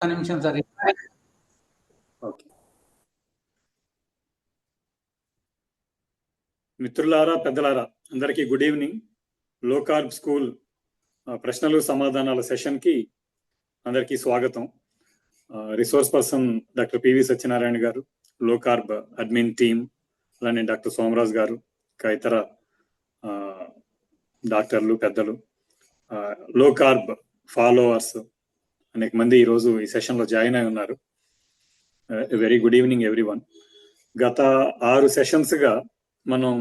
నిమిషం sir. Okay. మిత్రులారా, పెద్దలారా, అందరికీ గుడ్ ఈవినింగ్. లో కార్బ్ స్కూల్ ప్రశ్నలు సమాధానాల సెషన్కి అందరికీ స్వాగతం. Resource person doctor PV Satyanarayana గారు, లో కార్బ్ అడ్మిన్ టీమ్, అలానే డాక్టర్ సోమరాజ్ గారు, ఇంకా ఇతర డాక్టర్లు, పెద్దలు, లో కార్బ్ ఫాలోవర్స్ అనేక మంది ఈరోజు ఈ సెషన్లో జాయిన్ అయి ఉన్నారు. Very good evening everyone. గత 6 సెషన్స్గా మనం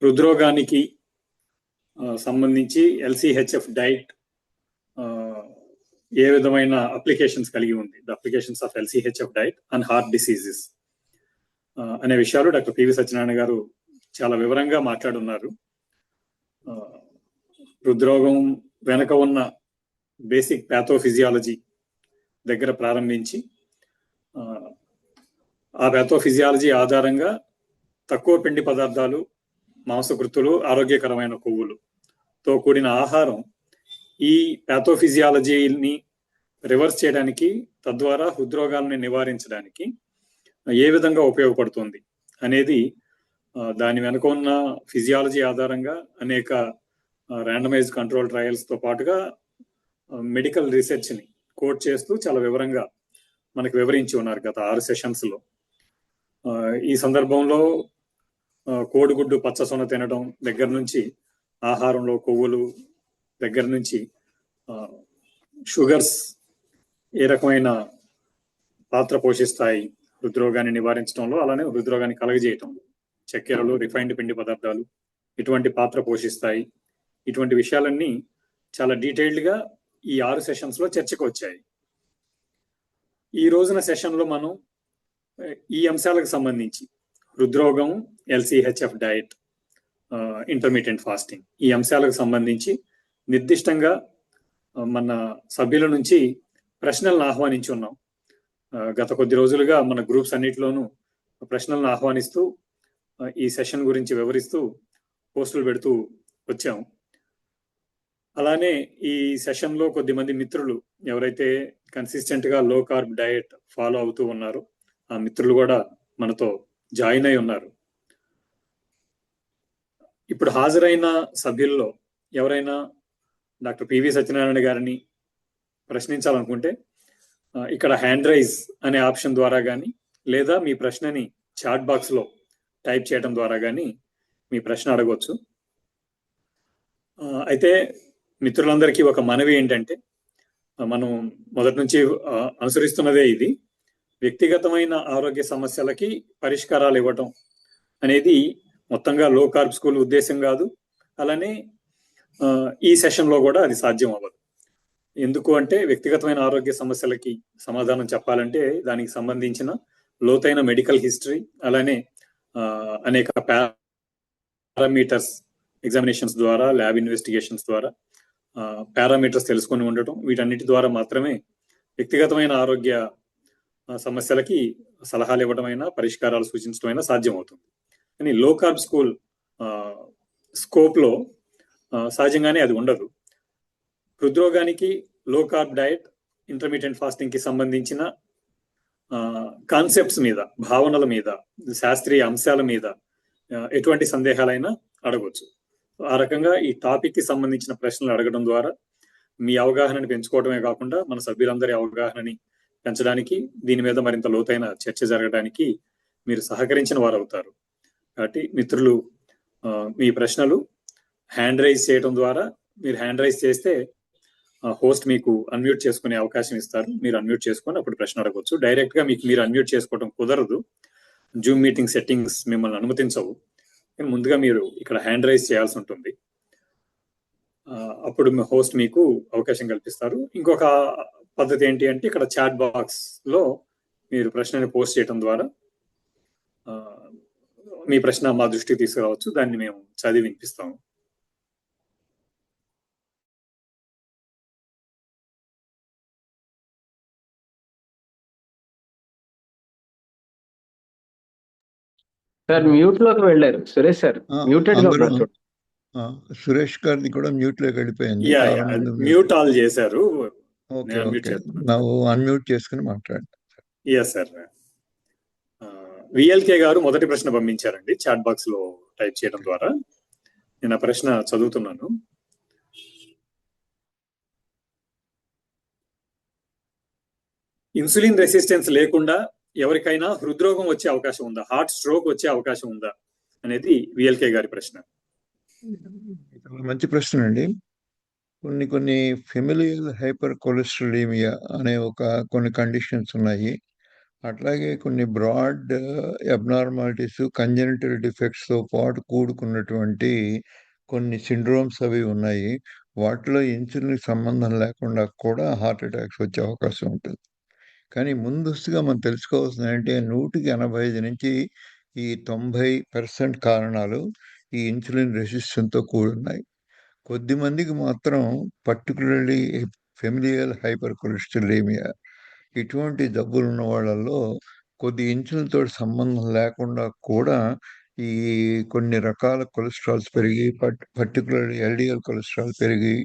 హృద్రోగానికి సంబంధించి ఎల్సిహెచ్ఎఫ్ డైట్ ఏ విధమైన అప్లికేషన్స్ కలిగి ఉంది, the applications of LCHF diet and heart diseases అనే విషయాలు డాక్టర్ పివి సత్యనారాయణ గారు చాలా వివరంగా మాట్లాడున్నారు. హృద్రోగం వెనక ఉన్న బేసిక్ ప్యాథోఫిజియాలజీ దగ్గర ప్రారంభించి ఆ ప్యాథోఫిజియాలజీ ఆధారంగా తక్కువ పిండి పదార్థాలు, మాంసకృతులు, ఆరోగ్యకరమైన కొవ్వులుతో కూడిన ఆహారం ఈ ప్యాథోఫిజియాలజీని రివర్స్ చేయడానికి, తద్వారా హృద్రోగాల్ని నివారించడానికి ఏ విధంగా ఉపయోగపడుతుంది అనేది దాని వెనుక ఉన్న ఫిజియాలజీ ఆధారంగా అనేక ర్యాండమైజ్ కంట్రోల్ ట్రయల్స్తో పాటుగా మెడికల్ రీసెర్చ్ని కోట్ చేస్తూ చాలా వివరంగా మనకు వివరించి ఉన్నారు గత 6 సెషన్స్లో. ఈ సందర్భంలో కోడిగుడ్డు పచ్చ సొన తినడం దగ్గర నుంచి, ఆహారంలో కొవ్వులు దగ్గర నుంచి, షుగర్స్ ఏ రకమైన పాత్ర పోషిస్తాయి హృద్రోగాన్ని నివారించడంలో, అలానే హృద్రోగాన్ని కలగజేయటంలో చక్కెరలు, రిఫైన్డ్ పిండి పదార్థాలు ఇటువంటి పాత్ర పోషిస్తాయి. ఇటువంటి విషయాలన్నీ చాలా డీటెయిల్డ్గా ఈ 6 సెషన్స్లో చర్చకు వచ్చాయి. ఈ రోజున సెషన్లో మనం ఈ అంశాలకు సంబంధించి హృద్రోగం, ఎల్సిహెచ్ఎఫ్ డైట్, ఇంటర్మీడియట్ ఫాస్టింగ్, ఈ అంశాలకు సంబంధించి నిర్దిష్టంగా మన సభ్యుల నుంచి ప్రశ్నలను ఆహ్వానించి ఉన్నాం. గత కొద్ది రోజులుగా మన గ్రూప్స్ అన్నిటిలోనూ ప్రశ్నలను ఆహ్వానిస్తూ ఈ సెషన్ గురించి వివరిస్తూ పోస్టులు పెడుతూ వచ్చాం. అలానే ఈ సెషన్లో కొద్దిమంది మిత్రులు ఎవరైతే కన్సిస్టెంట్గా లో కార్బ్ డయట్ ఫాలో అవుతూ ఉన్నారో ఆ మిత్రులు కూడా మనతో జాయిన్ అయి ఉన్నారు. ఇప్పుడు హాజరైన సభ్యుల్లో ఎవరైనా డాక్టర్ పివి సత్యనారాయణ గారిని ప్రశ్నించాలనుకుంటే ఇక్కడ హ్యాండ్ రైజ్ అనే ఆప్షన్ ద్వారా కానీ, లేదా మీ ప్రశ్నని చాట్ బాక్స్లో టైప్ చేయడం ద్వారా కానీ మీ ప్రశ్న అడగవచ్చు. అయితే మిత్రులందరికీ ఒక మనవి ఏంటంటే, మనం మొదటి నుంచి అనుసరిస్తున్నదే ఇది. వ్యక్తిగతమైన ఆరోగ్య సమస్యలకి పరిష్కారాలు ఇవ్వటం అనేది మొత్తంగా లో కార్బ్ స్కూల్ ఉద్దేశం కాదు. అలానే ఈ సెషన్లో కూడా అది సాధ్యం అవ్వదు. ఎందుకు అంటే, వ్యక్తిగతమైన ఆరోగ్య సమస్యలకి సమాధానం చెప్పాలంటే దానికి సంబంధించిన లోతైన మెడికల్ హిస్టరీ, అలానే అనేక పారామీటర్స్ ఎగ్జామినేషన్స్ ద్వారా, ల్యాబ్ ఇన్వెస్టిగేషన్స్ ద్వారా పారామీటర్స్ తెలుసుకొని ఉండటం, వీటన్నిటి ద్వారా మాత్రమే వ్యక్తిగతమైన ఆరోగ్య సమస్యలకి సలహాలు ఇవ్వడమైనా, పరిష్కారాలు సూచించడమైనా సాధ్యం అవుతుంది. కానీ లో కార్బ్ స్కూల్ స్కోప్లో సహజంగానే అది ఉండదు. హృద్రోగానికి లో కార్బ్ డయట్, ఇంటర్మీడియట్ ఫాస్టింగ్కి సంబంధించిన కాన్సెప్ట్స్ మీద, భావనల మీద, శాస్త్రీయ అంశాల మీద ఎటువంటి సందేహాలైనా అడగవచ్చు. ఆ రకంగా ఈ టాపిక్కి సంబంధించిన ప్రశ్నలు అడగడం ద్వారా మీ అవగాహనని పెంచుకోవడమే కాకుండా మన సభ్యులందరి అవగాహనని పెంచడానికి, దీని మీద మరింత లోతైన చర్చ జరగడానికి మీరు సహకరించిన వారు అవుతారు. కాబట్టి మిత్రులు మీ ప్రశ్నలు హ్యాండ్ రైజ్ చేయడం ద్వారా, మీరు హ్యాండ్ రైజ్ చేస్తే హోస్ట్ మీకు అన్మ్యూట్ చేసుకునే అవకాశం ఇస్తారు. మీరు అన్మ్యూట్ చేసుకొని అప్పుడు ప్రశ్న అడగవచ్చు. డైరెక్ట్గా మీరు అన్మ్యూట్ చేసుకోవడం కుదరదు, జూమ్ మీటింగ్ సెట్టింగ్స్ మిమ్మల్ని అనుమతించవు. ముందుగా మీరు ఇక్కడ హ్యాండ్ రైజ్ చేయాల్సి ఉంటుంది. అప్పుడు హోస్ట్ మీకు అవకాశం కల్పిస్తారు. ఇంకొక పద్ధతి ఏంటి అంటే, ఇక్కడ చాట్ బాక్స్ లో మీరు ప్రశ్నని పోస్ట్ చేయడం ద్వారా మీ ప్రశ్న మా దృష్టికి తీసుకురావచ్చు. దాన్ని మేము చదివి వినిపిస్తాము. సార్ మ్యూట్ లోకి వెళ్ళారు సురేష్ సార్. మ్యూటెడ్ గా ఉన్నారు. సురేష్ గారిని కూడా మ్యూట్ లోకి వెళ్ళిపోయింది. మ్యూట్ ఆల్ చేశారు. ఓకే నేను అన్మ్యూట్ ఓకే చేస్తున్నాను. నువ్వు అన్మ్యూట్ చేసుకుని మాట్లాడు. Yes sir. విఎల్కే గారు మొదటి ప్రశ్న పంపించారండి చాట్ బాక్స్ లో టైప్ చేయడం ద్వారా. నేను ఆ ప్రశ్న చదువుతున్నాను. ఇన్సులిన్ రెసిస్టెన్స్ లేకుండా ఎవరికైనా హృద్రోగం వచ్చే అవకాశం ఉందా, హార్ట్ స్ట్రోక్ వచ్చే అవకాశం ఉందా అనేది విఎల్కే గారి ప్రశ్న. చాలా మంచి ప్రశ్న అండి. కొన్ని కొన్ని ఫెమిలియల్ హైపర్ కొలెస్ట్రాలీమియా అనే కొన్ని కండిషన్స్ ఉన్నాయి. అట్లాగే కొన్ని బ్రాడ్ అబ్నార్మాలిటీస్, కంజెనిటల్ డిఫెక్ట్స్తో పాటు కూడుకున్నటువంటి కొన్ని సిండ్రోమ్స్ అవి ఉన్నాయి. వాటిలో ఇన్సులిన్ సంబంధం లేకుండా కూడా హార్ట్ అటాక్స్ వచ్చే అవకాశం ఉంటుంది. కానీ ముందస్తుగా మనం తెలుసుకోవాల్సింది ఏంటంటే 185 నుంచి ఈ 90% కారణాలు ఈ ఇన్సులిన్ రెసిస్టెన్స్తో కూడున్నాయి. కొద్ది మందికి మాత్రం పర్టికులర్లీ ఫెమిలియల్ హైపర్ కొలెస్ట్రాలీమియా ఇటువంటి జబ్బులు ఉన్న వాళ్ళల్లో కొద్ది ఇన్సులిన్ తోటి సంబంధం లేకుండా కూడా ఈ కొన్ని రకాల కొలెస్ట్రాల్స్ పెరిగి పర్టికులర్ ఎల్డిఎల్ కొలెస్ట్రాల్ పెరిగి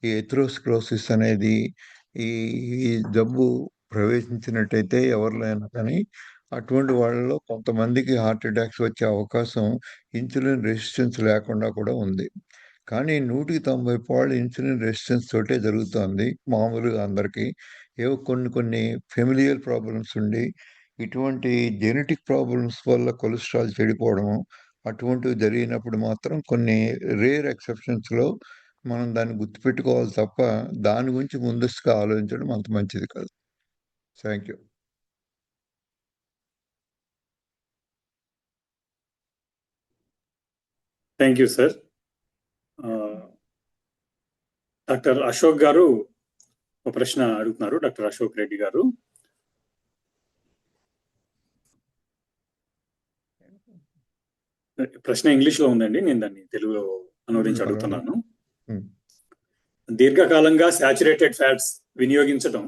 ఈ ఎథెరోస్క్లెరోసిస్ అనేది ఈ ఈ జబ్బు ప్రవేశించినట్టయితే ఎవరిలో అయినా కానీ అటువంటి వాళ్ళలో కొంతమందికి హార్ట్ అటాక్స్ వచ్చే అవకాశం ఇన్సులిన్ రెసిస్టెన్స్ లేకుండా కూడా ఉంది. కానీ 190 ఇన్సులిన్ రెసిస్టెన్స్ తోటే జరుగుతోంది మామూలుగా అందరికీ. ఏవో కొన్ని కొన్ని ఫెమిలియల్ ప్రాబ్లమ్స్ ఉండి ఇటువంటి జెనెటిక్ ప్రాబ్లమ్స్ వల్ల కొలెస్ట్రాల్ చెడిపోవడము అటువంటివి జరిగినప్పుడు మాత్రం కొన్ని రేర్ ఎక్సెప్షన్స్లో మనం దాన్ని గుర్తుపెట్టుకోవాలి తప్ప దాని గురించి ముందస్తుగా ఆలోచించడం అంత మంచిది కాదు. Thank you. Thank you sir. Doctor Ashok garu ఒక ప్రశ్న అడుగుతున్నారు. డాక్టర్ అశోక్ రెడ్డి గారు. ప్రశ్న ఇంగ్లీష్ లో ఉందండి, నేను దాన్ని తెలుగులో అనువదించి అడుగుతున్నాను. దీర్ఘకాలంగా సాచురేటెడ్ ఫ్యాట్స్ వినియోగించడం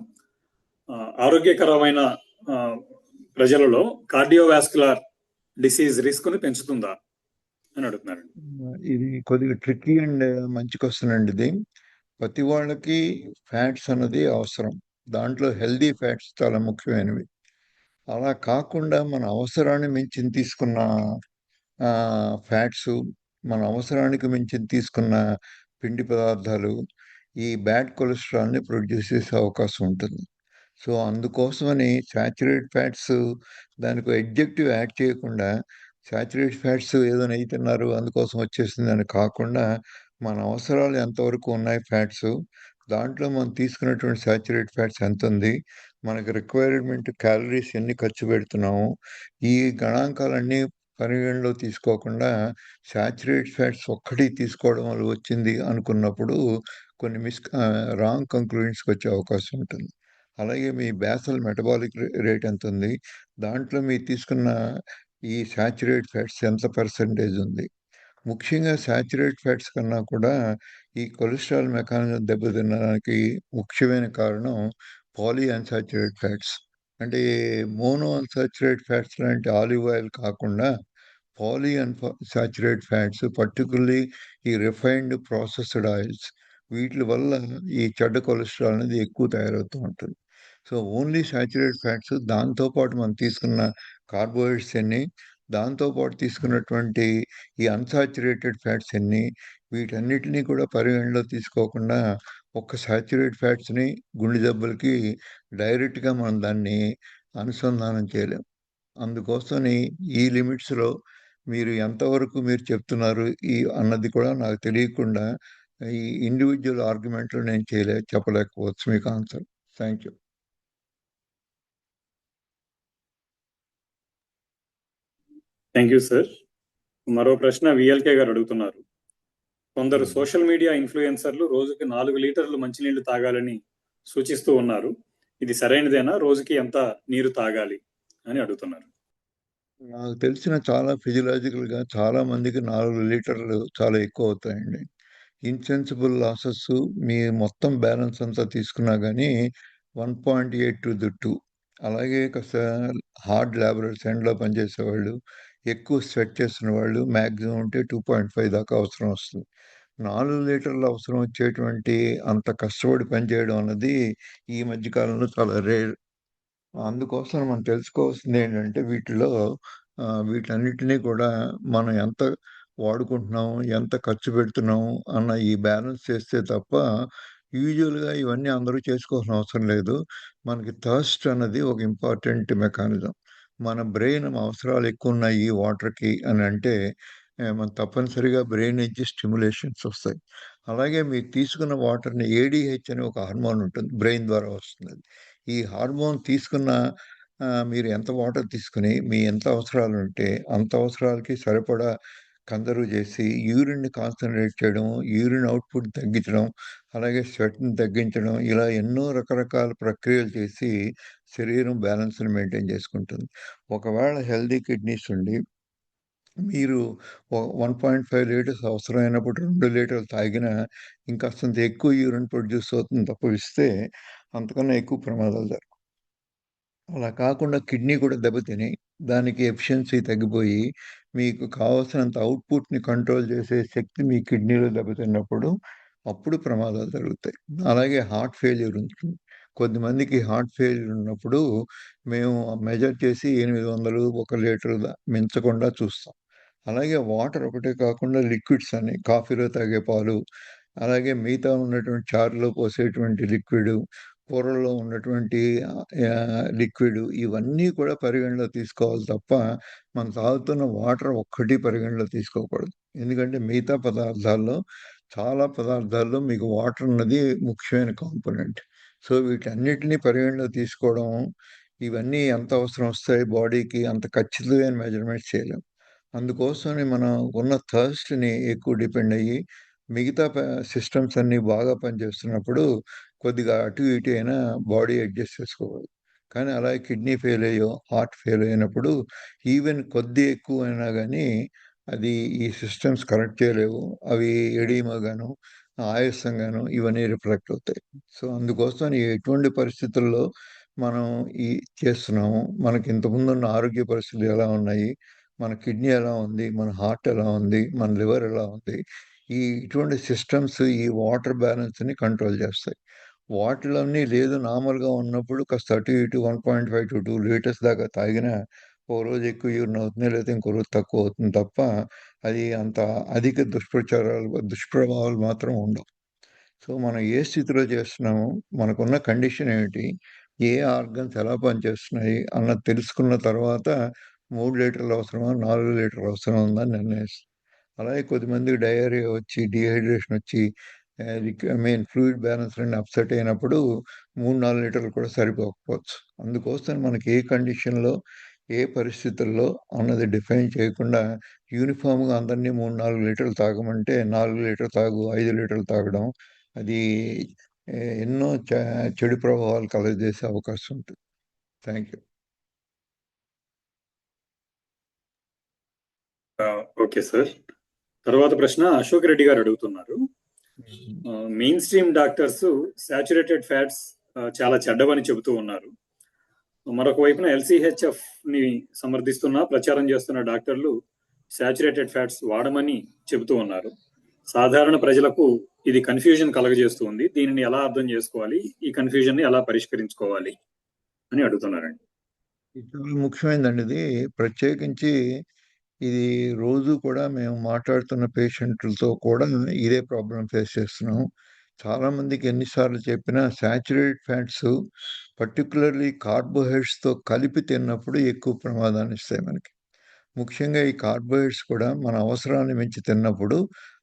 ఆరోగ్యకరమైన ప్రజలలో కార్డియోవాస్కులర్ డిసీజ్ రిస్క్ ని పెంచుతుందా అని అడుగుతున్నారు. ఇది కొద్దిగా ట్రిక్కీ అండ్ మంచి క్వశ్చన్ అండి. ఇది ప్రతి వాళ్ళకి ఫ్యాట్స్ అన్నది అవసరం. దాంట్లో హెల్దీ ఫ్యాట్స్ చాలా ముఖ్యమైనవి. అలా కాకుండా మన అవసరాన్ని మించి తీసుకున్న ఫ్యాట్స్, మన అవసరానికి మించి తీసుకున్న పిండి పదార్థాలు ఈ బ్యాడ్ కొలెస్ట్రాల్ని ప్రొడ్యూస్ చేసే అవకాశం ఉంటుంది. సో అందుకోసమని సాచురేట్ ఫ్యాట్స్ దానికి ఎడ్జెక్టివ్ యాడ్ చేయకుండా సాచురేట్ ఫ్యాట్స్ ఏదో నెయ్యి తిన్నారు అందుకోసం వచ్చేసింది అని కాకుండా మన అవసరాలు ఎంతవరకు ఉన్నాయి ఫ్యాట్స్, దాంట్లో మనం తీసుకున్నటువంటి సాచురేట్ ఫ్యాట్స్ ఎంత ఉంది, మనకు రిక్వైర్మెంట్ క్యాలరీస్ ఎన్ని ఖర్చు పెడుతున్నాము, ఈ గణాంకాలన్నీ పరిగణలో తీసుకోకుండా సాచురేట్ ఫ్యాట్స్ ఒక్కటి తీసుకోవడం వల్ల వచ్చింది అనుకున్నప్పుడు కొన్ని రాంగ్ కంక్లూజన్స్కి వచ్చే అవకాశం ఉంటుంది. అలాగే మీ బేసల్ మెటబాలిక్ రేట్ ఎంత ఉంది, దాంట్లో మీరు తీసుకున్న ఈ సాచురేట్ ఫ్యాట్స్ ఎంత పర్సంటేజ్ ఉంది. ముఖ్యంగా సాచురేట్ ఫ్యాట్స్ కన్నా కూడా ఈ కొలెస్ట్రాల్ మెకానిజం దెబ్బతినడానికి ముఖ్యమైన కారణం పాలీ అన్సాచురేట్ ఫ్యాట్స్. అంటే మోనో అన్సాచురేట్ ఫ్యాట్స్ లాంటి ఆలివ్ ఆయిల్ కాకుండా పాలీ అన్సాచురేట్ ఫ్యాట్స్, పర్టికులర్లీ ఈ రిఫైన్డ్ ప్రాసెస్డ్ ఆయిల్స్, వీటి వల్ల ఈ చెడ్డ కొలెస్ట్రాల్ అనేది ఎక్కువ తయారవుతూ ఉంటుంది. సో ఓన్లీ సాచురేట్ ఫ్యాట్స్, దాంతోపాటు మనం తీసుకున్న కార్బోహైడ్రేట్స్ ఎన్ని, దాంతోపాటు తీసుకున్నటువంటి ఈ అన్సాచురేటెడ్ ఫ్యాట్స్ ఎన్ని, వీటన్నిటినీ కూడా పరిగణలో తీసుకోకుండా ఒక్క సాచురేట్ ఫ్యాట్స్ని గుండె జబ్బులకి డైరెక్ట్గా మనం దాన్ని అనుసంధానం చేయలేం. అందుకోసమని ఈ లిమిట్స్లో మీరు ఎంతవరకు మీరు చెప్తున్నారు ఈ అన్నది కూడా నాకు తెలియకుండా ఈ ఇండివిజువల్ ఆర్గ్యుమెంట్లో నేను చెప్పలేకపోవచ్చు మీకు answer. Thank you. Thank you sir. మరో ప్రశ్న విఎల్కే గారు అడుగుతున్నారు. కొందరు సోషల్ మీడియా ఇన్ఫ్లుయెన్సర్లు రోజుకి 4 లీటర్లు మంచినీళ్లు తాగాలని సూచిస్తూ ఉన్నారు. ఇది సరైనదేనా? రోజుకి ఎంత నీరు తాగాలి అని అడుగుతున్నారు. నాకు తెలిసిన చాలా ఫిజియలాజికల్గా చాలా మందికి 4 లీటర్లు చాలా ఎక్కువ అవుతాయండి. ఇన్సెన్సిబుల్ లాసెస్ మీ మొత్తం బ్యాలెన్స్ అంతా తీసుకున్నా కానీ 1.8 టు ది 2. అలాగే కాస్త హార్డ్ లేబరర్స్, ఎండ్లో పనిచేసేవాళ్ళు, ఎక్కువ స్వెట్ చేస్తున్న వాళ్ళు మ్యాక్సిమం ఉంటే 2.5 దాకా అవసరం వస్తుంది. 4 లీటర్లు అవసరం వచ్చేటువంటి అంత కష్టపడి పనిచేయడం అన్నది ఈ మధ్య కాలంలో చాలా రేర్. అందుకోసం మనం తెలుసుకోవాల్సింది ఏంటంటే వీటిలో వీటన్నిటినీ కూడా మనం ఎంత వాడుకుంటున్నాం, ఎంత ఖర్చు పెడుతున్నాం అన్న ఈ బ్యాలెన్స్ చేస్తే తప్ప యూజువల్‌గా ఇవన్నీ అందరూ చేసుకోవాల్సిన అవసరం లేదు. మనకి థర్స్ట్ అన్నది ఒక ఇంపార్టెంట్ మెకానిజం. మన బ్రెయిన్ అవసరాలు ఎక్కువున్నాయి వాటర్‌కి అనంటే మనం తప్పనిసరిగా బ్రెయిన్ నుంచి స్టిమ్యులేషన్స్ వస్తాయి. అలాగే మీరు తీసుకున్న వాటర్‌ని ఏడీహెచ్ అనే ఒక హార్మోన్ ఉంటుంది. బ్రెయిన్ ద్వారా వస్తుందది. ఈ హార్మోన్ తీసుకున్న మీరు ఎంత వాటర్ తీసుకొని, మీ ఎంత అవసరాలుంటే, అంత అవసరాలకి సరిపడా కన్జర్వ్ చేసి, యూరిన్‌ని కాన్సంట్రేట్ చేయడం, యూరిన్ అవుట్‌పుట్ తగ్గించడం, అలాగే స్వెట్‌ని తగ్గించడం, ఇలా ఎన్నో రకరకాల ప్రక్రియలు చేసి శరీరం బ్యాలెన్స్‌ని మెయింటైన్ చేసుకుంటుంది. ఒకవేళ హెల్తీ కిడ్నీస్ ఉండి, మీరు 1.5 లీటర్స్ అవసరమైనప్పుడు 2 లీటర్లు తాగినా, ఇంకాస్తంత ఎక్కువ యూరిన్ ప్రొడ్యూస్ అవుతుంది తప్పిస్తే, అంతకన్నా ఎక్కువ ప్రమాదాలు జరగవు. అలా కాకుండా కిడ్నీ కూడా దెబ్బతిని, దానికి ఎఫిషియన్సీ తగ్గిపోయి, మీకు కావాల్సినంత అవుట్‌పుట్‌ని కంట్రోల్ చేసే శక్తి మీ కిడ్నీలో దెబ్బతిన్నప్పుడు, అప్పుడు ప్రమాదాలు జరుగుతాయి. అలాగే హార్ట్ ఫెయిల్యూర్ ఉంటుంది. కొద్దిమందికి హార్ట్ ఫెయిల్యూర్ ఉన్నప్పుడు, మేము మెజర్ చేసి 800, 1 లీటర్ మించకుండా చూస్తాం. అలాగే వాటర్ ఒకటే కాకుండా లిక్విడ్స్ అన్ని కాఫీలో తాగే పాలు, అలాగే మిగతా ఉన్నటువంటి చారులో పోసేటువంటి లిక్విడు, కూరల్లో ఉన్నటువంటి లిక్విడ్ ఇవన్నీ కూడా పరిగణలో తీసుకోవాలి తప్ప, మనం తాగుతున్న వాటర్ ఒక్కటి పరిగణలో తీసుకోకూడదు. ఎందుకంటే మిగతా పదార్థాల్లో చాలా పదార్థాల్లో మీకు వాటర్ అన్నది ముఖ్యమైన కాంపోనెంట్. సో, వీటన్నిటిని పరిగణలో తీసుకోవడం, ఇవన్నీ ఎంత అవసరం వస్తాయి బాడీకి అంత ఖచ్చితమైన మెజర్‌మెంట్స్ చేయలేం. అందుకోసమని మనం ఉన్న థర్స్ట్‌ని ఎక్కువ డిపెండ్ అయ్యి, మిగతా సిస్టమ్స్ అన్నీ బాగా పనిచేస్తున్నప్పుడు కొద్దిగా అటు ఇటు అయినా బాడీ అడ్జస్ట్ చేసుకోవాలి. కానీ అలాగే కిడ్నీ ఫెయిల్ అయ్యో, హార్ట్ ఫెయిల్ అయినప్పుడు ఈవెన్ కొద్ది ఎక్కువైనా గానీ అది ఈ సిస్టమ్స్ కరెక్ట్ చేయలేవు. అవి ఎడీమాగాను, ఆయాసంగాను ఇవన్నీ రిఫ్లెక్ట్ అవుతాయి. సో, అందుకోసమని ఎటువంటి పరిస్థితుల్లో మనం ఈ చేస్తున్నాము, మనకి ఇంతకుముందున్న ఆరోగ్య పరిస్థితులు ఎలా ఉన్నాయి, మన కిడ్నీ ఎలా ఉంది, మన హార్ట్ ఎలా ఉంది, మన లివర్ ఎలా ఉంది, ఇటువంటి సిస్టమ్స్ ఈ వాటర్ బ్యాలెన్స్‌ని కంట్రోల్ చేస్తాయి. వాటిలన్నీ లేదు నార్మల్‌గా ఉన్నప్పుడు కాస్త అటు ఇటు 1.5-2 లీటర్స్ దాకా తాగినా, ఓ రోజు ఎక్కువ యూరిన్ అవుతుంది. లేకపోతే ఇంకో రోజు తక్కువ అవుతుంది తప్ప, అది అంత అధిక దుష్ప్రభావాలు మాత్రం ఉండవు. సో, మనం ఏ స్థితిలో చేస్తున్నాము, మనకున్న కండిషన్ ఏమిటి, ఏ ఆర్గన్స్ ఎలా పనిచేస్తున్నాయి అన్నది తెలుసుకున్న తర్వాత 3 లీటర్లు అవసరమా, 4 లీటర్లు అవసరం ఉందా అని నిర్ణయిస్తాం. అలాగే కొద్దిమందికి డయేరియా వచ్చి, డీహైడ్రేషన్ వచ్చి ఫ్లూయిడ్ బ్యాలెన్స్ అన్నీ అప్సెట్ అయినప్పుడు 3, 4 లీటర్లు కూడా సరిపోకపోవచ్చు. అందుకోసం మనకి ఏ కండిషన్‌లో, ఏ పరిస్థితుల్లో అన్నది డిఫైన్ చేయకుండా యూనిఫార్మ్‌గా అందరినీ 3, 4 లీటర్లు తాగమంటే 4 లీటర్లు తాగు, 5 లీటర్లు తాగడం అది ఎన్నో చెడు ప్రభావాలు కలుగజేసే అవకాశం ఉంటుంది. Thank you. Okay sir. తర్వాత ప్రశ్న అశోక్ రెడ్డి గారు అడుగుతున్నారు. Main stream doctors saturated fats చాలా చెడ్డవని చెబుతూ ఉన్నారు. మరొక వైపున ఎల్సిహెచ్ఎఫ్ ని సమర్థిస్తున్న ప్రచారం చేస్తున్న డాక్టర్లు సాచురేటెడ్ ఫ్యాట్స్ వాడమని చెబుతూ ఉన్నారు. సాధారణ ప్రజలకు ఇది కన్ఫ్యూజన్ కలగజేస్తుంది. దీనిని ఎలా అర్థం చేసుకోవాలి, ఈ కన్ఫ్యూజన్ ని ఎలా పరిష్కరించుకోవాలి అని అడుగుతున్నారండి. ఇది చాలా ముఖ్యమైనదండి ఇది. ప్రత్యేకించి ఇది రోజు కూడా మేము మాట్లాడుతున్న పేషెంట్లతో కూడా ఇదే ప్రాబ్లమ్ ఫేస్ చేస్తున్నాం. చాలామందికి ఎన్ని సార్లు చెప్పినా సాచురేటెడ్ ఫ్యాట్స్ పర్టిక్యులర్‌లీ కార్బోహైడ్రేట్స్‌తో కలిపి తిన్నప్పుడు ఎక్కువ ప్రమాదాన్నిస్తాయి మనకి. ముఖ్యంగా ఈ కార్బోహైడ్రేట్స్ కూడా మన అవసరాన్ని మించి తిన్నప్పుడు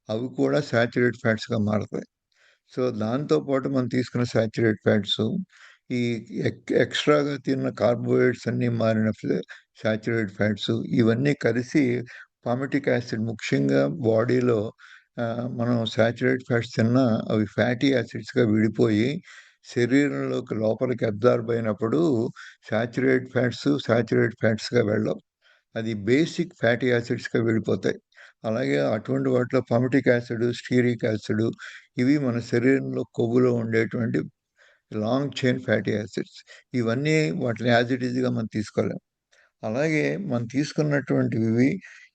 అవి కూడా సాచురేటెడ్ ఫ్యాట్స్‌గా మారతాయి. సో, దాంతో పాటు మనం తీసుకున్న సాచురేటెడ్ ఫ్యాట్సు, ఈ ఎక్స్‌ట్రాగా తిన్న కార్బోహైడ్రేట్స్ అన్నీ మారిన సాచురేటెడ్ ఫ్యాట్సు ఇవన్నీ కలిసి పామిటిక్ యాసిడ్ ముఖ్యంగా బాడీలో మనం సాచురేటెడ్ ఫ్యాట్స్ తిన్నా అవి ఫ్యాటీ యాసిడ్స్‌గా విడిపోయి శరీరంలోకి లోపలికి అబ్జార్బ్ అయినప్పుడు సాచురేటెడ్ ఫ్యాట్స్‌గా వెళ్ళవు. అది బేసిక్ ఫ్యాటీ యాసిడ్స్‌గా విడిపోతాయి. అలాగే అటువంటి వాటిలో పామిటిక్ యాసిడ్, స్టీరిక్ యాసిడ్ ఇవి మన శరీరంలో కొవ్వులో ఉండేటువంటి లాంగ్ చైన్ ఫ్యాటీ యాసిడ్స్. ఇవన్నీ వాటిని యాజ్ ఇట్ ఈస్‌గా మనం తీసుకోలేం. అలాగే మనం తీసుకున్నటువంటివి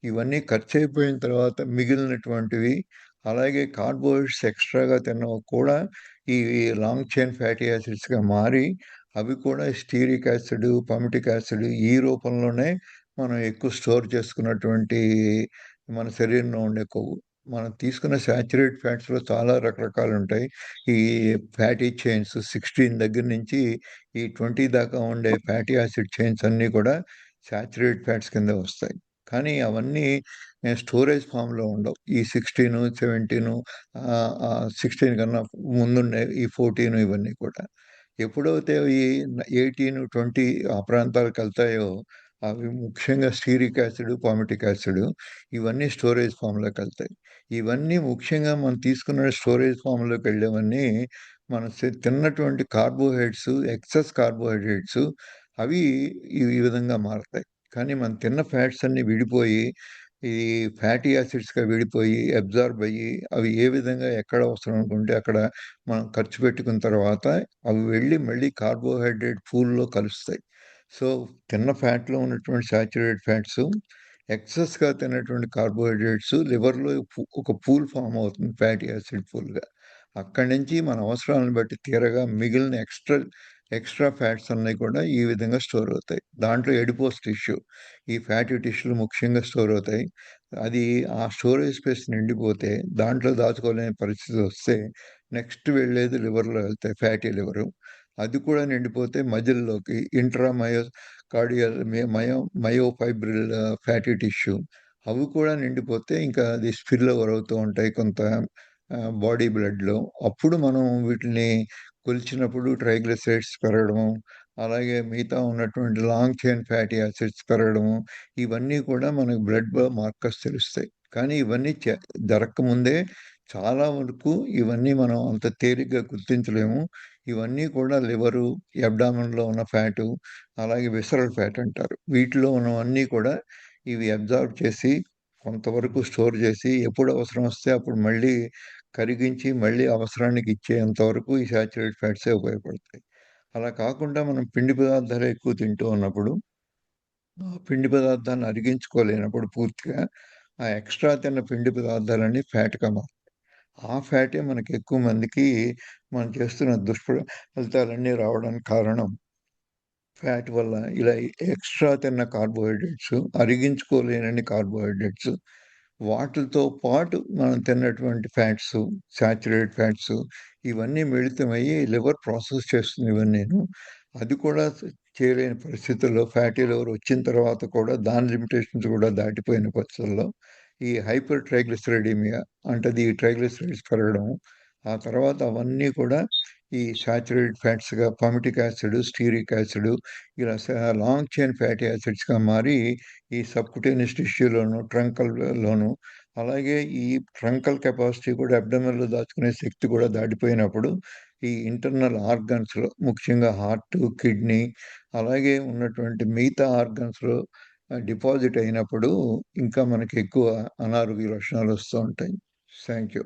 ఇవన్నీ ఖర్చయిపోయిన తర్వాత మిగిలినటువంటివి అలాగే కార్బోహైడ్రేట్స్ ఎక్స్ట్రాగా తిన్నవి కూడా ఈ లాంగ్ చైన్ ఫ్యాటీ యాసిడ్స్గా మారి అవి కూడా స్టీరిక్ యాసిడ్, పమిటిక్ యాసిడ్ ఈ రూపంలోనే మనం ఎక్కువ స్టోర్ చేసుకున్నటువంటి మన శరీరంలో ఉండే కొవ్వు. మనం తీసుకున్న సాచురేట్ ఫ్యాట్స్లో చాలా రకరకాలు ఉంటాయి. ఈ ఫ్యాటీ చైన్స్ 16 దగ్గర నుంచి ఈ 20 దాకా ఉండే ఫ్యాటీ యాసిడ్ చైన్స్ అన్నీ కూడా సాచురేట్ ఫ్యాట్స్ కింద వస్తాయి. కానీ అవన్నీ స్టోరేజ్ ఫామ్లో ఉండవు. ఈ 16, 17, 16 కన్నా ముందుండే ఈ 14 ఇవన్నీ కూడా ఎప్పుడైతే ఈ 18, 20 ఆ ప్రాంతాలకు వెళ్తాయో అవి ముఖ్యంగా స్టీరిక్ యాసిడ్, పామిటిక్ యాసిడ్ ఇవన్నీ స్టోరేజ్ ఫామ్లోకి వెళ్తాయి. ఇవన్నీ ముఖ్యంగా మనం తీసుకున్న స్టోరేజ్ ఫామ్లోకి వెళ్ళేవన్నీ మనం తిన్నటువంటి కార్బోహైడ్రేట్స్, ఎక్సెస్ కార్బోహైడ్రేట్స్ అవి ఈ విధంగా మారతాయి. కానీ మనం తిన్న ఫ్యాట్స్ అన్ని విడిపోయి ఈ ఫ్యాటీ యాసిడ్స్గా విడిపోయి అబ్జార్బ్ అయ్యి అవి ఏ విధంగా ఎక్కడ అవసరం అనుకుంటే అక్కడ మనం ఖర్చు పెట్టుకున్న తర్వాత అవి వెళ్ళి మళ్ళీ కార్బోహైడ్రేట్ పూల్లో కలుస్తాయి. సో తిన్న ఫ్యాట్లో ఉన్నటువంటి సాచురేటెడ్ ఫ్యాట్స్ ఎక్సెస్గా తిన్నటువంటి కార్బోహైడ్రేట్స్ లివర్లో ఒక పూల్ ఫామ్ అవుతుంది, ఫ్యాటీ యాసిడ్ పూల్గా. అక్కడి నుంచి మన అవసరాలను బట్టి తీరగా మిగిలిన ఎక్స్ట్రా ఫ్యాట్స్ అన్నీ కూడా ఈ విధంగా స్టోర్ అవుతాయి. దాంట్లో ఎడిపోస్ టిష్యూ, ఈ ఫ్యాటీ టిష్యూలు ముఖ్యంగా స్టోర్ అవుతాయి. అది ఆ స్టోరేజ్ స్పేస్ నిండిపోతే దాంట్లో దాచుకోలేని పరిస్థితి వస్తే నెక్స్ట్ వెళ్ళేది లివర్లో వెళ్తాయి, ఫ్యాటీ లివరు. అది కూడా నిండిపోతే మజిల్లోకి ఇంట్రామయో కార్డియల్ మయోఫైబ్రిల్ ఫ్యాటీ టిష్యూ అవి కూడా నిండిపోతే ఇంకా అది స్పిల్ ఓవర్ అవుతూ ఉంటాయి కొంత బాడీ బ్లడ్లో. అప్పుడు మనం వీటిని కొలిచినప్పుడు ట్రైగ్లిసరైడ్స్ పెరగడము, అలాగే మిగతా ఉన్నటువంటి లాంగ్ చైన్ ఫ్యాటీ యాసిడ్స్ పెరగడము, ఇవన్నీ కూడా మనకు బ్లడ్ మార్కర్స్ తెలుస్తాయి. కానీ ఇవన్నీ జరగకముందే చాలా వరకు ఇవన్నీ మనం అంత తేలిగ్గా గుర్తించలేము. ఇవన్నీ కూడా లివరు, అబ్డామిన్లో ఉన్న ఫ్యాటు, అలాగే విసరల్ ఫ్యాట్ అంటారు. వీటిలో ఉన్నవన్నీ కూడా ఇవి అబ్జార్బ్ చేసి కొంతవరకు స్టోర్ చేసి ఎప్పుడు అవసరం వస్తే అప్పుడు మళ్ళీ కరిగించి మళ్ళీ అవసరానికి ఇచ్చేంత వరకు ఈ సాచురేటెడ్ ఫ్యాట్సే ఉపయోగపడతాయి. అలా కాకుండా మనం పిండి పదార్థాలు ఎక్కువ తింటూ ఉన్నప్పుడు ఆ పిండి పదార్థాన్ని అరిగించుకోలేనప్పుడు పూర్తిగా ఆ ఎక్స్ట్రా తిన్న పిండి పదార్థాలన్నీ ఫ్యాట్గా మారుతాయి. ఆ ఫ్యాటే మనకి ఎక్కువ మందికి మనం చేస్తున్న ఫలితాలన్నీ రావడానికి కారణం ఫ్యాట్ వల్ల. ఇలా ఎక్స్ట్రా తిన్న కార్బోహైడ్రేట్స్, అరిగించుకోలేనన్ని కార్బోహైడ్రేట్స్, వాటితో పాటు మనం తిన్నటువంటి ఫ్యాట్స్, సాచురేటెడ్ ఫ్యాట్స్ ఇవన్నీ మిళితమయ్యి లివర్ ప్రాసెస్ చేస్తుంది ఇవన్నీను. అది కూడా చేయలేని పరిస్థితుల్లో ఫ్యాటీ లివర్ వచ్చిన తర్వాత కూడా దాని లిమిటేషన్స్ కూడా దాటిపోయిన పరిస్థితుల్లో ఈ హైపర్ ట్రైగ్లిసరైడీమియా అంటే ఈ ట్రైగ్లిసరైడ్స్ పెరగడం, ఆ తర్వాత అవన్నీ కూడా ఈ సాచురేటెడ్ ఫ్యాట్స్గా పమిటిక్ యాసిడ్, స్టీరిక్ యాసిడ్ ఇలా లాంగ్ చైన్ ఫ్యాటీ యాసిడ్స్గా మారి ఈ సబ్కుటేనియస్ టిష్యూలోను, ట్రంకల్లోను, అలాగే ఈ ట్రంకల్ కెపాసిటీ కూడా అబ్డమెన్లో దాచుకునే శక్తి కూడా దాటిపోయినప్పుడు ఈ ఇంటర్నల్ ఆర్గన్స్లో ముఖ్యంగా హార్ట్, కిడ్నీ అలాగే ఉన్నటువంటి మిగతా ఆర్గన్స్లో డిపాజిట్ అయినప్పుడు ఇంకా మనకి ఎక్కువ అనారోగ్య లక్షణాలు వస్తూ ఉంటాయి. Thank you.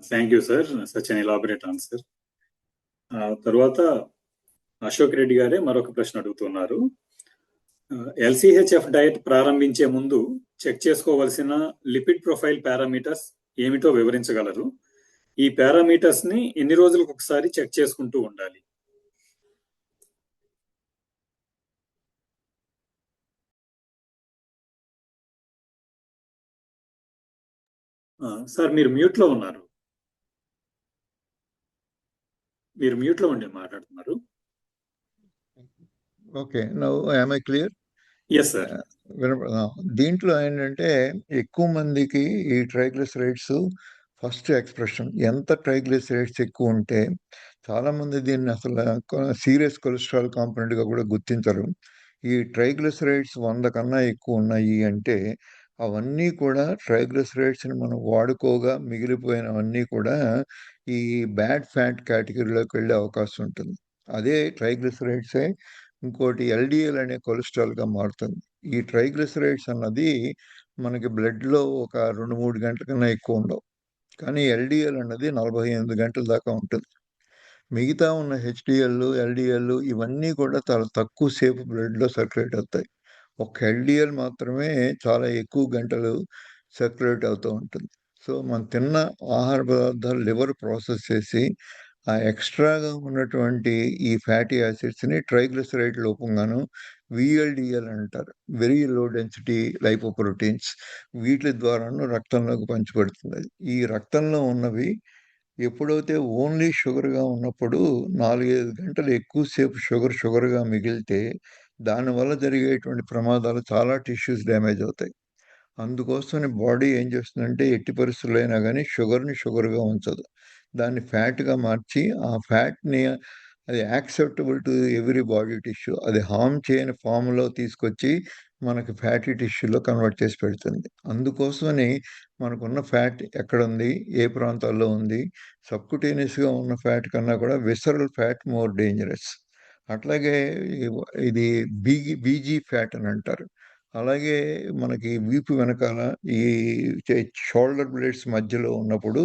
Thank you sir, such an elaborate answer. తర్వాత అశోక్ రెడ్డి గారే మరొక ప్రశ్న అడుగుతున్నారు. ఎల్సిహెచ్ఎఫ్ డయట్ ప్రారంభించే ముందు చెక్ చేసుకోవలసిన లిపిడ్ ప్రొఫైల్ పారామీటర్స్ ఏమిటో వివరించగలరు? ఈ పారామీటర్స్ ని ఎన్ని రోజులకు ఒకసారి చెక్ చేసుకుంటూ ఉండాలి? సార్ మీరు మ్యూట్ లో ఉన్నారు. మీరు మ్యూట్ లో ఉండి మాట్లాడుతున్నారు. Okay, now am I clear? Yes sir. దీంట్లో ఏంటంటే ఎక్కువ మందికి ఈ ట్రైగ్లిసరైడ్స్ ఫస్ట్ ఎక్స్ప్రెషన్ ఎంత ట్రైగ్లిసరైడ్స్ ఎక్కువ ఉంటే చాలామంది దీన్ని అసలు సీరియస్ కొలెస్ట్రాల్ కాంపొనెంట్గా కూడా గుర్తించరు. ఈ ట్రైగ్లిసరైడ్స్ 100 కన్నా ఎక్కువ ఉన్నాయి అంటే అవన్నీ కూడా ట్రైగ్లిసరైడ్స్ని మనం వాడుకోగా మిగిలిపోయినవన్నీ కూడా ఈ బ్యాడ్ ఫ్యాట్ కేటగిరీలోకి వెళ్ళే అవకాశం ఉంటుంది. అదే ట్రైగ్లిసరైడ్సే ఇంకోటి ఎల్డిఎల్ అనే కొలెస్ట్రాల్గా మారుతుంది. ఈ ట్రైగ్లిసరైడ్స్ అన్నది మనకి బ్లడ్లో ఒక 2-3 గంటల కన్నా ఎక్కువ ఉండవు. కానీ ఎల్డిఎల్ అన్నది 48 గంటల దాకా ఉంటుంది. మిగతా ఉన్న హెచ్డిఎల్, ఎల్డిఎల్ ఇవన్నీ కూడా చాలా తక్కువ సేపు బ్లడ్లో సర్క్యులేట్ అవుతాయి. ఒక ఎల్డిఎల్ మాత్రమే చాలా ఎక్కువ గంటలు సర్క్యులేట్ అవుతూ ఉంటుంది. సో మనం తిన్న ఆహార పదార్థాలు లివర్ ప్రాసెస్ చేసి ఆ ఎక్స్ట్రాగా ఉన్నటువంటి ఈ ఫ్యాటీ యాసిడ్స్ని ట్రైగ్లిసరైడ్ లోపంగాను విఎల్డిఎల్ అంటారు, వెరీ లో డెన్సిటీ లైపోప్రోటీన్స్, వీటి ద్వారాను రక్తంలోకి పంచిపెడుతుంది. ఈ రక్తంలో ఉన్నవి ఎప్పుడైతే ఓన్లీ షుగర్గా ఉన్నప్పుడు 4-5 గంటలు ఎక్కువసేపు షుగర్గా మిగిలితే దానివల్ల జరిగేటువంటి ప్రమాదాలు చాలా టిష్యూస్ డ్యామేజ్ అవుతాయి. అందుకోసమని బాడీ ఏం చేస్తుందంటే ఎట్టి పరిస్థితుల్లో అయినా కానీ షుగర్గా ఉంచదు, దాన్ని ఫ్యాట్గా మార్చి ఆ ఫ్యాట్ని అది acceptable to every body tissue, అది హార్మ్ చేయని ఫామ్లో తీసుకొచ్చి మనకి ఫ్యాటీ టిష్యూలో కన్వర్ట్ చేసి పెడుతుంది. అందుకోసమని మనకున్న ఫ్యాట్ ఎక్కడుంది, ఏ ప్రాంతాల్లో ఉంది, సబ్కుటేనియస్గా ఉన్న ఫ్యాట్ కన్నా కూడా విసరల్ ఫ్యాట్ మోర్ డేంజరస్. అట్లాగే ఇది బీజీ ఫ్యాట్ అని అంటారు. అలాగే మనకి వీపు వెనకాల ఈ షోల్డర్ బ్లేడ్స్ మధ్యలో ఉన్నప్పుడు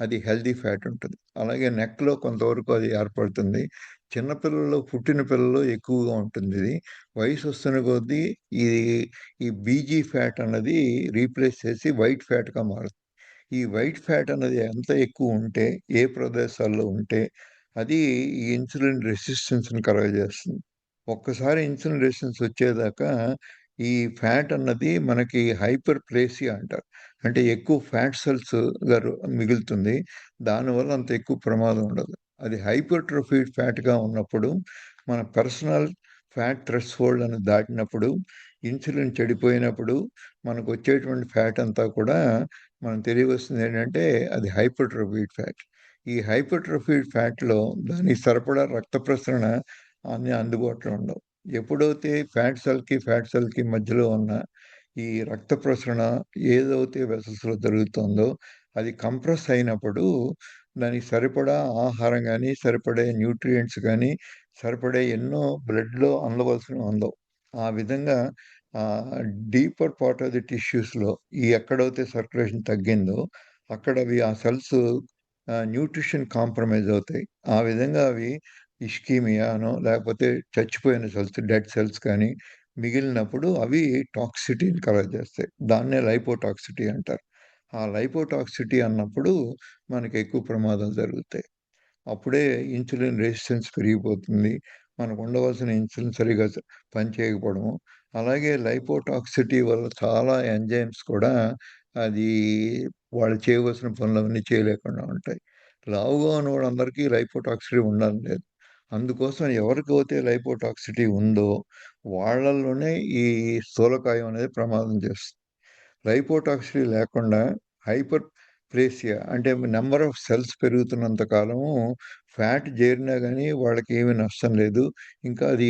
అది హెల్దీ ఫ్యాట్ ఉంటుంది. అలాగే నెక్లో కొంతవరకు అది ఏర్పడుతుంది. చిన్నపిల్లల్లో, పుట్టిన పిల్లల్లో ఎక్కువగా ఉంటుంది ఇది. వయసు వస్తున్న కొద్దీ ఈ ఈ బీజీ ఫ్యాట్ అన్నది రీప్లేస్ చేసి వైట్ ఫ్యాట్గా మారుతుంది. ఈ వైట్ ఫ్యాట్ అన్నది ఎంత ఎక్కువ ఉంటే, ఏ ప్రదేశాల్లో ఉంటే అది ఈ ఇన్సులిన్ రెసిస్టెన్స్ని కలుగజేస్తుంది. ఒక్కసారి ఇన్సులిన్ రెసిస్టెన్స్ వచ్చేదాకా ఈ ఫ్యాట్ అన్నది మనకి హైపర్ ప్లేసియా అంటారు, అంటే ఎక్కువ ఫ్యాట్ సెల్స్ మిగులుతుంది. దానివల్ల అంత ఎక్కువ ప్రమాదం ఉండదు. అది హైపర్ట్రోఫీడ్ ఫ్యాట్గా ఉన్నప్పుడు మన పర్సనల్ ఫ్యాట్ థ్రెషోల్డ్ అని దాటినప్పుడు, ఇన్సులిన్ చెడిపోయినప్పుడు మనకు వచ్చేటువంటి ఫ్యాట్ అంతా కూడా మనం తెలియవస్తుంది ఏంటంటే అది హైపర్ట్రోఫీడ్ ఫ్యాట్. ఈ హైపర్ట్రోఫీడ్ ఫ్యాట్లో దానికి సరిపడా రక్త ప్రసరణ అన్ని అందుబాటులో ఉండవు. ఎప్పుడైతే ఫ్యాట్ సెల్కి మధ్యలో ఉన్న ఈ రక్త ప్రసరణ ఏదైతే వెసల్స్లో జరుగుతుందో అది కంప్రెస్ అయినప్పుడు దానికి సరిపడా ఆహారం కానీ, సరిపడే న్యూట్రియంట్స్ కానీ, సరిపడే ఎన్నో బ్లడ్లో అందవలసినవి అందవు. ఆ విధంగా డీపర్ పార్ట్ ఆఫ్ ది టిష్యూస్లో ఈ ఎక్కడైతే సర్క్యులేషన్ తగ్గిందో అక్కడ అవి ఆ సెల్స్ న్యూట్రిషన్ కాంప్రమైజ్ అవుతాయి. ఆ విధంగా అవి ఇష్కీమియానో లేకపోతే చచ్చిపోయిన సెల్స్, డెడ్ సెల్స్ కానీ మిగిలినప్పుడు అవి టాక్సిటీని కలగజేస్తాయి. దాన్నే లైపోటాక్సిటీ అంటారు. ఆ లైపోటాక్సిటీ అన్నప్పుడు మనకి ఎక్కువ ప్రమాదాలు జరుగుతాయి. అప్పుడే ఇన్సులిన్ రెసిస్టెన్స్ పెరిగిపోతుంది. మనకు ఉండవలసిన ఇన్సులిన్ సరిగ్గా పనిచేయకపోవడము. అలాగే లైపోటాక్సిటీ వల్ల చాలా ఎంజైమ్స్ కూడా అది వాళ్ళు చేయవలసిన పనులన్నీ చేయలేకుండా ఉంటాయి. లావుగా ఉన్న వాళ్ళందరికీ లైపోటాక్సిటీ ఉండాలని లేదు. అందుకోసం ఎవరికైతే లైపోటాక్సిటీ ఉందో వాళ్ళలోనే ఈ స్థూలకాయం అనేది ప్రమాదం చేస్తుంది. లైపోటాక్సిటీ లేకుండా హైపర్ ప్లేసియా అంటే నెంబర్ ఆఫ్ సెల్స్ పెరుగుతున్నంత కాలము ఫ్యాట్ చేరినా కానీ వాళ్ళకి ఏమీ నష్టం లేదు. ఇంకా అది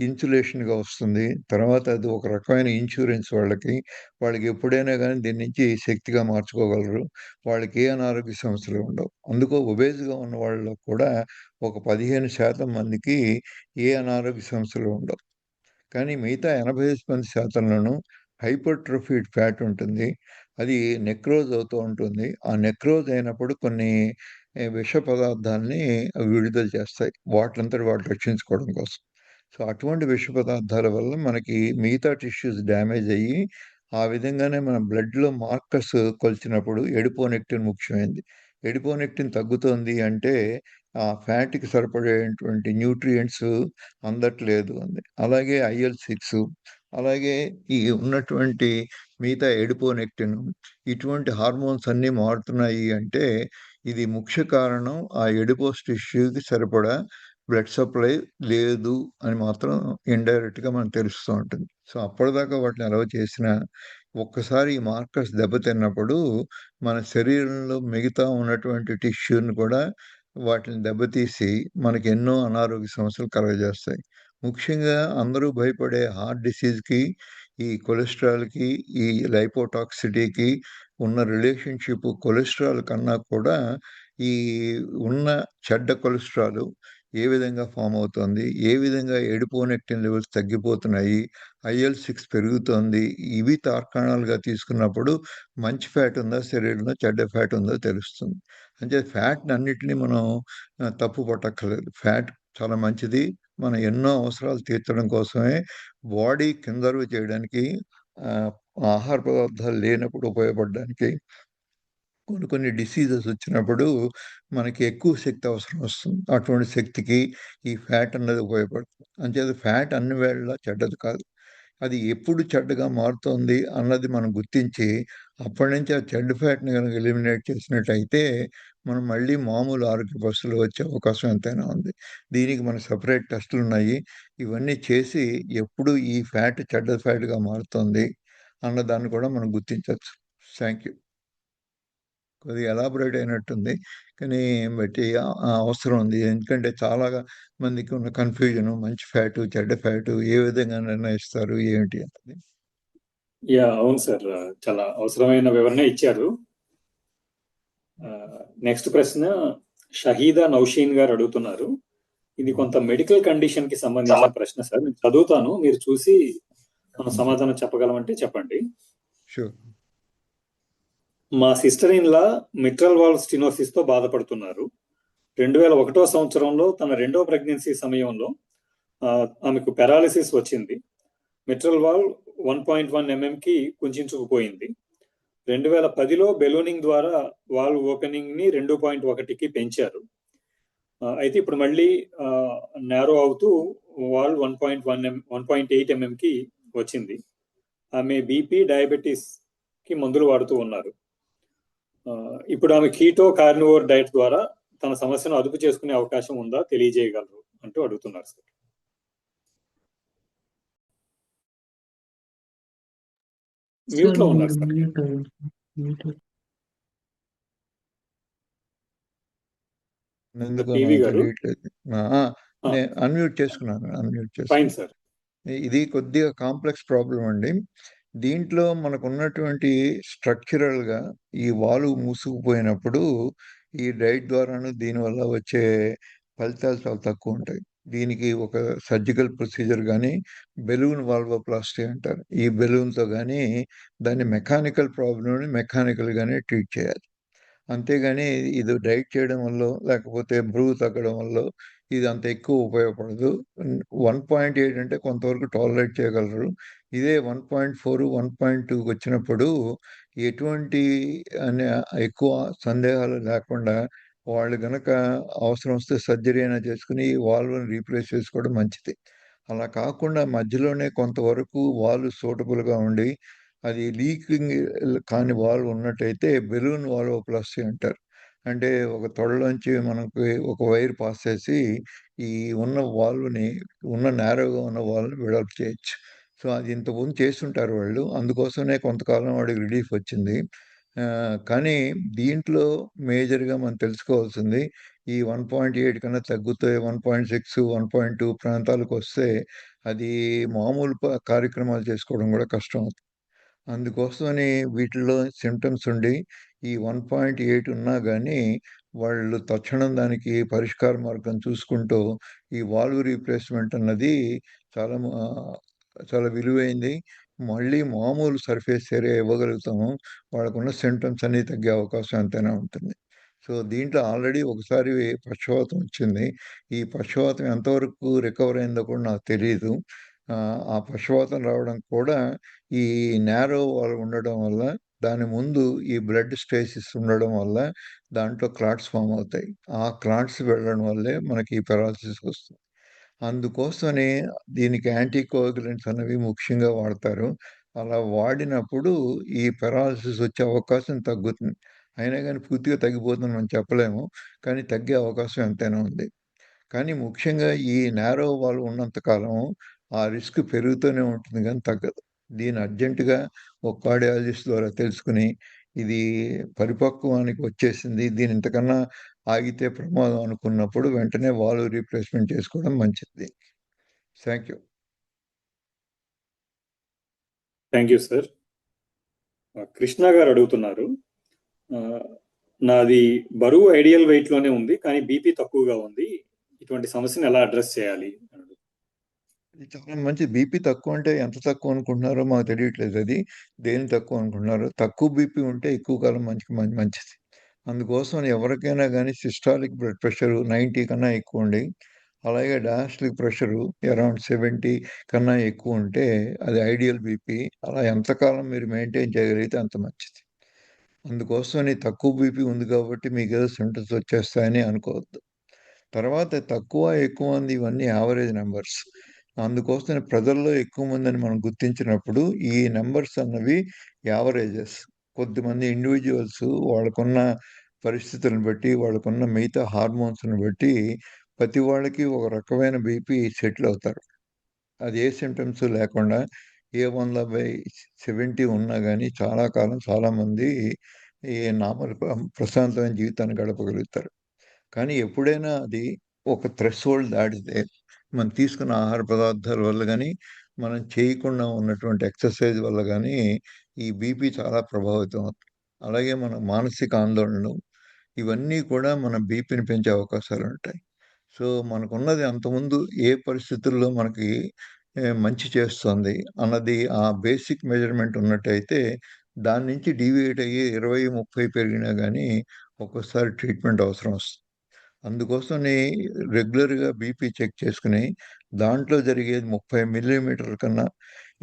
ఇన్సులేషన్గా వస్తుంది. తర్వాత అది ఒక రకమైన ఇన్సూరెన్స్ వాళ్ళకి. వాళ్ళకి ఎప్పుడైనా కానీ దీని నుంచి శక్తిగా మార్చుకోగలరు. వాళ్ళకి ఏ అనారోగ్య సమస్యలు ఉండవు. అందుకో ఒబేస్గా ఉన్న వాళ్ళలో కూడా ఒక 15% మందికి ఏ అనారోగ్య సమస్యలు ఉండవు. కానీ మిగతా 85% హైపర్ట్రోఫీడ్ ఫ్యాట్ ఉంటుంది. అది నెక్రోజ్ అవుతూ ఉంటుంది. ఆ నెక్రోజ్ అయినప్పుడు కొన్ని విష పదార్థాల్ని అవి విడుదల చేస్తాయి, వాటినంతట వాటి రక్షించుకోవడం కోసం. సో అటువంటి విష పదార్థాల వల్ల మనకి మిగతా టిష్యూస్ డ్యామేజ్ అయ్యి, ఆ విధంగానే మన బ్లడ్‌లో మార్కర్స్ కొలిచినప్పుడు ఎడిపోనెక్టిన్ ముఖ్యమైనది. ఎడిపోనెక్టిన్ తగ్గుతోంది అంటే ఆ ఫ్యాట్‌కి సరిపడేటువంటి న్యూట్రియంట్స్ అందట్లేదు అంది. అలాగే IL-6, అలాగే ఈ ఉన్నటువంటి మిగతా ఎడిపోనెక్టిన్, ఇటువంటి హార్మోన్స్ అన్నీ మారుతున్నాయి అంటే ఇది ముఖ్య కారణం ఆ ఎడిపోస్ టిష్యూకి సరిపడా బ్లడ్ సప్లై లేదు అని మాత్రం ఇండైరెక్ట్‌గా మనకు తెలుస్తూ ఉంటుంది. సో అప్పటిదాకా వాటిని అలౌ చేసినా ఒక్కసారి ఈ మార్కర్స్ దెబ్బతిన్నప్పుడు మన శరీరంలో మిగతా ఉన్నటువంటి టిష్యూని కూడా వాటిని దెబ్బతీసి మనకి ఎన్నో అనారోగ్య సమస్యలు కలుగజేస్తాయి. ముఖ్యంగా అందరూ భయపడే హార్ట్ డిసీజ్‌కి, ఈ కొలెస్ట్రాల్‌కి, ఈ లైపోటాక్సిటీకి ఉన్న రిలేషన్‌షిప్ కొలెస్ట్రాల్ కన్నా కూడా ఈ ఉన్న చెడ్డ కొలెస్ట్రాల్ ఏ విధంగా ఫార్మ్ అవుతోంది, ఏ విధంగా ఎడిపోనెక్టిన్ లెవెల్స్ తగ్గిపోతున్నాయి, IL-6 పెరుగుతోంది, ఇవి తార్కాణాలుగా తీసుకున్నప్పుడు మంచి ఫ్యాట్ ఉందా శరీరంలో, చెడ్డ ఫ్యాట్ ఉందో తెలుస్తుంది. అంటే ఫ్యాట్‌ని అన్నిటిని మనం తప్పు పట్టక్కర్లేదు. ఫ్యాట్ చాలా మంచిది. మన ఎన్నో అవసరాలు తీర్చడం కోసమే బాడీ కన్జర్వ్ చేయడానికి, ఆహార పదార్థాలు లేనప్పుడు ఉపయోగపడడానికి, కొన్ని కొన్ని డిసీజెస్ వచ్చినప్పుడు మనకి ఎక్కువ శక్తి అవసరం వస్తుంది. అటువంటి శక్తికి ఈ ఫ్యాట్ అన్నది ఉపయోగపడుతుంది. అంచేత ఫ్యాట్ అన్ని వేళలా చెడ్డది కాదు. అది ఎప్పుడు చెడ్డగా మారుతోంది అన్నది మనం గుర్తించి అప్పటి నుంచి ఆ చెడ్డ ఫ్యాట్ని కనుక ఎలిమినేట్ చేసినట్టయితే మనం మళ్ళీ మామూలు ఆరోగ్య పరిస్థితులు వచ్చే అవకాశం ఎంతైనా ఉంది. దీనికి మన సపరేట్ టెస్టులు ఉన్నాయి. ఇవన్నీ చేసి ఎప్పుడు ఈ ఫ్యాట్ చెడ్డ ఫ్యాట్గా మారుతోంది అన్నదాన్ని కూడా మనం గుర్తించవచ్చు. Thank you. కొద్దిగా ఎలాబొరేట్ అయినట్టుంది, కానీ బట్టి అవసరం ఉంది. ఎందుకంటే చాలా మందికి ఉన్న కన్ఫ్యూజన్, మంచి ఫ్యాటు చెడ్డ ఫ్యాటు ఏ విధంగా నిర్ణయిస్తారు ఏమిటి అన్నది. అవును సార్, చాలా అవసరమైన వివరణ ఇచ్చారు. నెక్స్ట్ ప్రశ్న షహీదా నౌషీన్ గారు అడుగుతున్నారు. ఇది కొంత మెడికల్ కండిషన్ కి సంబంధించిన ప్రశ్న సార్. నేను చదువుతాను, మీరు చూసి మనం సమాధానం చెప్పగలమంటే చెప్పండి. షూర్. మా sister in law mitral valve stenosis తో బాధపడుతున్నారు. 2001 సంవత్సరంలో తన రెండో ప్రెగ్నెన్సీ సమయంలో ఆమెకు పెరాలిసిస్ వచ్చింది. మిట్రల్ వాల్వ్ 1.1 mm కి కుంచుకుపోయింది. 2010లో బెలూనింగ్ ద్వారా వాల్వ్ ఓపెనింగ్ ని 2.1కి పెంచారు. అయితే ఇప్పుడు మళ్ళీ నారో అవుతూ వాల్వ్ 1.8 mm కి వచ్చింది. ఆమె బీపీ, డయాబెటీస్ కి మందులు వాడుతూ ఉన్నారు. ఇప్పుడు ఆమె కీటో కార్నివోర్ డైట్ ద్వారా తన సమస్యను అదుపు చేసుకునే అవకాశం ఉందా తెలియజేయగలరు అంటూ అడుగుతున్నారు సార్. మ్యూట్ లో ఉన్నారు సార్. ఎందుకు టీవీ గారు తెలియట్లేదు. నేను అన్మ్యూట్ చేసుకున్నాను. Fine sir. ఇది కొద్దిగా కాంప్లెక్స్ ప్రాబ్లం అండి. దీంట్లో మనకు ఉన్నటువంటి స్ట్రక్చరల్గా ఈ వాల్వ్ మూసుకుపోయినప్పుడు ఈ డైట్ ద్వారాను దీనివల్ల వచ్చే ఫలితాలు చాలా తక్కువ ఉంటాయి. దీనికి ఒక సర్జికల్ ప్రొసీజర్ కానీ బెలూన్ వాల్వోప్లాస్టీ అంటారు. ఈ బెలూన్తో కానీ దాన్ని మెకానికల్ ప్రాబ్లమ్ని మెకానికల్గానే ట్రీట్ చేయాలి. అంతేగాని ఇది డైట్ చేయడం వల్ల లేకపోతే బరువు తగ్గడం వల్ల ఇది అంత ఎక్కువ ఉపయోగపడదు. 1.8 అంటే కొంతవరకు టాలరేట్ చేయగలరు. ఇదే 1.4, 1.2కి వచ్చినప్పుడు ఎటువంటి అనే ఎక్కువ సందేహాలు లేకుండా వాళ్ళు గనక అవసరం వస్తే సర్జరీ అయినా చేసుకుని ఈ వాల్వ్ని రీప్లేస్ చేసుకోవడం మంచిది. అలా కాకుండా మధ్యలోనే కొంతవరకు వాల్వ్ సూటబుల్గా ఉండి అది లీకింగ్ కాని వాల్వ్ ఉన్నట్టయితే బెలూన్ వాల్వోప్లాస్టీ అంటారు. అంటే ఒక తొడలోంచి మనకి ఒక వైర్ పాస్ చేసి ఈ ఉన్న వాల్వ్ని నేరోగా ఉన్న వాల్వ్ని వెడల్పు చేయొచ్చు. సో అది ఇంతకుముందు చేస్తుంటారు వాళ్ళు. అందుకోసమే కొంతకాలం వాడికి రిలీఫ్ వచ్చింది. కానీ దీంట్లో మేజర్గా మనం తెలుసుకోవాల్సింది ఈ 1.8 కన్నా తగ్గితే 1.6, 1.2 ప్రాంతాలకు వస్తే అది మామూలు కార్యక్రమాలు చేసుకోవడం కూడా కష్టం అవుతుంది. అందుకోసమని వీటిల్లో సిమ్టమ్స్ ఉండి ఈ 1.8 ఉన్నా కానీ వాళ్ళు తక్షణం దానికి పరిష్కార మార్గం చూసుకుంటూ ఈ వాల్వ్ రీప్లేస్మెంట్ అన్నది చాలా చాలా విలువైంది. మళ్ళీ మామూలు సర్ఫేస్ ఏరియా ఇవ్వగలుగుతాము. వాళ్ళకున్న సిమ్టమ్స్ అన్నీ తగ్గే అవకాశం ఎంతైనా ఉంటుంది. సో దీంట్లో ఆల్రెడీ ఒకసారి పక్షవాతం వచ్చింది. ఈ పక్షవాతం ఎంతవరకు రికవర్ అయిందో కూడా నాకు తెలియదు. ఆ పక్షవాతం రావడం కూడా ఈ నారో వాల్వ్ ఉండడం వల్ల, దాని ముందు ఈ బ్లడ్ స్టేసిస్ ఉండడం వల్ల దాంట్లో క్లాట్స్ ఫామ్ అవుతాయి. ఆ క్లాట్స్ వెళ్ళడం వల్లే మనకి ఈ పెరాలసిస్ వస్తుంది. అందుకోసమని దీనికి యాంటీకోయాగులెంట్స్ అనేవి ముఖ్యంగా వాడతారు. అలా వాడినప్పుడు ఈ పెరాలసిస్ వచ్చే అవకాశం తగ్గుతుంది. అయినా కానీ పూర్తిగా తగ్గిపోతుందని మనం చెప్పలేము. కానీ తగ్గే అవకాశం ఎంతైనా ఉంది. కానీ ముఖ్యంగా ఈ నారో వాల్వ్ ఉన్నంత కాలం ఆ రిస్క్ పెరుగుతూనే ఉంటుంది కానీ తగ్గదు. దీన్ని అర్జెంటుగా ఒక కార్డియాలజిస్ట్ ద్వారా తెలుసుకుని ఇది పరిపక్వానికి వచ్చేసింది, దీని ఇంతకన్నా ఆగితే ప్రమాదం అనుకున్నప్పుడు వెంటనే వాల్వ్ రీప్లేస్మెంట్ చేసుకోవడం మంచిది. Thank you. Thank you sir. Krishna గారు అడుగుతున్నారు, నాది బరువు ఐడియల్ వెయిట్ లోనే ఉంది కానీ బీపీ తక్కువగా ఉంది, ఇటువంటి సమస్యను ఎలా అడ్రస్ చేయాలి? చాలా మంచి. బీపీ తక్కువ అంటే ఎంత తక్కువ అనుకుంటున్నారో మాకు తెలియట్లేదు. అది దేని తక్కువ అనుకుంటున్నారు. తక్కువ బీపీ ఉంటే ఎక్కువ కాలం మంచిది. అందుకోసం ఎవరికైనా కానీ సిస్టాలిక్ బ్లడ్ ప్రెషర్ 90 కన్నా ఎక్కువ ఉండి అలాగే డయాస్టలిక్ ప్రెషరు అరౌండ్ 70 కన్నా ఎక్కువ ఉంటే అది ఐడియల్ బీపీ. అలా ఎంతకాలం మీరు మెయింటైన్ చేయగలిగితే అంత మంచిది. అందుకోసమని తక్కువ బీపీ ఉంది కాబట్టి మీకేదో సింప్టమ్స్ వచ్చేస్తాయని అనుకోవద్దు. తర్వాత తక్కువ, ఎక్కువ మంది ఇవన్నీ యావరేజ్ నంబర్స్. అందుకోసం ప్రజల్లో ఎక్కువ మందిని మనం గుర్తించినప్పుడు ఈ నంబర్స్ అన్నవి యావరేజెస్. కొద్దిమంది ఇండివిజువల్స్ వాళ్ళకున్న పరిస్థితులను బట్టి, వాళ్ళకున్న మిగతా హార్మోన్స్‌ని బట్టి ప్రతి వాళ్ళకి ఒక రకమైన బీపీ సెటిల్ అవుతారు. అది ఏ సింప్టమ్స్ లేకుండా ఏ 100/70 ఉన్నా గానీ చాలా కాలం చాలామంది ఈ నార్మల్ ప్రశాంతమైన జీవితాన్ని గడపగలుగుతారు. కానీ ఎప్పుడైనా అది ఒక థ్రెషోల్డ్ దాటితే మనం తీసుకున్న ఆహార పదార్థాల వల్ల గానీ, మనం చేయకుండా ఉన్నటువంటి ఎక్సర్సైజ్ వల్ల గానీ, ఈ బీపీ చాలా ప్రభావితం అవుతుంది. అలాగే మన మానసిక ఆందోళనలు ఇవన్నీ కూడా మన బీపీని పెంచే అవకాశాలుంటాయి. సో, మనకున్నది అంతకుముందు ఏ పరిస్థితుల్లో మనకి మంచి చేస్తుంది అన్నది ఆ బేసిక్ మెజర్‌మెంట్ ఉన్నట్టయితే, దాని నుంచి డీవియేట్ అయ్యి 20, 30 పెరిగినా గానీ, ఒక్కోసారి ట్రీట్మెంట్ అవసరం వస్తుంది. అందుకోసమని రెగ్యులర్‌గా బీపీ చెక్ చేసుకొని, దాంట్లో జరిగేది 30 మిల్లీమీటర్ల కన్నా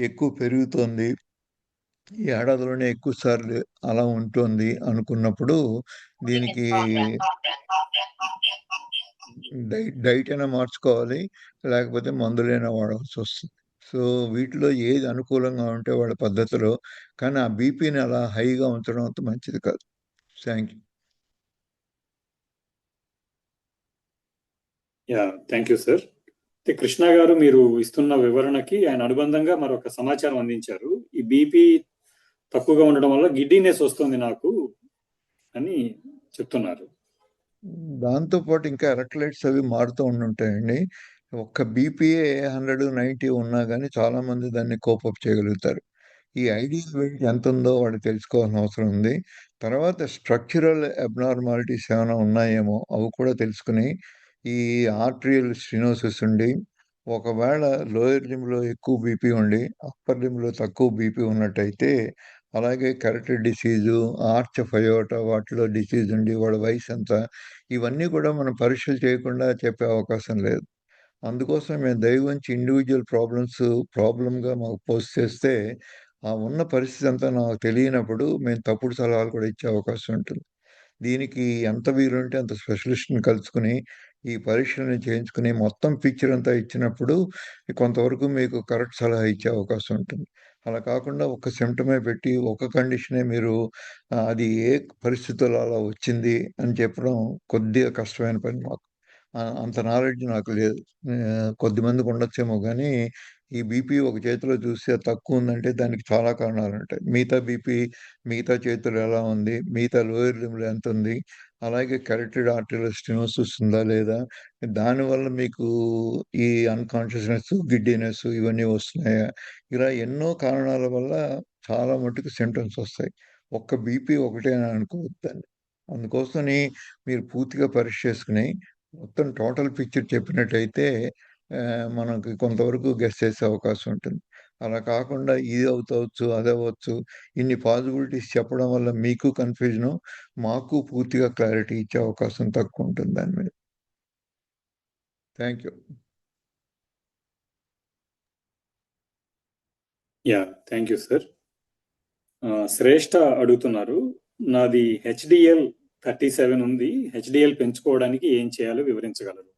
ఎక్కువ పెరుగుతోంది. ఈ ఏడాదిలోనే ఎక్కువ సార్లు అలా ఉంటోంది అనుకున్నప్పుడు, దీనికి డైట్ అయినా మార్చుకోవాలి. లేకపోతే మందులైనా వాడాల్సొస్తుంది. సో, వీటిలో ఏది అనుకూలంగా ఉంటే వాళ్ళ పద్ధతిలో కానీ ఆ బీపీని అలా హైగా ఉంచడం అంత మంచిది కాదు. Thank you. Thank you sir. అయితే కృష్ణ గారు మీరు ఇస్తున్న వివరణకి ఆయన అనుబంధంగా మరొక సమాచారం అందించారు. ఈ బీపీ తక్కువగా ఉండడం వల్ల గిడ్డీనెస్ వస్తుంది నాకు అని చెప్తున్నారు. దాంతో పాటు ఇంకా ఎలక్ట్రోలైట్స్ అవి మారుతూ ఉండుంటాయండి. ఒక్క బీపీయే 100, 90 ఉన్నా గానీ చాలామంది దాన్ని కోప్ అప్ చేయగలుగుతారు. ఈ ఐడియల్ వెయిట్ ఎంతుందో వాళ్ళు తెలుసుకోవాల్సిన అవసరం ఉంది. తర్వాత స్ట్రక్చరల్ అబ్నార్మాలిటీస్ ఏమైనా ఉన్నాయేమో అవి కూడా తెలుసుకొని, ఈ ఆర్టరియల్ స్టెనోసిస్ ఉండి, ఒకవేళ లోయర్ లింబ్‌లో ఎక్కువ బీపీ ఉండి, అప్పర్ లింబ్‌లో తక్కువ బీపీ ఉన్నట్టయితే, అలాగే carotid disease, arch of aorta వాటిలో డిసీజ్ ఉండి, వాళ్ళ వయసెంత, ఇవన్నీ కూడా మనం పరీక్షలు చేయకుండా చెప్పే అవకాశం లేదు. అందుకోసం మేము దయవుంచి ఇండివిడ్యువల్ ప్రాబ్లమ్‌గా మాకు పోస్ట్ చేస్తే, ఆ ఉన్న పరిస్థితి అంతా నాకు తెలియనప్పుడు మేము తప్పుడు సలహాలు కూడా ఇచ్చే అవకాశం ఉంటుంది. దీనికి ఎంత వీలుంటే అంత స్పెషలిస్ట్‌ని కలుసుకొని, ఈ పరీక్షలను చేయించుకొని, మొత్తం పిక్చర్ అంతా ఇచ్చినప్పుడు కొంతవరకు మీకు కరెక్ట్ సలహా ఇచ్చే అవకాశం ఉంటుంది. అలా కాకుండా ఒక సింప్టమే పెట్టి, ఒక కండిషనే మీరు అది ఏ పరిస్థితుల్లో అలా వచ్చింది అని చెప్పడం కొద్దిగా కష్టమైన పని మాకు. అంత నాలెడ్జ్ నాకు లేదు. కొద్దిమందికి ఉండొచ్చేమో గానీ, ఈ బీపీ ఒక చేతిలో చూస్తే తక్కువుందంటే దానికి చాలా కారణాలుంటాయి. మిగతా బీపీ మిగతా చేతులు ఎలా ఉంది? మిగతా లోయర్ లింబ్‌లో ఎంతుంది? అలాగే కరోటిడ్ ఆర్టరీయల్ స్టెనోసిస్ ఉందా లేదా? దానివల్ల మీకు ఈ అన్‌కాన్షియస్‌నెస్, గిడ్డీనెస్ ఇవన్నీ వస్తున్నాయా? ఇలా ఎన్నో కారణాల వల్ల చాలా మట్టుకు సింప్టమ్స్ వస్తాయి. ఒక్క బీపీ ఒకటే అని అనుకోవద్దండి. అందుకోసమని మీరు పూర్తిగా పరీక్ష చేసుకొని, మొత్తం టోటల్ పిక్చర్ చెప్పినట్టయితే మనకి కొంతవరకు గెస్ చేసే అవకాశం ఉంటుంది. అలా కాకుండా ఇది అవుతవచ్చు, అదవ్వచ్చు. ఇన్ని పాసిబిలిటీస్ చెప్పడం వల్ల మీకు కన్‌ఫ్యూజను, మాకు పూర్తిగా క్లారిటీ ఇచ్చే అవకాశం తక్కువుంటుంది దాని మీద. Thank you. Thank you sir. Shreshtha అడుగుతున్నారు. నాది హెచ్‌డీఎల్ 37 ఉంది. హెచ్‌డీఎల్ పెంచుకోవడానికి ఏం చేయాలో వివరించగలరు?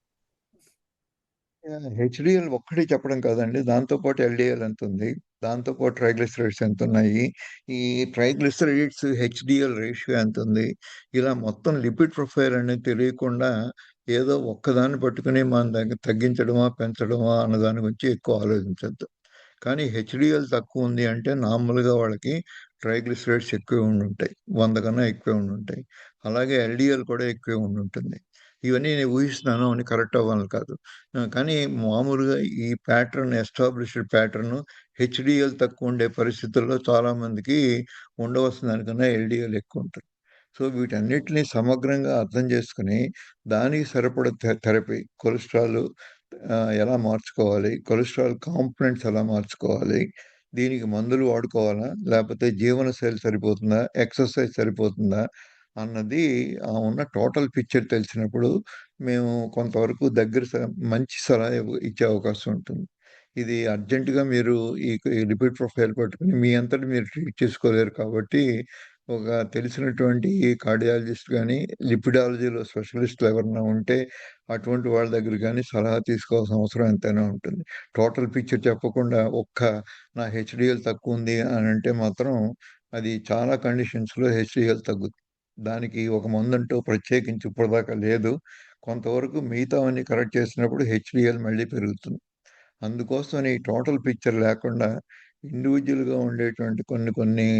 హెచ్‌డీఎల్ ఒక్కటే చెప్పడం కాదండి. దాంతో పాటు ఎల్‌డీఎల్ ఎంతుంది? దాంతో పాటు ట్రైగ్లిసరైడ్స్ ఎంతున్నయి? ఈ ట్రైగ్లిసరైడ్స్, హెచ్‌డీఎల్ రేషియో ఎంతుంది? ఇలా మొత్తం లిపిడ్ ప్రొఫైల్ అనేది తెలియకుండా ఏదో ఒక్కదాన్ని పట్టుకొని మనం తగ్గించడమా, పెంచడమా అన్న దాని గురించి ఎక్కువ ఆలోచించొద్దు. కానీ హెచ్‌డీఎల్ తక్కువుంది అంటే నార్మల్‌గా వాళ్ళకి ట్రైగ్లిసరైడ్స్ ఎక్కువే ఉండుంటాయి. 100 కన్నా ఎక్కువే ఉండుంటాయి. అలాగే ఎల్‌డీఎల్ కూడా ఎక్కువే ఉండుంటుంది. ఇవన్నీ నేను ఊహిస్తున్నాను అని కరెక్ట్ అవ్వాలని కాదు. కానీ మామూలుగా ఈ ప్యాటర్న్ ఎస్టాబ్లిష్డ్ ప్యాటర్న్ హెచ్‌డీఎల్ తక్కువుండే పరిస్థితుల్లో చాలామందికి ఉండవలసిన దానికన్నా ఎల్‌డీఎల్ ఎక్కువుంటుంది. సో, వీటన్నిటిని సమగ్రంగా అర్థం చేసుకొని, దానికి సరిపడా థెరపీ కొలెస్ట్రాల్ ఎలా మార్చుకోవాలి? కొలెస్ట్రాల్ కాంపోనెంట్స్ ఎలా మార్చుకోవాలి? దీనికి మందులు వాడుకోవాలా? లేపోతే జీవనశైలి సరిపోతుందా? ఎక్సర్‌సైజ్ సరిపోతుందా? అన్నది ఉన్న టోటల్ పిక్చర్ తెలిసినప్పుడు మేము కొంతవరకు మంచి సలహా ఇచ్చే అవకాశం ఉంటుంది. ఇది అర్జెంటుగా మీరు ఈ లిపిడ్ ప్రొఫైల్ పట్టుకుని మీ అంతటి మీరు ట్రీట్ చేసుకోలేరు కాబట్టి ఒక తెలిసినటువంటి కార్డియాలజిస్ట్ కానీ లిపిడాలజీలో స్పెషలిస్టులు ఎవరైనా ఉంటే అటువంటి వాళ్ళ దగ్గర కానీ సలహా తీసుకోవాల్సిన అవసరం ఎంతైనా ఉంటుంది. టోటల్ పిక్చర్ చెప్పకుండా నా హెచ్డిఎల్ తక్కువ ఉంది అని అంటే మాత్రం అది చాలా కండిషన్స్లో హెచ్డిఎల్ తగ్గుతుంది. దానికి ఒక మందంటూ ప్రత్యేకించి ఇప్పటిదాకా లేదు. కొంతవరకు మిగతావన్నీ కరెక్ట్ చేసినప్పుడు హెచ్డిఎల్ మళ్ళీ పెరుగుతుంది. అందుకోసమని టోటల్ పిక్చర్ లేకుండా ఇండివిజువల్గా ఉండేటువంటి కొన్ని కొన్ని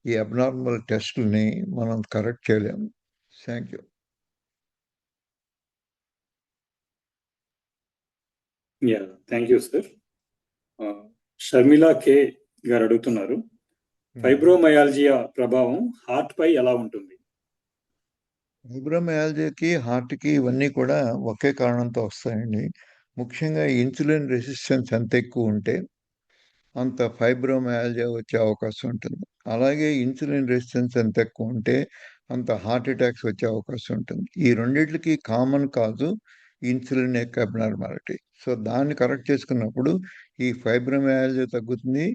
ఈ అబ్నార్మల్ టెస్టుల్ని మనం కరెక్ట్ చేయలేము. Thank you. Thank you sir. Sharmila K గారు అడుగుతున్నారు, ఫైబ్రోమయాల్జియా ప్రభావం హార్ట్ పై ఎలా ఉంటుంది? ఫైబ్రోమయాల్జియాకి హార్ట్కి ఇవన్నీ కూడా ఒకే కారణంతో వస్తాయండి. ముఖ్యంగా ఇన్సులిన్ రెసిస్టెన్స్ ఎంత ఎక్కువ ఉంటే అంత ఫైబ్రోమయాల్జియా వచ్చే అవకాశం ఉంటుంది. అలాగే ఇన్సులిన్ రెసిస్టెన్స్ ఎంత ఎక్కువ ఉంటే అంత హార్ట్ అటాక్స్ వచ్చే అవకాశం ఉంటుంది. ఈ రెండిట్లకి కామన్ కాజు ఇన్సులిన్ యొక్క అబ్నార్మాలిటీ. సో దాన్ని కరెక్ట్ చేసుకున్నప్పుడు ఈ ఫైబ్రోమయాల్జియా తగ్గుతుంది,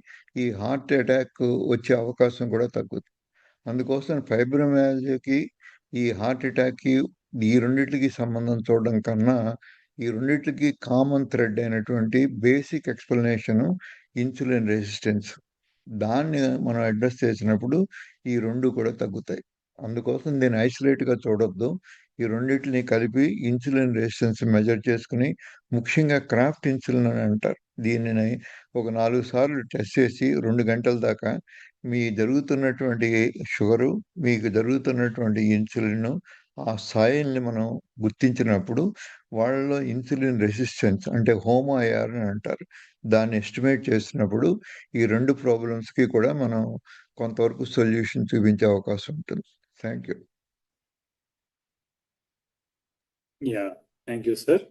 ఈ హార్ట్ అటాక్ వచ్చే అవకాశం కూడా తగ్గుతుంది. అందుకోసం ఫైబ్రోమయాల్జియాకి ఈ హార్ట్ అటాక్కి ఈ రెండిట్లకి సంబంధం చూడడం కన్నా ఈ రెండిట్లకి కామన్ థ్రెడ్ అయినటువంటి బేసిక్ ఎక్స్ప్లెనేషను ఇన్సులిన్ రెసిస్టెన్స్. దాన్ని మనం అడ్రస్ చేసినప్పుడు ఈ రెండు కూడా తగ్గుతాయి. అందుకోసం దీన్ని ఐసోలేట్గా చూడొద్దు. ఈ రెండింటిని కలిపి ఇన్సులిన్ రెసిస్టెన్స్ మెజర్ చేసుకుని, ముఖ్యంగా క్రాఫ్ట్ ఇన్సులిన్ అని అంటారు. దీనిని ఒక 4 సార్లు టెస్ట్ చేసి 2 గంటల దాకా మీ జరుగుతున్నటువంటి షుగరు, మీకు జరుగుతున్నటువంటి ఇన్సులిన్ ఆ స్థాయిల్ని మనం గుర్తించినప్పుడు వాళ్ళలో ఇన్సులిన్ రెసిస్టెన్స్ అంటే హోమోఐఆర్ అని అంటారు. దాన్ని ఎస్టిమేట్ చేసినప్పుడు ఈ 2 ప్రాబ్లమ్స్కి కూడా మనం కొంతవరకు సొల్యూషన్ చూపించే అవకాశం ఉంటుంది. Thank you. Thank you sir.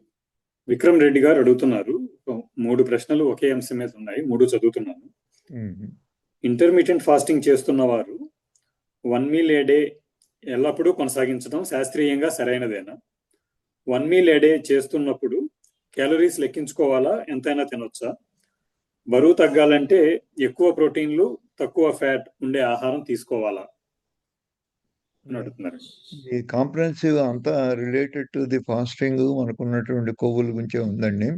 Vikram Reddy గారు అడుగుతున్నారు, 3 ప్రశ్నలు ఒకే అంశం మీద ఉన్నాయి, 3 చదువుతున్నాను. ఇంటర్మీడియట్ ఫాస్టింగ్ చేస్తున్న వారు 1 మీల్ ఏ డే ఎల్లప్పుడూ కొనసాగించడం శాస్త్రీయంగా సరైనదేనా? 1 మీల్ ఏ డే చేస్తున్నప్పుడు క్యాలరీస్ లెక్కించుకోవాలా, ఎంతైనా తినొచ్చా? బరువు తగ్గాలంటే ఎక్కువ ప్రోటీన్లు తక్కువ ఫ్యాట్ ఉండే ఆహారం తీసుకోవాలా అని అడుగుతున్నారు. ఈ కాంప్రహెన్సివ్ అంతా రిలేటెడ్ టు ది ఫాస్టింగ్ మనకున్నటువంటి కొవ్వుల గురించే ఉందండి.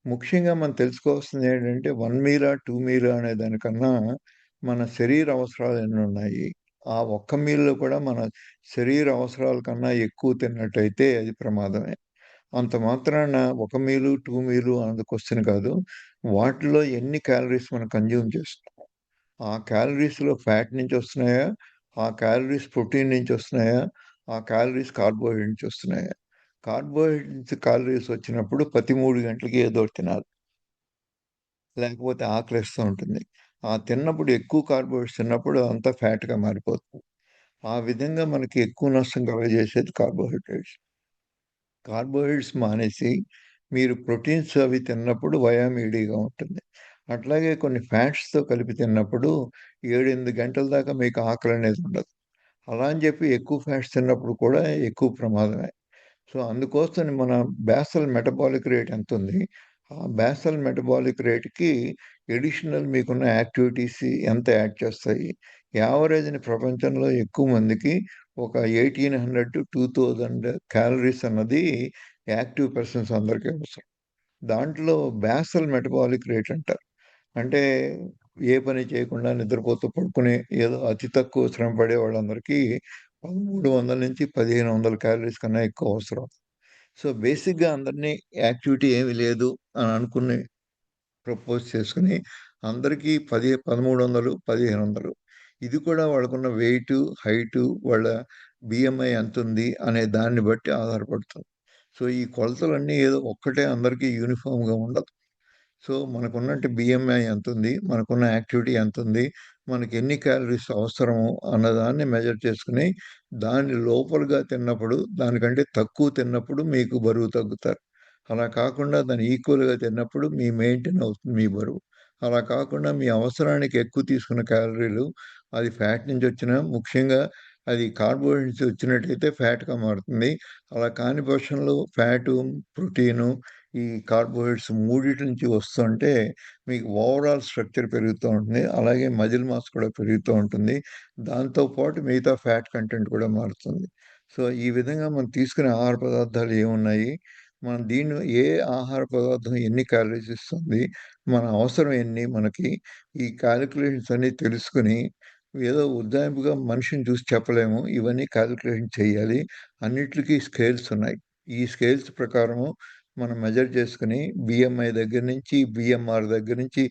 ముఖ్యంగా మనం తెలుసుకోవాల్సింది ఏంటంటే 1 మీలా 2 మీలా అనే దానికన్నా మన శరీర అవసరాలు ఎన్ని ఉన్నాయి, ఆ ఒక్క మీల్లో కూడా మన శరీర అవసరాల కన్నా ఎక్కువ తిన్నట్టయితే అది ప్రమాదమే. అంత మాత్రాన 1 మీలు 2 మీలు అన్నది క్వశ్చన్ కాదు. వాటిలో ఎన్ని క్యాలరీస్ మనం కన్జ్యూమ్ చేస్తున్నాం, ఆ క్యాలరీస్లో ఫ్యాట్ నుంచి వస్తున్నాయా, ఆ క్యాలరీస్ ప్రోటీన్ నుంచి వస్తున్నాయా, ఆ క్యాలరీస్ కార్బోహైడ్రేట్ నుంచి వస్తున్నాయా. కార్బోహైడ్రేట్ నుంచి క్యాలరీస్ వచ్చినప్పుడు ప్రతి 3 గంటలకి ఏదో ఒకటి తినాలి, లేకపోతే ఆకలిస్తూ ఉంటుంది. ఆ తిన్నప్పుడు ఎక్కువ కార్బోహైడ్రేట్స్ తిన్నప్పుడు అంతా ఫ్యాట్గా మారిపోతుంది. ఆ విధంగా మనకి ఎక్కువ నష్టం కలుగజేసేది కార్బోహైడ్రేట్స్. కార్బోహైడ్రేట్స్ మానేసి మీరు ప్రోటీన్స్ అవి తిన్నప్పుడు వయామీడీగా ఉంటుంది. అట్లాగే కొన్ని ఫ్యాట్స్తో కలిపి తిన్నప్పుడు 7-8 గంటల దాకా మీకు ఆకలి అనేది ఉండదు. అలా అని చెప్పి ఎక్కువ ఫ్యాట్స్ తిన్నప్పుడు కూడా ఎక్కువ ప్రమాదమే. సో అందుకోసం మన బేసల్ మెటబాలిక్ రేట్ ఎంత ఉంది, ఆ బేసల్ మెటబాలిక్ రేట్కి ఎడిషనల్ మీకున్న యాక్టివిటీస్ ఎంత యాడ్ చేస్తాయి. యావరేజ్ని ప్రపంచంలో ఎక్కువ మందికి ఒక 1800 to 2000 క్యాలరీస్ అన్నది యాక్టివ్ పర్సన్స్ అందరికీ అవసరం. దాంట్లో బేసల్ మెటబాలిక్ రేట్ అంటారు. అంటే ఏ పని చేయకుండా నిద్రపోతూ పడుకునే ఏదో అతి తక్కువ శ్రమ పడే వాళ్ళందరికీ 1300 నుంచి 1500 క్యాలరీస్ కన్నా ఎక్కువ అవసరం. సో బేసిక్గా అందరినీ యాక్టివిటీ ఏమీ లేదు అని అనుకుని ప్రపోజ్ చేసుకుని అందరికీ 1300 1500, ఇది కూడా వాళ్ళకున్న వెయిట్ హైటు వాళ్ళ బిఎంఐ ఎంత ఉంది అనే దాన్ని బట్టి ఆధారపడుతుంది. సో ఈ కొలతలన్నీ ఏదో ఒక్కటే అందరికీ యూనిఫామ్గా ఉండదు. సో మనకున్నట్టు బిఎంఐ ఎంత ఉంది, మనకున్న యాక్టివిటీ ఎంత ఉంది, మనకి ఎన్ని క్యాలరీస్ అవసరము అన్నదాన్ని మెజర్ చేసుకుని దాని లోపలగా తిన్నప్పుడు దానికంటే తక్కువ తిన్నప్పుడు మీకు బరువు తగ్గుతారు. అలా కాకుండా దాన్ని ఈక్వల్గా తిన్నప్పుడు మెయింటైన్ అవుతుంది మీ బరువు. అలా కాకుండా మీ అవసరానికి ఎక్కువ తీసుకున్న క్యాలరీలు అది ఫ్యాట్ నుంచి వచ్చినా, ముఖ్యంగా అది కార్బోహైడ్రేట్స్ వచ్చినట్టయితే ఫ్యాట్గా మారుతుంది. అలా కాని పక్షంలో ఫ్యాటు, ప్రోటీను, ఈ కార్బోహైడ్రేట్స్ మూడిటి నుంచి వస్తుంటే మీకు ఓవరాల్ స్ట్రక్చర్ పెరుగుతూ ఉంటుంది. అలాగే మజిల్ మాస్ కూడా పెరుగుతూ ఉంటుంది. దాంతోపాటు మిగతా ఫ్యాట్ కంటెంట్ కూడా మారుతుంది. సో, ఈ విధంగా మనం తీసుకునే ఆహార పదార్థాలు ఏమున్నాయి? మనం దీన్ని ఏ ఆహార పదార్థం ఎన్ని క్యాలరీస్ ఇస్తుంది? మన అవసరం ఎన్ని మనకి? ఈ కాలిక్యులేషన్స్ అన్నీ తెలుసుకొని ఏదో ఉజ్జాయింపుగా మనిషిని చూసి చెప్పలేము. ఇవన్నీ కాలిక్యులేషన్ చేయాలి. అన్నిట్లికి స్కేల్స్ ఉన్నాయి. ఈ స్కేల్స్ ప్రకారము మనం మెజర్ చేసుకొని బిఎంఐ దగ్గర నుంచి, బిఎంఆర్ దగ్గర నుంచి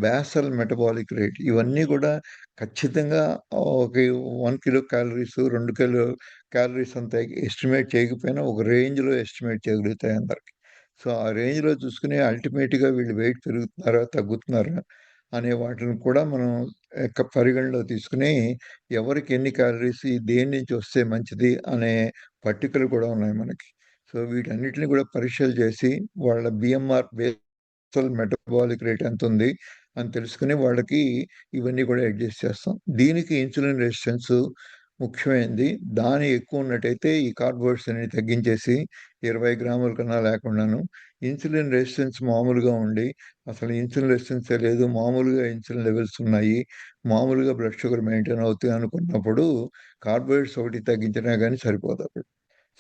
బాసల్ మెటబాలిక్ రేట్ ఇవన్నీ కూడా ఖచ్చితంగా ఒక 1 కిలో క్యాలరీస్, 2 కిలో క్యాలరీస్ అంత ఎస్టిమేట్ చేయకపోయినా ఒక రేంజ్‌లో ఎస్టిమేట్ చేయగలుగుతాయి అందరికి. సో, ఆ రేంజ్‌లో చూసుకొని అల్టిమేట్‌గా వీళ్ళు వెయిట్ పెరుగుతున్నారా? తగ్గుతున్నారా? అనే వాటిని కూడా మనం పరిగణలో తీసుకొని ఎవరికి ఎన్ని క్యాలరీస్ దేని నుంచి వస్తే మంచిది అనే పట్టికలు కూడా ఉన్నాయి మనకి. సో, వీటన్నిటిని కూడా పరీక్షలు చేసి వాళ్ళ బిఎంఆర్ బేసల్ మెటబాలిక్ రేట్ ఎంతుంది అని తెలుసుకొని వాళ్ళకి ఇవన్నీ కూడా అడ్జస్ట్ చేస్తాం. దీనికి ఇన్సులిన్ రెసిస్టెన్స్ ముఖ్యమైనది. దాని ఎక్కువ ఉన్నట్టయితే ఈ కార్బోహైడ్రేట్స్ అన్ని తగ్గించేసి 20 గ్రాముల కన్నా లేకుండాను ఇన్సులిన్ రెసిస్టెన్స్ మామూలుగా ఉండి అసలు ఇన్సులిన్ రెసిస్టెన్సే లేదు. మామూలుగా ఇన్సులిన్ లెవెల్స్ ఉన్నాయి. మామూలుగా బ్లడ్ షుగర్ మెయింటైన్ అవుతుంది అనుకున్నప్పుడు కార్బోహైడ్రేట్స్ ఒకటి తగ్గించినా గానీ సరిపోదప్పుడు.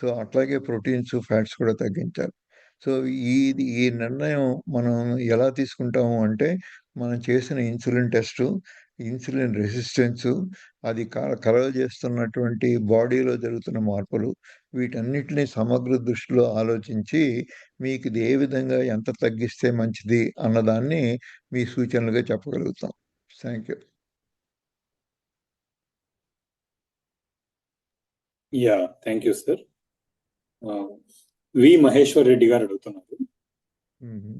సో, అట్లాగే ప్రోటీన్స్, ఫ్యాట్స్ కూడా తగ్గించాలి. సో, ఈ నిర్ణయం మనం ఎలా తీసుకుంటాము అంటే, మనం చేసిన ఇన్సులిన్ టెస్టు, ఇన్సులిన్ రెసిస్టెన్సు, అది కలుగజేస్తున్నటువంటి బాడీలో జరుగుతున్న మార్పులు, వీటన్నిటిని సమగ్ర దృష్టిలో ఆలోచించి, మీకిది ఏ విధంగా ఎంత తగ్గిస్తే మంచిది అన్నదాన్ని మీ సూచనలుగా చెప్పగలుగుతాం. Thank you. Yeah! Thank you sir. Maheshwar Reddy గారు అడుగుతున్నారు. హుహు.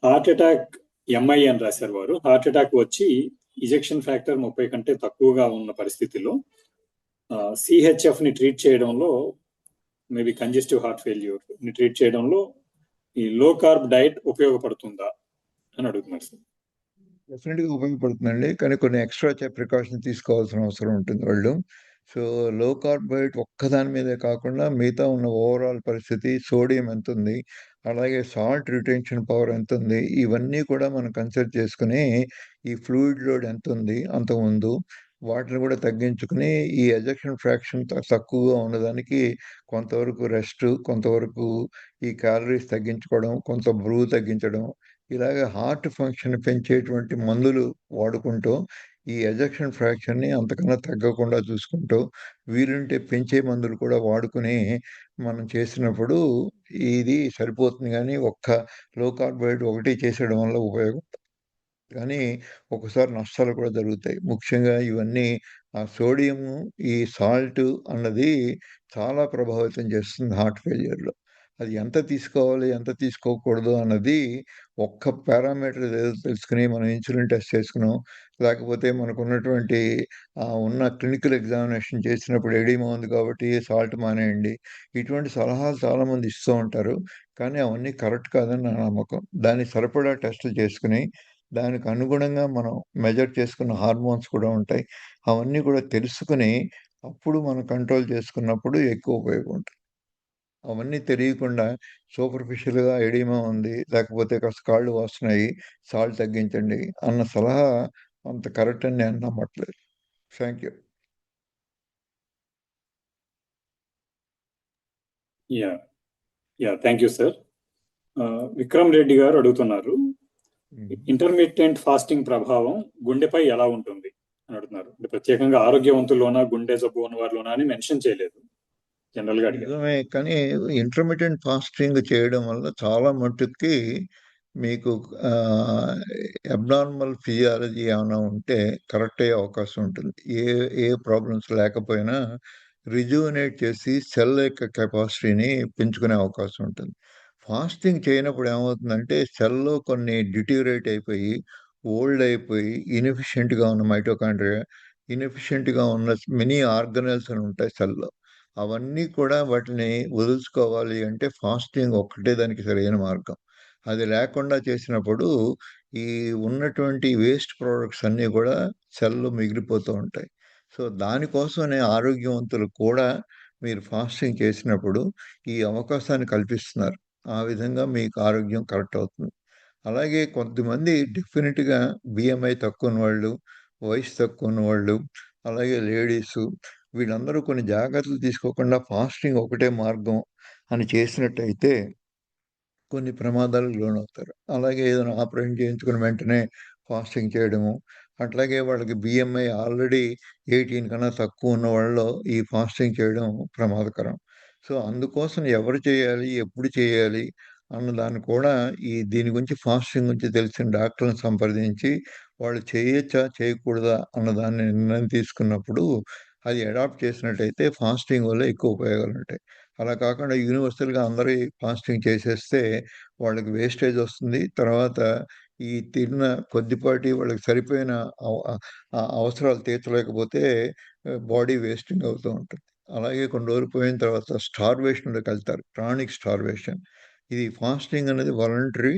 హార్ట్ అటాక్ ఎంఐ అని రాశారు వారు. హార్ట్ అటాక్ వచ్చి ఇజెక్షన్ ఫ్యాక్టర్ 30 కంటే తక్కువగా ఉన్న పరిస్థితిలో సిహెచ్ఎఫ్ ని ట్రీట్ చేయడంలో మేబీ కంజెస్టివ్ హార్ట్ ఫెయిల్యూర్ ని ట్రీట్ చేయడంలో ఈ లో కార్బ్ డైట్ ఉపయోగపడుతుందా అని అడుగుతున్నారు సార్. డెఫినెట్‌గా ఉపయోగపడుతుందండి. కానీ కొన్ని ఎక్స్‌ట్రా ప్రికాషన్స్ తీసుకోవాల్సిన అవసరం ఉంటుంది వాళ్ళు. సో, లో కార్బోహైడ్రేట్ ఒక్కదాని మీదే కాకుండా మిగతా ఉన్న ఓవరాల్ పరిస్థితి, సోడియం ఎంతుంది, అలాగే సాల్ట్ రిటెన్షన్ పవర్ ఎంతుంది, ఇవన్నీ కూడా మనం కన్సిడర్ చేసుకొని, ఈ ఫ్లూయిడ్ లోడ్ ఎంతుంది అంతకుముందు, వాటిని కూడా తగ్గించుకొని, ఈ ఎజెక్షన్ ఫ్రాక్షన్ తక్కువగా ఉన్నదానికి కొంతవరకు రెస్టు, కొంతవరకు ఈ క్యాలరీస్ తగ్గించుకోవడం, కొంత బరువు తగ్గించడం, ఇలాగ హార్ట్ ఫంక్షన్ పెంచేటువంటి మందులు వాడుకుంటూ, ఈ ఎజెక్షన్ ఫ్రాక్షన్‌ని అంతకన్నా తగ్గకుండా చూసుకుంటూ, వీలుంటే పెంచే మందులు కూడా వాడుకొని, మనం చేసినప్పుడు ఇది సరిపోతుంది గానీ, ఒక్క లో కార్బోహైడ్రేట్ ఒకటి చేసేయడం వల్ల ఉపయోగం కానీ ఒక్కోసారి నష్టాలు కూడా జరుగుతాయి. ముఖ్యంగా ఇవన్నీ సోడియము, ఈ సాల్ట్ అన్నది చాలా ప్రభావితం చేస్తుంది హార్ట్ ఫెయిల్యూర్‌లో. అది ఎంత తీసుకోవాలి, ఎంత తీసుకోకూడదు అన్నది ఒక్క పారామీటర్ ఏదో తెలుసుకొని మనం ఇన్సులిన్ టెస్ట్ చేసుకునో, లేకపోతే మనకున్నటువంటి ఉన్న క్లినికల్ ఎగ్జామినేషన్ చేసినప్పుడు ఎడిమా ఉంది కాబట్టి సాల్ట్ మానేయండి. ఇటువంటి సలహాలు చాలామంది ఇస్తూ ఉంటారు. కానీ అవన్నీ కరెక్ట్ కాదని నా నమ్మకం. దానికి సరిపడా టెస్టులు చేసుకొని దానికి అనుగుణంగా మనం మెజర్ చేసుకున్న హార్మోన్స్ కూడా ఉంటాయి. అవన్నీ కూడా తెలుసుకొని, అప్పుడు మనం కంట్రోల్ చేసుకున్నప్పుడు ఎక్కువ ఉపయోగం ఉంటుంది. అవన్నీ తెలియకుండా సూపర్ఫిషియల్‌గా ఎడిమా ఉంది, లేకపోతే కాస్త కాళ్ళు వాస్తున్నాయి, సాల్ట్ తగ్గించండి అన్న సలహా అంత కరెక్ట్ అని నేను నమ్మట్లేదు. Thank you. Yeah! Yeah! Thank you sir. Vikram Reddy గారు అడుగుతున్నారు. ఇంటర్మిటెంట్ ఫాస్టింగ్ ప్రభావం గుండెపై ఎలా ఉంటుంది అని అడుగుతున్నారు. అంటే ప్రత్యేకంగా ఆరోగ్యవంతుల్లోనా, గుండె జబ్బు ఉన్న వారిలోనా అని మెన్షన్ చేయలేదు. జనరల్‌గా అడిగారు. నిజమే. కానీ ఇంటర్మిటెంట్ ఫాస్టింగ్ చేయడం వల్ల చాలా మట్టుకి మీకు ఆహ్, అబ్నార్మల్ ఫిజియాలజీ ఏమైనా ఉంటే కరెక్ట్ అయ్యే అవకాశం ఉంటుంది. ఏ ఏ ప్రాబ్లమ్స్ లేకపోయినా రిజువనేట్ చేసి సెల్ యొక్క కెపాసిటీని పెంచుకునే అవకాశం ఉంటుంది. ఫాస్టింగ్ చేయనప్పుడు ఏమవుతుందంటే సెల్‌లో కొన్ని డిటీరియరేట్ అయిపోయి, ఓల్డ్ అయిపోయి, ఇన్‌ఎఫిషియెంట్‌గా ఉన్న మైటోకాండ్రియా, ఇన్‌ఎఫిషియెంట్‌గా ఉన్న మెనీ ఆర్గనెల్స్ అని ఉంటాయి సెల్‌లో. అవన్నీ కూడా వాటిని వదులుచుకోవాలి అంటే ఫాస్టింగ్ ఒక్కటే దానికి సరైన మార్గం. అది లేకుండా చేసినప్పుడు ఈ ఉన్నటువంటి వేస్ట్ ప్రొడక్ట్స్ అన్నీ కూడా సెల్‌లో మిగిలిపోతూ ఉంటాయి. సో దానికోసమనే ఆరోగ్యవంతులు కూడా మీరు ఫాస్టింగ్ చేసినప్పుడు ఈ అవకాశాన్ని కల్పిస్తున్నారు. ఆ విధంగా మీకు ఆరోగ్యం కరెక్ట్ అవుతుంది. అలాగే కొంతమంది డెఫినెట్‌గా BMI తక్కువ ఉన్నవాళ్ళు, వయసు తక్కువ ఉన్నవాళ్ళు, అలాగే లేడీసు వీళ్ళందరూ కొన్ని జాగ్రత్తలు తీసుకోకుండా ఫాస్టింగ్ ఒకటే మార్గం అని చేసినట్టయితే కొన్ని ప్రమాదాలకు లోనవుతారు. అలాగే ఏదైనా ఆపరేషన్ చేయించుకున్న వెంటనే ఫాస్టింగ్ చేయడము, అట్లాగే వాళ్ళకి BMI ఆల్రెడీ 18 కన్నా తక్కువ ఉన్న వాళ్ళలో ఈ ఫాస్టింగ్ చేయడం ప్రమాదకరం. సో, అందుకోసం ఎవరు చేయాలి? ఎప్పుడు చేయాలి? అన్న దాన్ని కూడా దీని గురించి ఫాస్టింగ్ గురించి తెలిసిన డాక్టర్‌ని సంప్రదించి వాళ్ళు చేయొచ్చా? చేయకూడదా? అన్న దాన్ని నిర్ణయం తీసుకున్నప్పుడు అది అడాప్ట్ చేసినట్టయితే ఫాస్టింగ్ వల్ల ఎక్కువ ఉపయోగాలుంటాయి. అలా కాకుండా యూనివర్సల్‌గా అందరి ఫాస్టింగ్ చేసేస్తే వాళ్ళకి వేస్టేజ్ వస్తుంది. తర్వాత ఈ తిన్న కొద్దిపాటి వాళ్ళకి సరిపోయిన అవసరాలు తీర్చలేకపోతే బాడీ వేస్టింగ్ అవుతూ ఉంటుంది. అలాగే కొన్ని రోజులు పోయిన తర్వాత స్టార్వేషన్‌లోకెళ్తారు. Chronic starvation. ఇది ఫాస్టింగ్ అనేది వాలంటరీ.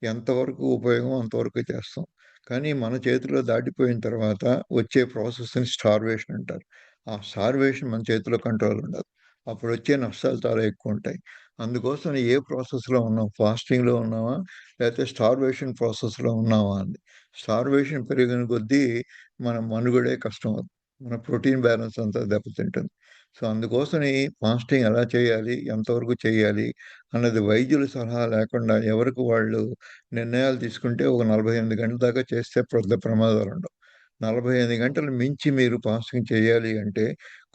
ఎంతవరకు ఉపయోగమో అంతవరకే చేస్తాం. కానీ మన చేతిలో దాటిపోయిన తర్వాత వచ్చే ప్రాసెస్‌ని స్టార్వేషన్ అంటారు. ఆ స్టార్వేషన్ మన చేతిలో కంట్రోల్ ఉండదు. అప్పుడొచ్చే నష్టాలు చాలా ఎక్కువుంటాయి. అందుకోసం ఏ ప్రాసెస్‌లో ఉన్నాం? ఫాస్టింగ్‌లో ఉన్నామా? లేతే స్టార్వేషన్ ప్రాసెస్‌లో ఉన్నామా అని. స్టార్వేషన్ పెరిగిన కొద్దీ మన మనుగడే కష్టమవుతుంది. మన ప్రోటీన్ బ్యాలెన్స్ అంతా దెబ్బతింటుంది. సో, అందుకోసమని ఫాస్టింగ్ ఎలా చేయాలి? ఎంతవరకు చేయాలి? అన్నది వైద్యుల సలహా లేకుండా ఎవరికి వాళ్ళు నిర్ణయాలు తీసుకుంటే ఒక 48 గంటల దాకా చేస్తే పెద్ద ప్రమాదాలుండవు. 48 గంటలు మించి మీరు ఫాస్టింగ్ చేయాలి అంటే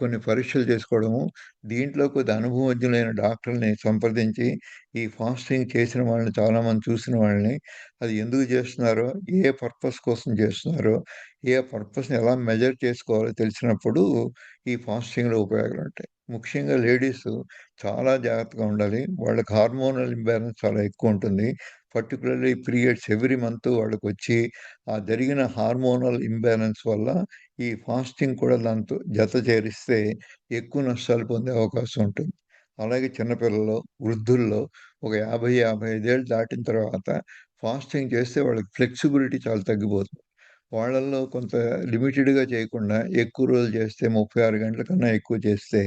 కొన్ని పరీక్షలు చేసుకోవడము, దీంట్లో కొద్ది అనుభవజ్ఞులైన డాక్టర్‌ని సంప్రదించి ఈ ఫాస్టింగ్ చేసిన వాళ్ళని చాలామంది చూసిన వాళ్ళని అది ఎందుకు చేస్తున్నారో, ఏ పర్పస్ కోసం చేస్తున్నారో, ఏ పర్పస్‌ని ఎలా మెజర్ చేసుకోవాలో తెలిసినప్పుడు ఈ ఫాస్టింగ్‌లో ఉపయోగాలుంటాయి. ముఖ్యంగా లేడీసు చాలా జాగ్రత్తగా ఉండాలి. వాళ్ళకి హార్మోనల్ ఇంబాలెన్స్ చాలా ఎక్కువుంటుంది. పర్టిక్యులర్‌లీ పీరియడ్స్ ఎవ్రీ మంత్ వాళ్ళకొచ్చి, ఆ జరిగిన హార్మోనల్ ఇంబాలెన్స్ వల్ల ఈ ఫాస్టింగ్ కూడా దాంతో జత చేరిస్తే ఎక్కువ నష్టాలు పొందే అవకాశం ఉంటుంది. అలాగే చిన్న పిల్లల్లో, వృద్ధుల్లో ఒక 50, 55 ఏళ్ళు దాటిన తర్వాత ఫాస్టింగ్ చేస్తే వాళ్ళకి ఫ్లెక్సిబిలిటీ చాలా తగ్గిపోతుంది. వాళ్ళల్లో కొంత లిమిటెడ్‌గా చేయకుండా ఎక్కువ రోజులు చేస్తే 36 గంటల కన్నా ఎక్కువ చేస్తే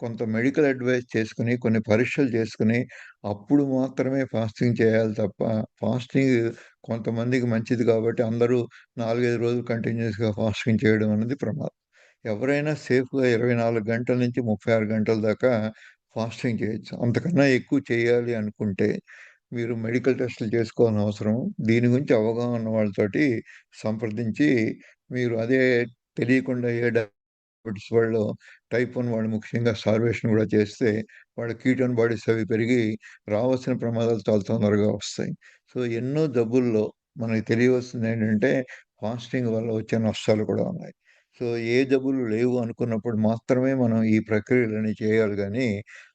కొంత మెడికల్ అడ్వైస్ చేసుకొని, కొన్ని పరీక్షలు చేసుకొని, అప్పుడు మాత్రమే ఫాస్టింగ్ చేయాలి తప్ప, ఫాస్టింగ్ కొంతమందికి మంచిది కాబట్టి అందరూ 4, 5 రోజులు కంటిన్యూయస్‌గా ఫాస్టింగ్ చేయడం అనేది ప్రమాదం. ఎవరైనా సేఫ్‌గా 24 గంటల నుంచి 36 గంటల దాకా ఫాస్టింగ్ చేయొచ్చు. అంతకన్నా ఎక్కువ చేయాలి అనుకుంటే, మీరు మెడికల్ టెస్టులు చేసుకోవాల్సిన అవసరం. దీని గురించి అవగాహన ఉన్న వాళ్ళతోటి సంప్రదించి, మీరు అదే తెలియకుండా ఏ డయాబెటిస్ వాళ్ళు టైప్ 1 వాళ్ళు ముఖ్యంగా స్టార్వేషన్ గూడా చేస్తే, వాళ్ళ కీటోన్ బాడీస్ అవి పెరిగి రావాల్సిన ప్రమాదాలు చాలా తొందరగా వస్తాయి. సో, ఎన్నో జబ్బుల్లో మనకి తెలియవలసిందేంటంటే, ఫాస్టింగ్ వల్ల వచ్చే నష్టాలు కూడా ఉన్నాయి. సో, ఏ జబ్బులు లేవు అనుకున్నప్పుడు మాత్రమే మనం ఈ ప్రక్రియలన్నీ చేయాలి గానీ,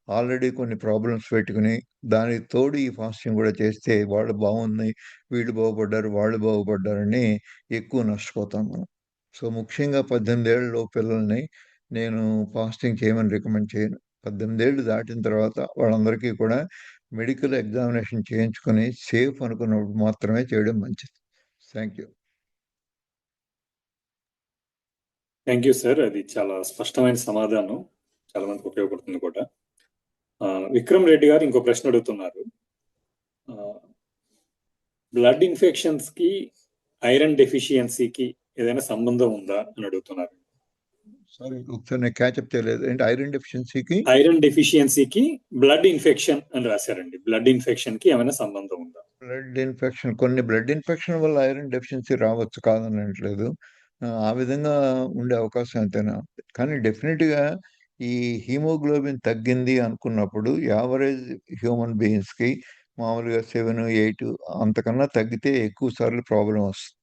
ఆల్రెడీ కొన్ని ప్రాబ్లమ్స్ పెట్టుకొని, దానికి తోడు ఈ ఫాస్టింగ్ గూడా చేస్తే వాళ్ళు బాగుంది, వీళ్ళు బాగుపడ్డారు, వాళ్ళు బాగుపడ్డారని ఎక్కువ నష్టపోతాం మనం. సో, ముఖ్యంగా 18 ఏళ్లలోపు పిల్లల్ని నేను ఫాస్టింగ్ చేయమని రికమెండ్ చేయను. 18 ఏళ్ళు దాటిన తర్వాత వాళ్ళందరికీ కూడా మెడికల్ ఎగ్జామినేషన్ చేయించుకొని సేఫ్ అనుకున్నప్పుడు మాత్రమే చేయడం మంచిది. Thank you. Thank you sir. అది చాలా స్పష్టమైన సమాధానం. చాలా మందికి ఉపయోగపడుతుంది కూడా. విక్రమ్ రెడ్డి గారు ఇంకో ప్రశ్న అడుగుతున్నారు. బ్లడ్ ఇన్ఫెక్షన్స్ కి ఐరన్ డెఫిషియన్సీకి ఏదైనా సంబంధం ఉందా అని అడుగుతున్నారు. సారీ ఒకసారి నేను క్యాచప్ చేయలేదు. ఏంటి ఐరన్ డెఫిషియన్సీకి? ఐరన్ డెఫిషియన్సీకి బ్లడ్ ఇన్ఫెక్షన్ అని రాశారండి. బ్లడ్ ఇన్ఫెక్షన్ కి ఏమైనా సంబంధం ఉందా? కొన్ని బ్లడ్ ఇన్ఫెక్షన్ వల్ల ఐరన్ డెఫిషియన్సీ రావచ్చు, కాదనట్లేదు. ఆ విధంగా ఉండే అవకాశం ఎంతైనా ఉంది. కానీ డెఫినిట్‌గా ఈ హిమోగ్లోబిన్ తగ్గింది అనుకున్నప్పుడు యావరేజ్ హ్యూమన్ బీయింగ్స్‌కి మామూలుగా 7, 8 అంతకన్నా తగ్గితే ఎక్కువ సార్లు ప్రాబ్లమ్ వస్తుంది.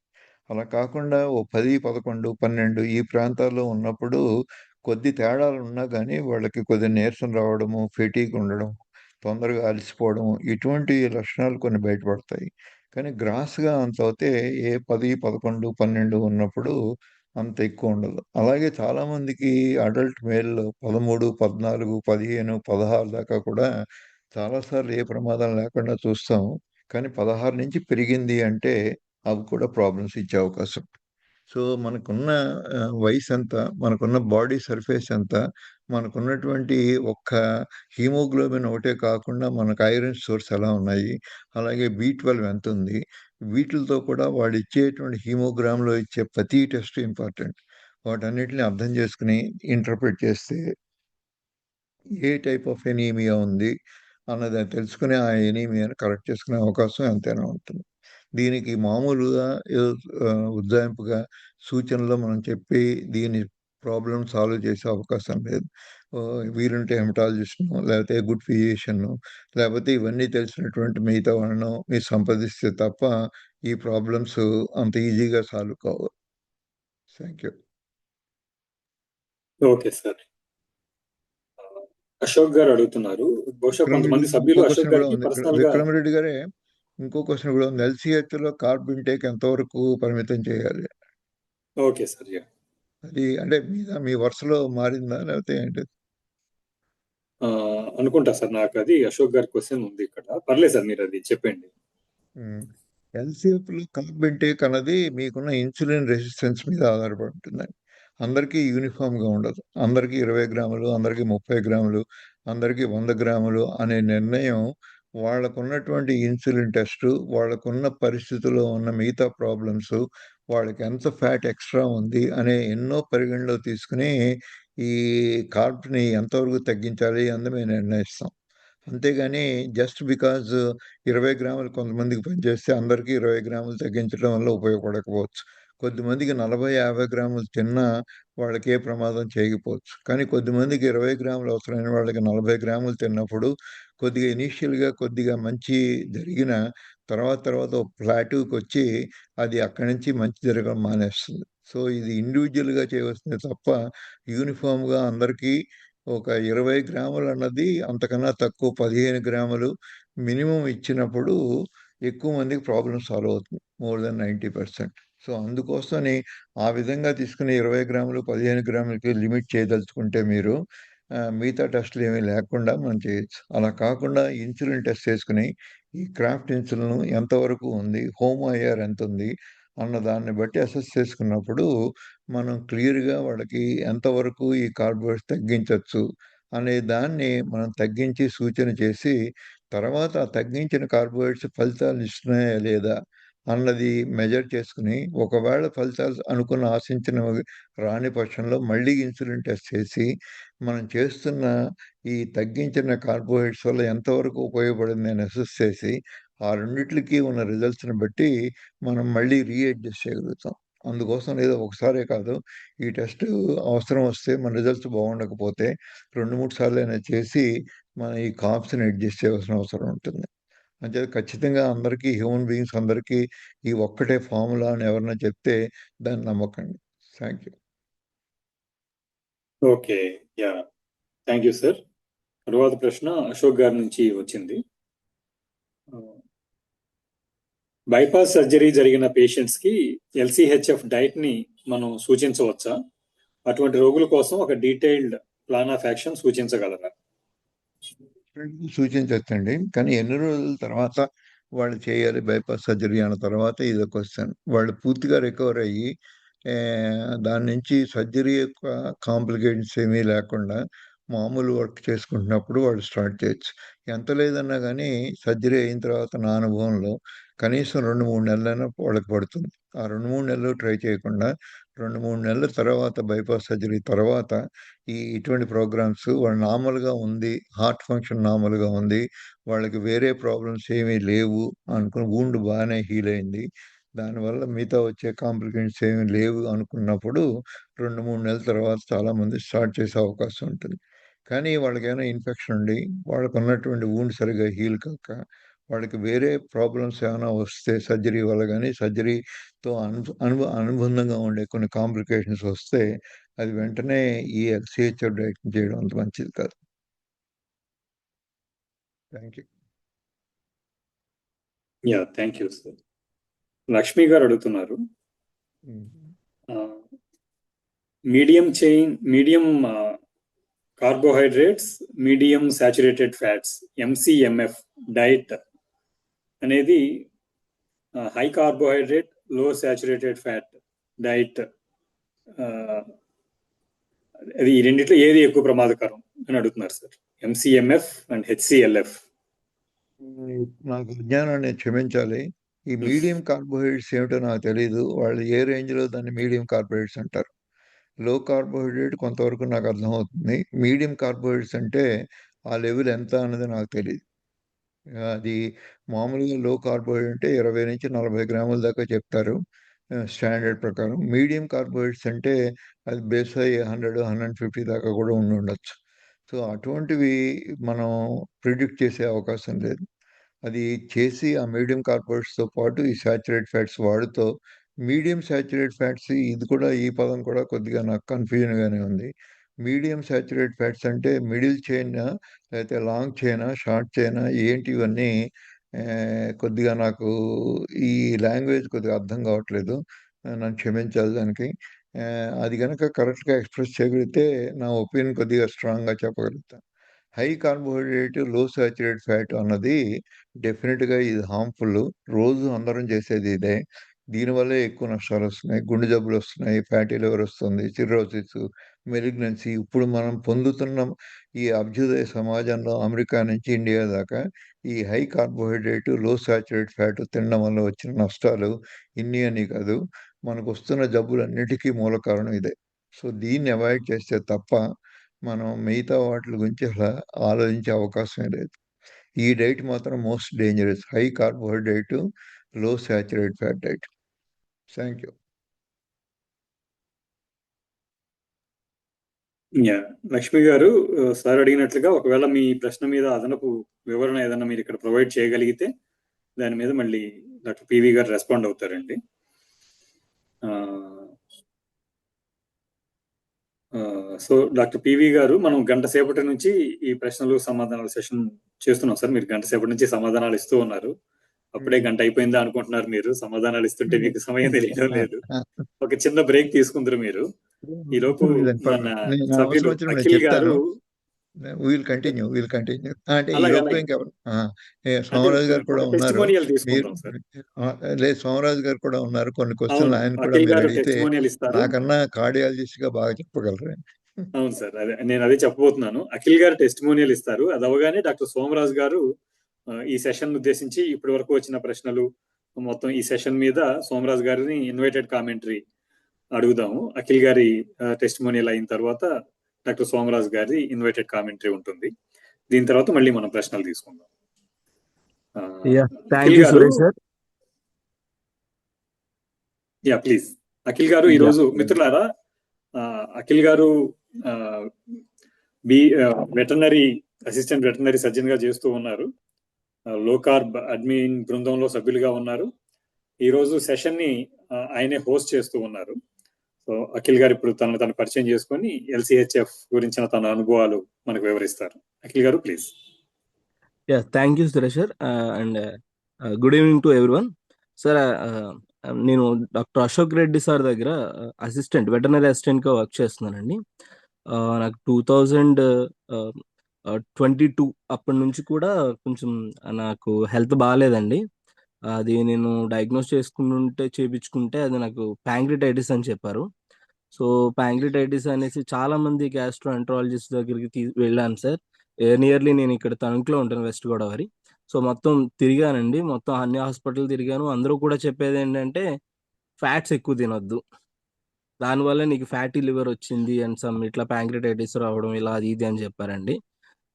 అలా కాకుండా ఓ 10, 11, 12 ఈ ప్రాంతాల్లో ఉన్నప్పుడు కొద్ది తేడాలున్నా గానీ వాళ్ళకి కొద్దిగా నీరసం రావడము, ఫెటీగ్ ఉండడం, తొందరగా అలసిపోవడం ఇటువంటి లక్షణాలు కొన్ని బయటపడతాయి. కానీ గ్రాస్‌గా అంత అవుతే ఏ 10, 11, 12 ఉన్నప్పుడు అంత ఎక్కువ ఉండదు. అలాగే చాలామందికి అడల్ట్ మేల్‌లో 13, 14, 15, 16 దాకా కూడా చాలా సార్లు ఏ ప్రమాదం లేకుండా చూస్తాం. కానీ 16 నుంచి పెరిగింది అంటే అవి కూడా ప్రాబ్లమ్స్ ఇచ్చే అవకాశం. సో మనకున్న వయసు ఎంత, మనకున్న బాడీ సర్ఫేస్ ఎంత, మనకున్నటువంటి ఒక్క హీమోగ్లోబిన్ ఒకటే కాకుండా మనకు ఐరన్ సోర్స్ ఎలా ఉన్నాయి, అలాగే B12 ఎంత ఉంది, వీటితో కూడా వాడు ఇచ్చేటువంటి హీమోగ్రామ్లో ఇచ్చే ప్రతి టెస్ట్ ఇంపార్టెంట్. వాటన్నిటిని అర్థం చేసుకుని ఇంటర్ప్రిట్ చేస్తే ఏ టైప్ ఆఫ్ ఎనీమియా ఉంది అన్నది తెలుసుకుని ఆ ఎనీమియాని కరెక్ట్ చేసుకునే అవకాశం ఎంతైనా ఉంటుంది. దీనికి మామూలుగా ఏదో ఉజ్జాయింపుగా సూచనలో మనం చెప్పి దీని ప్రాబ్లం సాల్వ్ చేసే అవకాశం లేదు. వీలుంటే హెమటాలజిస్ట్ను లేకపోతే గుడ్ ఫిజిషియన్ను లేకపోతే ఇవన్నీ తెలిసినటువంటి మిగతా వాళ్ళను మీరు సంప్రదిస్తే తప్ప ఈ ప్రాబ్లమ్స్ అంత ఈజీగా సాల్వ్ కావు. Thank you. Okay sir. Ashok garu అడుగుతున్నారు, బహుశా కొంతమంది సభ్యులు అశోక్ గారికి పర్సనల్ గా. విక్రమ్ రెడ్డి గారే ఇంకో క్వశ్చన్ కూడా ఉంది. LCH లో కార్బ్ ఇంటేక్ ఎంతవరకు పరిమితం చేయాలి? Okay sir. అది అంటే మీ వరుసలో మారిందా లేకపోతే ఏంటి? అనుకుంటా సార్, నాకు అది అశోక్ గారి క్వశ్చన్ ఉంది ఇక్కడ. పర్లేదు సార్, మీరు అది చెప్పండి. LCH లో కార్బ్ ఇంటేక్ అన్నది మీకున్న ఇన్సులిన్ రెసిస్టెన్స్ మీద ఆధారపడి ఉంటుందండి. అందరికీ యూనిఫామ్గా ఉండదు. అందరికీ 20 గ్రాములు, అందరికీ 30 గ్రాములు, అందరికీ 100 గ్రాములు అనే నిర్ణయం వాళ్ళకున్నటువంటి ఇన్సులిన్ టెస్టు, వాళ్ళకున్న పరిస్థితుల్లో ఉన్న మిగతా ప్రాబ్లమ్స్, వాళ్ళకి ఎంత ఫ్యాట్ ఎక్స్ట్రా ఉంది అనే ఎన్నో పరిగణలో తీసుకుని ఈ కార్బ్ని ఎంతవరకు తగ్గించాలి అని మేము నిర్ణయిస్తాం. అంతేగాని జస్ట్ బికాజ్ 20 గ్రాములు కొంతమందికి పనిచేస్తే అందరికీ 20 గ్రాములు తగ్గించడం వల్ల ఉపయోగపడకపోవచ్చు. కొద్దిమందికి 40, 50 గ్రాములు తిన్నా వాళ్ళకి ఏ ప్రమాదం చేయకపోవచ్చు. కానీ కొద్దిమందికి 20 గ్రాములు అవసరమైన వాళ్ళకి 40 గ్రాములు తిన్నప్పుడు కొద్దిగా ఇనీషియల్గా కొద్దిగా మంచి జరిగిన తర్వాత ప్లాటూకి వచ్చి అది అక్కడి నుంచి మంచి జరగడం మానేస్తుంది. సో ఇది ఇండివిజువల్గా చేయవలసింది తప్ప యూనిఫామ్గా అందరికీ ఒక 20 గ్రాములు అన్నది అంతకన్నా తక్కువ 15 గ్రాములు మినిమం ఇచ్చినప్పుడు ఎక్కువ మందికి ప్రాబ్లం సాల్వ్ అవుతుంది, మోర్ దెన్ 90%. సో అందుకోసమని ఆ విధంగా తీసుకుని 20 గ్రాములు 15 గ్రాములకి లిమిట్ చేయదలుచుకుంటే మీరు మిగతా టెస్టులు ఏమీ లేకుండా మనం చేయొచ్చు. అలా కాకుండా ఇన్సులిన్ టెస్ట్ చేసుకుని ఈ క్రాఫ్ట్ ఇన్సులిన్ ఎంతవరకు ఉంది, హోమో ఐఆర్ ఎంత ఉంది అన్న దాన్ని బట్టి అసెస్ చేసుకున్నప్పుడు మనం క్లియర్గా వాళ్ళకి ఎంతవరకు ఈ కార్బోహైడ్రేట్స్ తగ్గించవచ్చు అనే దాన్ని మనం తగ్గించి సూచన చేసి తర్వాత ఆ తగ్గించిన కార్బోహైడ్రేట్స్ ఫలితాలు ఇస్తున్నాయా లేదా అన్నది మెజర్ చేసుకుని ఒకవేళ ఫలితాలు అనుకున్న ఆశించిన రాని పక్షంలో మళ్ళీ ఇన్సులిన్ టెస్ట్ చేసి మనం చేస్తున్న ఈ తగ్గించిన కార్బోహైడ్రేట్స్ వల్ల ఎంతవరకు ఉపయోగపడింది అని అసెస్ చేసి ఆ రెండిట్లకి ఉన్న రిజల్ట్స్ని బట్టి మనం మళ్ళీ రీఅడ్జస్ట్ చేయగలుగుతాం. అందుకోసం లేదా ఒకసారే కాదు, ఈ టెస్ట్ అవసరం వస్తే మన రిజల్ట్స్ బాగుండకపోతే 2-3 సార్లు అయినా చేసి మన ఈ కాప్స్ని అడ్జస్ట్ చేయవలసిన అవసరం ఉంటుంది. అంటే ఖచ్చితంగా అందరికీ హ్యూమన్ బీయింగ్స్ అందరికీ ఈ ఒక్కటే ఫార్ములా అని ఎవరన్నా చెప్తే దాన్ని నమ్మకండి. Thank you. Okay, yeah, thank you sir. తరువాత ప్రశ్న అశోక్ గారి నుంచి వచ్చింది. బైపాస్ సర్జరీ జరిగిన పేషెంట్స్ కి LCHF డైట్ ని మనం సూచించవచ్చా? అటువంటి రోగుల కోసం ఒక డీటెయిల్డ్ ప్లాన్ ఆఫ్ యాక్షన్ సూచించగలరా? సూచించవచ్చండి, కానీ ఎన్ని రోజుల తర్వాత వాళ్ళు చేయాలి బైపాస్ సర్జరీ అన్న తర్వాత ఇది క్వశ్చన్. వాళ్ళు పూర్తిగా రికవర్ అయ్యి దాని నుంచి సర్జరీ యొక్క కాంప్లికేషన్స్ ఏమీ లేకుండా మామూలు వర్క్ చేసుకుంటున్నప్పుడు వాళ్ళు స్టార్ట్ చేయొచ్చు. ఎంత లేదన్నా కానీ సర్జరీ అయిన తర్వాత నా అనుభవంలో కనీసం 2-3 నెలలైనా వాళ్ళకి పడుతుంది. ఆ 2-3 నెలలు ట్రై చేయకుండా 2-3 నెలల తర్వాత బైపాస్ సర్జరీ తర్వాత ఇటువంటి ప్రోగ్రామ్స్ వాళ్ళు నార్మల్గా ఉంది, హార్ట్ ఫంక్షన్ నార్మల్గా ఉంది, వాళ్ళకి వేరే ప్రాబ్లమ్స్ ఏమీ లేవు అనుకుని వూండ్ బాగానే హీల్ అయింది, దానివల్ల మిగతా వచ్చే కాంప్లికేషన్స్ ఏమీ లేవు అనుకున్నప్పుడు 2-3 నెలల తర్వాత చాలామంది స్టార్ట్ చేసే అవకాశం ఉంటుంది. కానీ వాళ్ళకి ఏమైనా ఇన్ఫెక్షన్ ఉండి వాళ్ళకు ఉన్నటువంటి వూండ్ సరిగా హీల్ కాక వాళ్ళకి వేరే ప్రాబ్లమ్స్ ఏమైనా వస్తే సర్జరీ వల్ల కానీ సర్జరీతో అనుబంధంగా ఉండే కొన్ని కాంప్లికేషన్స్ వస్తే అది వెంటనే ఈ LCHF డైట్ చేయడం అంత మంచిది కాదు. Thank you. Yeah, thank you sir. Lakshmi గారు అడుగుతున్నారు, medium carbohydrates, medium saturated fats MCMF diet అనేది హై కార్బోహైడ్రేట్, లో సాచురేటెడ్ ఫ్యాట్ డైట్ అది ఈ రెండిట్లో ఏది ఎక్కువ ప్రమాదకరం అని అడుగుతున్నారు సార్. ఎంసీఎంఎఫ్ అండ్ హెచ్సిఎల్ఎఫ్. నాకు విజ్ఞానాన్ని క్షమించాలి. ఈ మీడియం కార్బోహైడ్రేట్స్ ఏమిటో నాకు తెలియదు. వాళ్ళు ఏ రేంజ్లో దాన్ని మీడియం కార్బోహైడ్రేట్స్ అంటారు. లో కార్బోహైడ్రేట్ కొంతవరకు నాకు అర్థమవుతుంది. మీడియం కార్బోహైడ్రేట్స్ అంటే ఆ లెవెల్ ఎంత అన్నది నాకు తెలియదు. అది మామూలుగా లో కార్బోహైడ్రేట్ అంటే 20-40 గ్రాముల దాకా చెప్తారు స్టాండర్డ్ ప్రకారం. మీడియం కార్బోహైడ్రేట్స్ అంటే అది బేస్ అయ్యి 100-150 దాకా కూడా ఉండొచ్చు. సో అటువంటివి మనం ప్రిడిక్ట్ చేసే అవకాశం లేదు. అది చేసి ఆ మీడియం కార్బోహైడ్రేట్స్తో పాటు ఈ సాచురేట్ ఫ్యాట్స్ వాడుతూ మీడియం సాచురేట్ ఫ్యాట్స్ ఇది కూడా ఈ పదం కూడా కొద్దిగా నాకు కన్ఫ్యూజన్గానే ఉంది. మీడియం సాచురేట్ ఫ్యాట్స్ అంటే మిడిల్ చైనా లేకపోతే లాంగ్ చైనా షార్ట్ చైనా ఏంటి ఇవన్నీ కొద్దిగా నాకు ఈ లాంగ్వేజ్ కొద్దిగా అర్థం కావట్లేదు. నన్ను క్షమించాలి దానికి. అది కనుక కరెక్ట్గా ఎక్స్ప్రెస్ చేయగలిగితే నా ఒపీనియన్ కొద్దిగా స్ట్రాంగ్గా చెప్పగలుగుతాను. హై కార్బోహైడ్రేట్ లో సాచురేట్ ఫ్యాట్ అన్నది డెఫినెట్గా ఇది హార్మ్ఫుల్. రోజు అందరం చేసేది ఇదే. దీనివల్లే ఎక్కువ నష్టాలు వస్తున్నాయి. గుండె జబ్బులు వస్తున్నాయి, ఫ్యాటీ లివర్ వస్తుంది, సిర్రోసిస్, మెలిగ్నెన్సీ. ఇప్పుడు మనం పొందుతున్న ఈ అభ్యుదయ సమాజంలో అమెరికా నుంచి ఇండియా దాకా ఈ హై కార్బోహైడ్రేట్ లో సాచురేట్ ఫ్యాట్ తినడం వల్ల వచ్చిన నష్టాలు ఇన్ని అని కాదు, మనకు వస్తున్న జబ్బులన్నిటికీ మూల కారణం ఇదే. సో దీన్ని అవాయిడ్ చేస్తే తప్ప మనం మిగతా వాటి గురించి అసలు ఆలోచించే అవకాశమే లేదు. ఈ డైట్ మాత్రం మోస్ట్ డేంజరస్. హై కార్బోహైడ్రేట్ లో saturate fat diet. Thank you. Lakshmi గారు, సార్ అడిగినట్లుగా ఒకవేళ మీ ప్రశ్న మీద అదనపు వివరణ ఏదన్నా మీరు ఇక్కడ ప్రొవైడ్ చేయగలిగితే దాని మీద మళ్ళీ డాక్టర్ పివి గారు రెస్పాండ్ అవుతారండి. సో డాక్టర్ పివి గారు, మనం గంట సేపటి నుంచి ఈ ప్రశ్నలు సమాధానాల సెషన్ చేస్తున్నాం సార్. మీరు గంట సేపటి నుంచి సమాధానాలు ఇస్తూ ఉన్నారు. అప్పుడే గంట అయిపోయిందా అనుకుంటున్నారు మీరు. సమాధానాలు ఇస్తుంటే మీకు సమయం తెలియడం లేదు. ఒక చిన్న బ్రేక్ తీసుకుందరు మీరు. ఈ లోపు మన సభ్యులు అఖిల్ గారు కంటిన్యూ అంటే ఈ లోపు సోమరాజు గారు కూడా ఉన్నారు. లేదు, సోమరాజు గారు కూడా ఉన్నారు. కొన్ని క్వశ్చన్లు ఆయన కూడా మీరు అడిగితే నాకన్నా కార్డియాలజిస్ట్ గా బాగా చెప్పగలరు. అవును సార్, అదే నేను అదే చెప్పబోతున్నాను. అఖిల్ గారు టెస్టిమోనియల్ ఇస్తారు. అది అవగానే డాక్టర్ సోమరాజు గారు ఈ సెషన్ ఉద్దేశించి ఇప్పటి వరకు వచ్చిన ప్రశ్నలు మొత్తం ఈ సెషన్ మీద సోమరాజు గారిని ఇన్వైటెడ్ కామెంటరీ అడుగుదాము. అఖిల్ గారి టెస్టిమోనియల్ అయిన తర్వాత డాక్టర్ సోమరాజు గారి ఇన్వైటెడ్ కామెంటరీ ఉంటుంది. దీని తర్వాత మళ్ళీ మనం ప్రశ్నలు తీసుకుందాం. ప్లీజ్ అఖిల్ గారు. ఈరోజు మిత్రులారా, అఖిల్ గారు వెటర్నరీ అసిస్టెంట్ వెటర్నరీ సర్జన్ గా చేస్తూ ఉన్నారు. లో కార్బ్ అడ్మిన్ బృందంలో సభ్యులుగా ఉన్నారు. ఈ రోజు సెషన్ ని ఆయనే హోస్ట్ చేస్తూ ఉన్నారు. సో అఖిల్ గారు ఇప్పుడు తను పరిచయం చేసుకొని ఎల్సిహెచ్ఎఫ్ గురించిన తన అనుభవాలు మనకు వివరిస్తారు. అఖిల్ గారు please. Thank you Suresh sir, and good evening to everyone. Sir, నేను డాక్టర్ అశోక్ రెడ్డి సార్ దగ్గర వెటర్నరీ అసిస్టెంట్గా వర్క్ చేస్తున్నానండి. నాకు 2022 అప్పటి నుంచి కూడా కొంచెం నాకు హెల్త్ బాగాలేదండి. అది నేను డయాగ్నోస్ చేయించుకుంటే అది నాకు ప్యాంక్రిటైటిస్ అని చెప్పారు. సో ప్యాంక్రిటైటిస్ అనేసి చాలా మంది గ్యాస్ట్రో ఎంట్రాలజిస్ట్ దగ్గరికి వెళ్ళాను సార్. నియర్లీ నేను ఇక్కడ తణుకులో ఉంటాను, వెస్ట్ గోదావరి. సో మొత్తం తిరిగానండి, మొత్తం అన్ని హాస్పిటల్ తిరిగాను. అందరూ కూడా చెప్పేది ఏంటంటే ఫ్యాట్స్ ఎక్కువ తినొద్దు, దానివల్ల నీకు ఫ్యాటీ లివర్ వచ్చింది అండ్ ఇట్లా ప్యాంక్రిటైటిస్ రావడం ఇలా అది ఇది అని చెప్పారండి.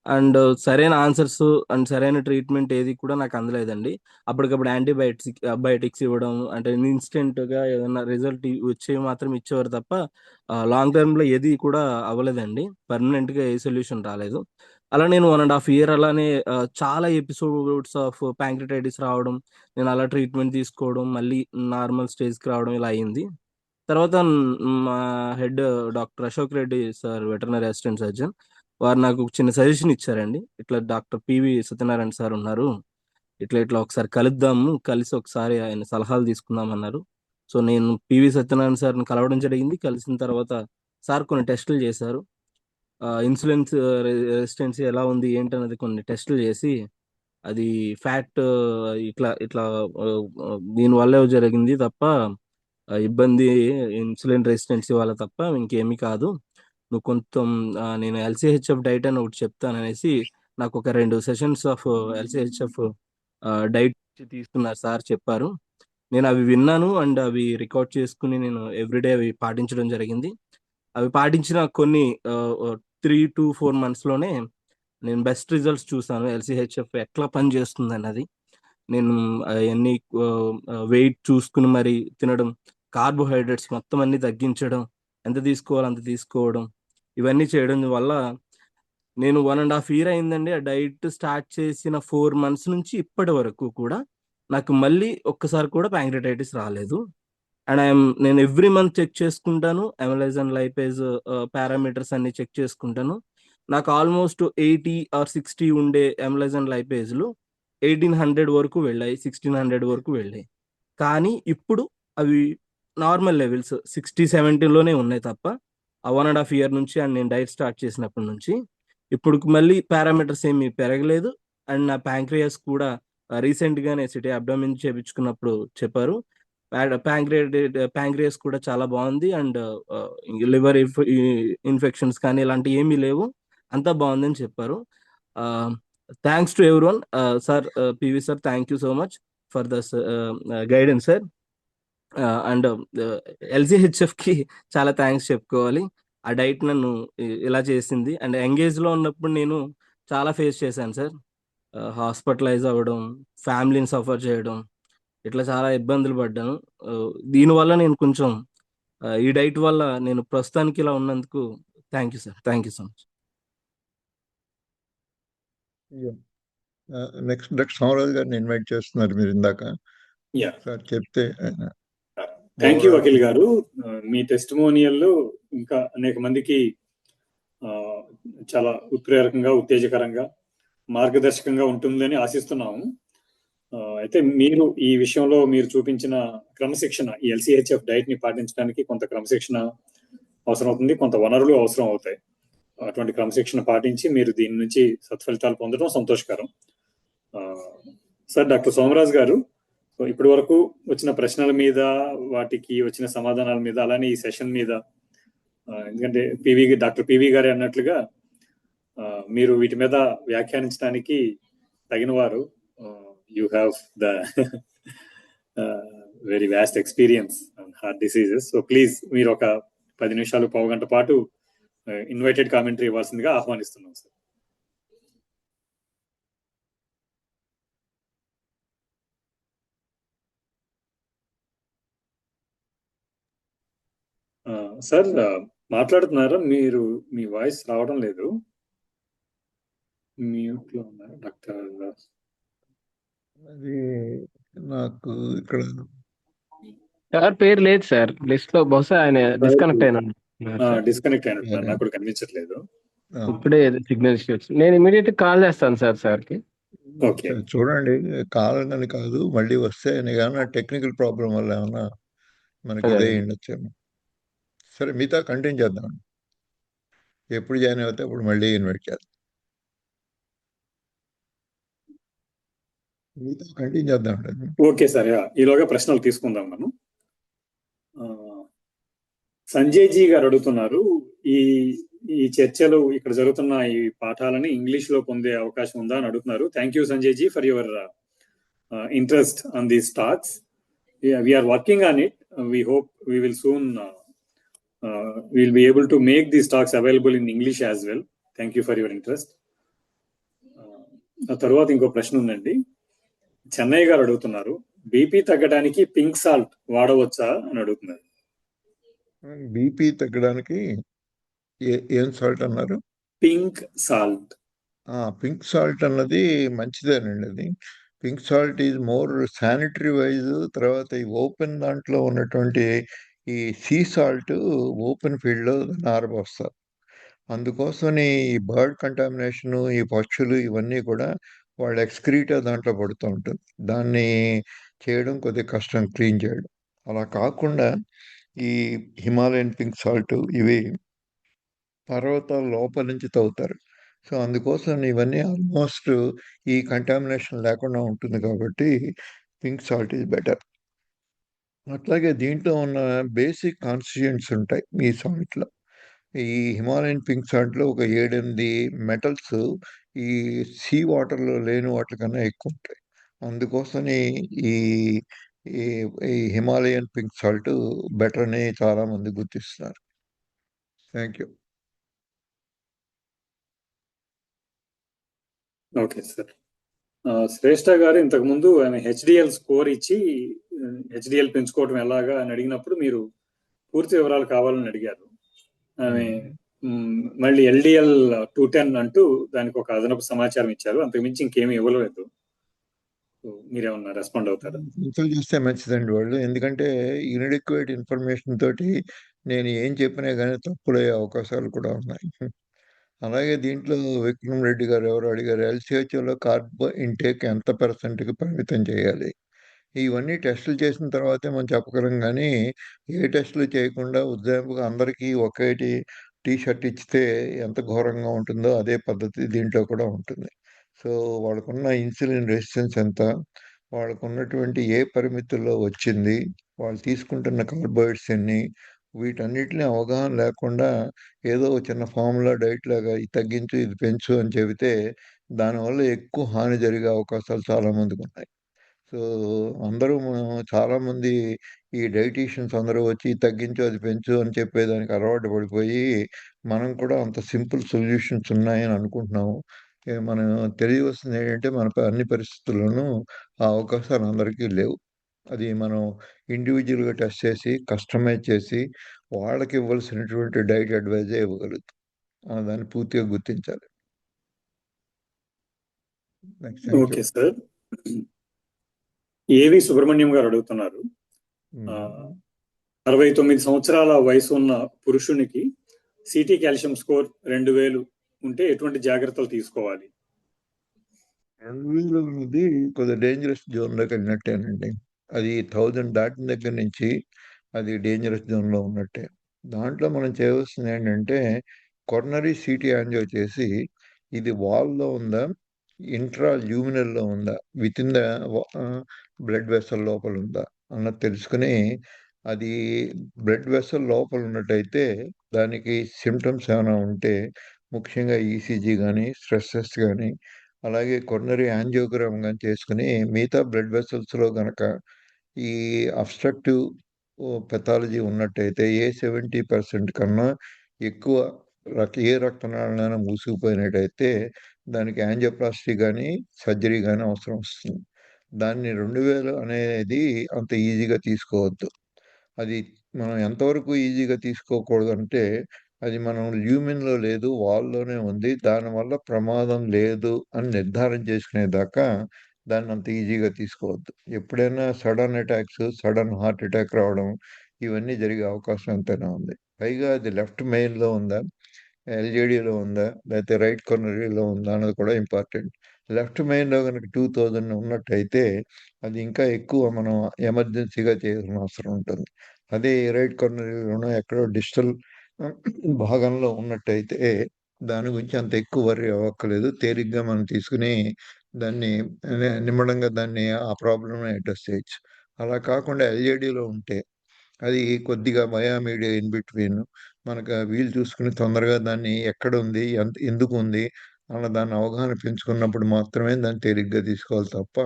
అండ్ సరైన ఆన్సర్స్ అండ్ సరైన ట్రీట్మెంట్ ఏది కూడా నాకు అందలేదండి. అప్పటికప్పుడు యాంటీబయాటిక్స్ ఇవ్వడం, అంటే ఇన్స్టెంట్గా ఏదైనా రిజల్ట్ వచ్చేవి మాత్రం ఇచ్చేవారు తప్ప లాంగ్ టర్మ్లో ఏది కూడా అవ్వలేదండి. పర్మనెంట్గా ఏ సొల్యూషన్ రాలేదు. అలా నేను 1.5 year అలానే చాలా ఎపిసోడ్స్ ఆఫ్ ప్యాంక్రిటైటిస్ రావడం, నేను అలా ట్రీట్మెంట్ తీసుకోవడం, మళ్ళీ నార్మల్ స్టేజ్కి రావడం ఇలా అయింది. తర్వాత మా head doctor Ashok Reddy sir, veterinary assistant surgeon, వారు నాకు చిన్న సజెషన్ ఇచ్చారండి. ఇట్లా డాక్టర్ పివి సత్యనారాయణ సార్ ఉన్నారు, ఇట్లా ఒకసారి కలిసి ఒకసారి ఆయన సలహాలు తీసుకుందాం అన్నారు. సో నేను పివి సత్యనారాయణ సార్ని కలవడం జరిగింది. కలిసిన తర్వాత సార్ కొన్ని టెస్టులు చేశారు. ఇన్సులిన్ రెసిస్టెన్సీ ఎలా ఉంది ఏంటనేది కొన్ని టెస్టులు చేసి, అది ఫ్యాట్ ఇట్లా దీనివల్లే జరిగింది తప్ప ఇబ్బంది ఇన్సులిన్ రెసిస్టెన్సీ వల్ల తప్ప ఇంకేమీ కాదు. నువ్వు కొంచెం నేను ఎల్సిహెచ్ఎఫ్ డైట్ అని ఒకటి చెప్తాననేసి నాకు ఒక 2 సెషన్స్ ఆఫ్ ఎల్సిహెచ్ఎఫ్ డైట్ తీసుకున్నారు సార్ చెప్పారు. నేను అవి విన్నాను అండ్ అవి రికార్డ్ చేసుకుని నేను ఎవ్రీడే అవి పాటించడం జరిగింది. అవి పాటించిన కొన్ని 3 to 4 monthsలోనే నేను బెస్ట్ రిజల్ట్స్ చూసాను. ఎల్సిహెచ్ఎఫ్ ఎట్లా పనిచేస్తుంది అన్నది నేను అవన్నీ వెయిట్ చూసుకుని మరి తినడం, కార్బోహైడ్రేట్స్ మొత్తం అన్ని తగ్గించడం, ఎంత తీసుకోవాలో అంత తీసుకోవడం, ఇవన్నీ చేయడం వల్ల నేను 1.5 year అయిందండి ఆ డైట్ స్టార్ట్ చేసిన 4 months నుంచి ఇప్పటి వరకు కూడా నాకు మళ్ళీ ఒక్కసారి కూడా ప్యాంక్రియాటైటిస్ రాలేదు. అండ్ నేను ఎవ్రీ మంత్ చెక్ చేసుకుంటాను. అమైలేజ్ అండ్ లైపేజ్ పారామీటర్స్ అన్ని చెక్ చేసుకుంటాను. నాకు ఆల్మోస్ట్ 80 or 60 ఉండే అమైలేజ్ అండ్ లైపేజ్లు 1800 వరకు వెళ్ళాయి, 1600 వరకు వెళ్ళాయి. కానీ ఇప్పుడు అవి నార్మల్ లెవెల్స్ 60-70లోనే ఉన్నాయి తప్ప ఆ 1.5 year నుంచి అండ్ నేను డైట్ స్టార్ట్ చేసినప్పటి నుంచి ఇప్పుడు మళ్ళీ పారామీటర్స్ ఏమీ పెరగలేదు. అండ్ నా ప్యాంక్రియాస్ కూడా రీసెంట్గానే సిటీ అబ్డామిన్ చేయించుకున్నప్పుడు చెప్పారు ప్యాంక్రియాస్ కూడా చాలా బాగుంది అండ్ లివర్ ఇన్ఫెక్షన్స్ కానీ ఇలాంటివి ఏమీ లేవు, అంతా బాగుందని చెప్పారు. Thanks to everyone. Sir PV sir, thank you so much for this guidance sir. And ఎల్సిహెచ్ఎఫ్కి చాలా థ్యాంక్స్ చెప్పుకోవాలి. ఆ డైట్ నన్ను ఇలా చేసింది. అండ్ ఎంగేజ్లో ఉన్నప్పుడు నేను చాలా ఫేస్ చేశాను సార్. హాస్పిటలైజ్ అవ్వడం, ఫ్యామిలీని సఫర్ చేయడం, ఇట్లా చాలా ఇబ్బందులు పడ్డాను. దీనివల్ల నేను కొంచెం ఈ డైట్ వల్ల నేను ప్రస్తుతానికి ఇలా ఉన్నందుకు thank you sir. Thank you so much. Next Somaraju గారిని ఇన్వైట్ చేస్తున్నారు మీరు ఇందాక. సార్ చెప్తే. థ్యాంక్ యూ అఖిల్ గారు. మీ టెస్టిమోనియల్ ఇంకా అనేక మందికి చాలా ఉత్ప్రేరకంగా, ఉత్తేజకరంగా, మార్గదర్శకంగా ఉంటుందని ఆశిస్తున్నాము. అయితే మీరు ఈ విషయంలో మీరు చూపించిన క్రమశిక్షణ, ఈ ఎల్సిహెచ్ఎఫ్ డైట్ ని పాటించడానికి కొంత క్రమశిక్షణ అవసరం అవుతుంది, కొంత వనరులు అవసరం అవుతాయి. అటువంటి క్రమశిక్షణ పాటించి మీరు దీని నుంచి సత్ఫలితాలు పొందడం సంతోషకరం. సార్, డాక్టర్ సోమరాజ్ గారు, ఇప్పటి వరకు వచ్చిన ప్రశ్నల మీద, వాటికి వచ్చిన సమాధానాల మీద, అలానే ఈ సెషన్ మీద, ఎందుకంటే డాక్టర్ పివి గారు అన్నట్లుగా మీరు వీటి మీద వ్యాఖ్యానించడానికి తగిన వారు. You have the very vast experience on heart diseases. So please మీరు ఒక 10 నిమిషాలు, పావు గంట పాటు ఇన్వైటెడ్ కామెంటరీ ఇవ్వాల్సిందిగా ఆహ్వానిస్తున్నాం సార్. సార్ మాట్లాడుతున్నారా? మీరు మీ వాయిస్ రావడం లేదు. మ్యూట్ లో ఉన్నారు డాక్టర్. అది నాకు ఇక్కడ సార్ పేరు లేదు సార్ లిస్ట్ లో. బహుశా ఆయన డిస్కనెక్ట్ అయినాడు. డిస్కనెక్ట్ అయినట్టున్నారు, నాకు కూడా కనిపించట్లేదు. ఇప్పుడే సిగ్నల్ ఇష్యూ వచ్చింది. నేను ఇమీడియట్ కాల్ చేస్తాను సార్ కి. ఓకే, చూడండి, కావాలని కాదు, మళ్ళీ వస్తే ఏమైనా టెక్నికల్ ప్రాబ్లం వల్ల ఏమన్నా మనకి ఇదే ఉండొచ్చేమో. సరే, మిగతా కంటిన్యూ చేద్దాం. ఎప్పుడు జాయిన్ అవుతే అప్పుడు మళ్ళీ ఇన్వైట్ చేద్దాం. మిగతా కంటిన్యూ చేద్దాం. ఓకే సార్, ఈలోగా ప్రశ్నలు తీసుకుందాం మనం. సంజయ్ జీ గారు అడుగుతున్నారు, ఈ చర్చలు, ఇక్కడ జరుగుతున్న ఈ పాఠాలని ఇంగ్లీష్ లో పొందే అవకాశం ఉందా అని అడుగుతున్నారు. Thank you Sanjay ji for your interest on these talks. We are working on it. We hope we will soon we'll be able to make these talks available in English as well. Thank you for your interest. ఆ తర్వాత ఇంకో ప్రశ్న ఉందండి. చెన్నై గారు అడుగుతున్నారు, BP తగ్గడానికి pink salt వాడవచ్చా అని అడుగుతున్నారు. బీపీ తగ్గడానికి ఏం సాల్ట్ అన్నారు? Pink salt. పింక్ సాల్ట్ అన్నది మంచిదేనండి. అది pink salt is more sanitary wise. తర్వాత ఈ ఓపెన్ దాంట్లో ఉన్నటువంటి ఈ సీ సాల్ట్ ఓపెన్ ఫీల్డ్లో ఆరబోస్తారు. అందుకోసమని ఈ బర్డ్ కంటామినేషను, ఈ పక్షులు, ఇవన్నీ కూడా వాళ్ళ ఎక్స్క్రీటా దాంట్లో పడుతూ ఉంటుంది. దాన్ని చేయడం కొద్దిగా కష్టం, క్లీన్ చేయడం. అలా కాకుండా ఈ హిమాలయన్ పింక్ సాల్ట్, ఇవి పర్వతాల లోపల నుంచి తవ్వుతారు. సో అందుకోసం ఇవన్నీ ఆల్మోస్ట్ ఈ కంటామినేషన్ లేకుండా ఉంటుంది కాబట్టి పింక్ సాల్ట్ ఈజ్ బెటర్. అట్లాగే దీంట్లో ఉన్న బేసిక్ కాన్స్టిట్యూయెంట్స్ ఉంటాయి ఈ సాల్ట్‌లో. ఈ హిమాలయన్ పింక్ సాల్ట్‌లో ఒక 7, 8 మెటల్స్ ఈ సీ వాటర్‌లో లేని వాటి కన్నా ఎక్కువుంటాయి. అందుకోసమని ఈ ఈ ఈ హిమాలయన్ పింక్ సాల్ట్ బెటర్ అని చాలామంది గుర్తిస్తున్నారు. Thank you. Okay sir. Shreshtha గారు ఇంతకు ముందు ఆయన హెచ్డిఎల్ స్కోర్ ఇచ్చి హెచ్డిఎల్ పెంచుకోవడం ఎలాగా అని అడిగినప్పుడు మీరు పూర్తి వివరాలు కావాలని అడిగారు. ఆమె మళ్ళీ LDL 210 అంటూ దానికి ఒక అదనపు సమాచారం ఇచ్చారు. అంతకుమించి ఇంకేమీ ఇవ్వలేదు. మీరేమన్నా రెస్పాండ్ అవుతారా? ఇన్సల్ట్ చేస్తే మంచిదండి వాళ్ళు. ఎందుకంటే ఇన్‌అడెక్వేట్ ఇన్ఫర్మేషన్ తోటి నేను ఏం చెప్పినా గానీ తప్పులయ్యే అవకాశాలు కూడా ఉన్నాయి. అలాగే దీంట్లో విక్రమ్ రెడ్డి గారు ఎవరో అడిగారు, ఎల్‌సిహెచ్‌ఓలో కార్బ్ ఇంటేక్ ఎంత పర్సెంట్‌కి పరిమితం చేయాలి? ఇవన్నీ టెస్టులు చేసిన తర్వాతే మనం చెప్పగలం గానీ, ఏ టెస్టులు చేయకుండా ఉజ్జాయింపుగా అందరికీ ఒకేటి టీ షర్ట్ ఇచ్చితే ఎంత ఘోరంగా ఉంటుందో అదే పద్ధతి దీంట్లో కూడా ఉంటుంది. సో, వాళ్ళకున్న ఇన్సులిన్ రెసిస్టెన్స్ ఎంత? వాళ్ళకున్నటువంటి ఏ పరిమితుల్లో వచ్చింది? వాళ్ళు తీసుకుంటున్న కార్బోహైడ్రేట్స్ ఎన్ని? వీటన్నిటిని అవగాహన లేకుండా ఏదో ఒక చిన్న ఫార్ములా డైట్ లాగా ఇది తగ్గించు, ఇది పెంచు అని చెబితే దానివల్ల ఎక్కువ హాని జరిగే అవకాశాలు చాలా మందికున్నాయి. సో, అందరూ చాలామంది ఈ డైటీషియన్స్ అందరూ వచ్చి ఇది తగ్గించు, అది పెంచు అని చెప్పేదానికి అలవాటు పడిపోయి, మనం కూడా అంత సింపుల్ సొల్యూషన్స్ ఉన్నాయని అనుకుంటున్నాము. మనం తెలియవలసింది ఏంటంటే అన్ని పరిస్థితుల్లోనూ ఆ అవకాశాలు అందరికీ లేవు. అది మనం ఇండివిడ్యువల్‌గా టెస్ట్ చేసి, కస్టమైజ్ చేసి, వాళ్ళకి ఇవ్వాల్సినటువంటి డైట్ అడ్వైజే ఇవ్వగలుగుతాం. దాన్ని పూర్తిగా గుర్తించాలి. Next. Thank you. Okay sir. ఏవి సుబ్రహ్మణ్యం గారు అడుగుతున్నారు. హ్మ్. 69 సంవత్సరాల వయసు ఉన్న పురుషునికి సిటీ కాల్షియం స్కోర్ 2000 ఉంటే ఎటువంటి జాగ్రత్తలు తీసుకోవాలి? 2000 అనేది కొద్దిగా డేంజరస్ జోన్‌లోకి వెళ్ళినట్టేనండి. అది 1000 దాటిన దగ్గర నుంచి అది డేంజరస్ జోన్‌లో ఉన్నట్టే. దాంట్లో మనం చేయవలసిందేంటంటే కొరనరీ సీటీ యాంజియో చేసి ఇది వాల్‌లో ఉందా? ఇంట్రా ల్యూమినల్‌లో ఉందా? వితిన్ ద బ్లడ్ వెసల్ లోపల ఉందా? అన్నది తెలుసుకొని అది బ్లడ్ వెసల్ లోపల ఉన్నట్టయితే దానికి సింప్టమ్స్ ఏమైనా ఉంటే ముఖ్యంగా ఈసీజీ గానీ, స్ట్రెస్ టెస్ట్ గానీ అలాగే కొరనరీ యాంజియోగ్రామ్ గాని చేసుకొని మిగతా బ్లడ్ వెసల్స్‌లో గనక ఈ అబ్స్ట్రక్టివ్ పెథాలజీ ఉన్నట్టయితే 70% కన్నా ఎక్కువ ఏ రక్తనాళాలైనా మూసుకుపోయినట్టయితే దానికి యాంజియోప్లాస్టీ గానీ, సర్జరీ గానీ అవసరం వస్తుంది. దాన్ని 2000 అనేది అంత ఈజీగా తీసుకోవద్దు. అది మనం ఎంతవరకు ఈజీగా తీసుకోకూడదంటే, అది మనం ల్యూమిన్‌లో లేదు, వాల్‌లోనే ఉంది. దానివల్ల ప్రమాదం లేదు అని నిర్ధారణ చేసుకునేదాకా దాన్నంత ఈజీగా తీసుకోవద్దు. ఎప్పుడైనా sudden attacks, sudden heart attack రావడం ఇవన్నీ జరిగే అవకాశం ఎంతైనా ఉంది. పైగా అది లెఫ్ట్ మెయిన్‌లో ఉందా? ఎల్‌జేడీలో ఉందా? లేతే రైట్ కొర్నరీలో ఉందా? అన్నది కూడా ఇంపార్టెంట్. లెఫ్ట్ మెయిన్‌లో గనక 2000 ఉన్నట్టయితే అది ఇంకా ఎక్కువ మనం ఎమర్జెన్సీగా చేయాల్సిన అవసరం ఉంటుంది. అదే రైట్ కార్నర్‌లోనో ఎక్కడో డిస్టల్ భాగంలో ఉన్నట్టయితే దాని గురించి అంత ఎక్కువ వర్రీ అవ్వక్కర్లేదు. తేలిగ్గా మనం తీసుకొని దాన్ని నిమ్మడంగా దాన్ని ఆ ప్రాబ్లమ్‌ని అడ్రెస్ చేయొచ్చు. అలా కాకుండా ఎల్‌జేడీలో ఉంటే అది కొద్దిగా మీడియా ఇన్ బిట్వీన్ మనకు వీలు చూసుకొని తొందరగా దాన్ని ఎక్కడుంది? ఎందుకుంది? అన్న దాన్ని అవగాహన పెంచుకున్నప్పుడు మాత్రమే దాన్ని తేలిగ్గా తీసుకోవాలి తప్ప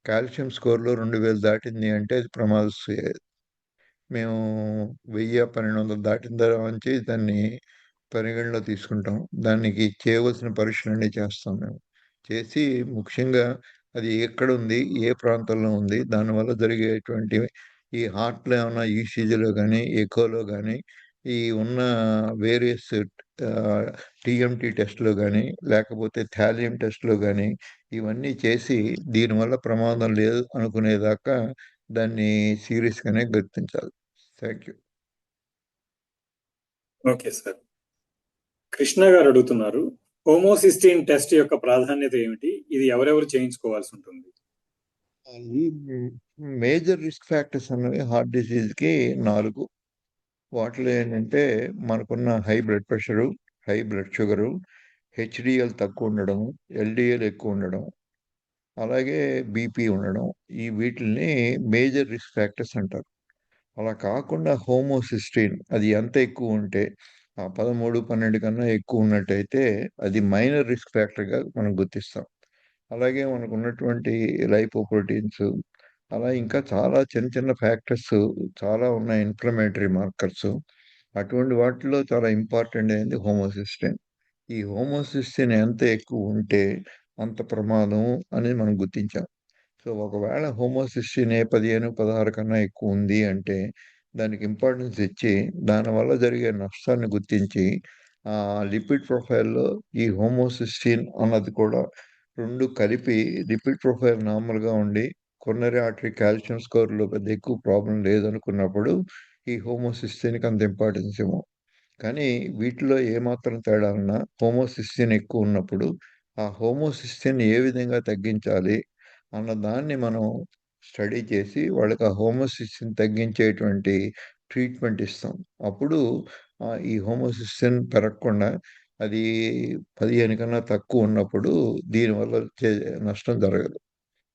కాల్షియం స్కోర్‌లో 2000 దాటింది అంటే అది ప్రమాదస్తుయే. మేము 1000, 1200 దాటిన తర్వాతనుంచి దాన్ని పరిగణలో తీసుకుంటాం. దానికి చేయవలసిన పరీక్షలన్నీ చేస్తాం మేము. చేసి ముఖ్యంగా అది ఎక్కడుంది? ఏ ప్రాంతంలో ఉంది? దానివల్ల జరిగేటువంటి ఈ హార్ట్‌లో ఏమన్నా ఈసీజీలో గానీ, ఎకోలో గానీ, ఈ ఉన్న వేరియస్ ఆహ్, టీఎంటీ టెస్ట్‌లు గానీ, లేకపోతే థాలియం టెస్ట్‌లు గానీ, ఇవన్నీ చేసి దీనివల్ల ప్రమాదం లేదు అనుకునేదాకా దాన్ని సీరియస్‌గానే గుర్తించాలి. Thank you. Okay sir. Krishna గారు అడుగుతున్నారు, హోమోసిస్టీన్ టెస్ట్ యొక్క ప్రాధాన్యత ఏమిటి? ఇది ఎవరెవరు చేయించుకోవాల్సి ఉంటుంది? ఈ మేజర్ రిస్క్ ఫ్యాక్టర్స్ అన్నవి హార్ట్ డిసీజ్‌కి 4. వాటిలో ఏంటంటే మనకున్న high blood pressure, high blood sugar, HDL తక్కువ ఉండడం, ఎల్‌డీఎల్ ఎక్కువ ఉండడం, అలాగే బీపీ ఉండడం. వీటిల్ని మేజర్ రిస్క్ ఫ్యాక్టర్స్ అంటారు. అలా కాకుండా హోమోసిస్టీన్ అది ఎంత ఎక్కువ ఉంటే 13, 12 కన్నా ఎక్కువ ఉన్నట్టయితే అది మైనర్ రిస్క్ ఫ్యాక్టర్గా మనం గుర్తిస్తాం. అలాగే మనకు ఉన్నటువంటి లైపోప్రోటీన్స్ అలా ఇంకా చాలా చిన్న చిన్న ఫ్యాక్టర్స్ చాలా ఉన్నాయి, ఇన్ఫ్లమేటరీ మార్కర్స్. అటువంటి వాటిలో చాలా ఇంపార్టెంట్ అయింది హోమోసిస్టీన్. ఈ హోమోసిస్టీన్ ఎంత ఎక్కువ ఉంటే అంత ప్రమాదం అనేది మనం గుర్తించాం. సో ఒకవేళ హోమోసిస్టీన్ 15, 16 కన్నా ఎక్కువ ఉంది అంటే దానికి ఇంపార్టెన్స్ ఇచ్చి దానివల్ల జరిగే నష్టాన్ని గుర్తించి లిపిడ్ ప్రొఫైల్లో ఈ హోమోసిస్టీన్ అన్నది కూడా 2 కలిపి లిపిడ్ ప్రొఫైల్ నార్మల్గా ఉండి కొన్నరీ ఆర్టరీ కాల్షియం స్కోర్లో పెద్ద ఎక్కువ ప్రాబ్లం లేదనుకున్నప్పుడు ఈ హోమోసిస్టీన్కి అంత ఇంపార్టెన్స్ ఇవ్వం. కానీ వీటిలో ఏమాత్రం తేడా ఉన్నా హోమోసిస్టీన్ ఎక్కువ ఉన్నప్పుడు ఆ హోమోసిస్టీన్ ఏ విధంగా తగ్గించాలి అన్న దాన్ని మనం స్టడీ చేసి వాళ్ళకి ఆ హోమోసిస్టీన్ తగ్గించేటువంటి ట్రీట్మెంట్ ఇస్తాం. అప్పుడు ఈ హోమోసిస్టీన్ పెరగకుండా అది 15 కన్నా తక్కువ ఉన్నప్పుడు దీనివల్ల నష్టం జరగదు.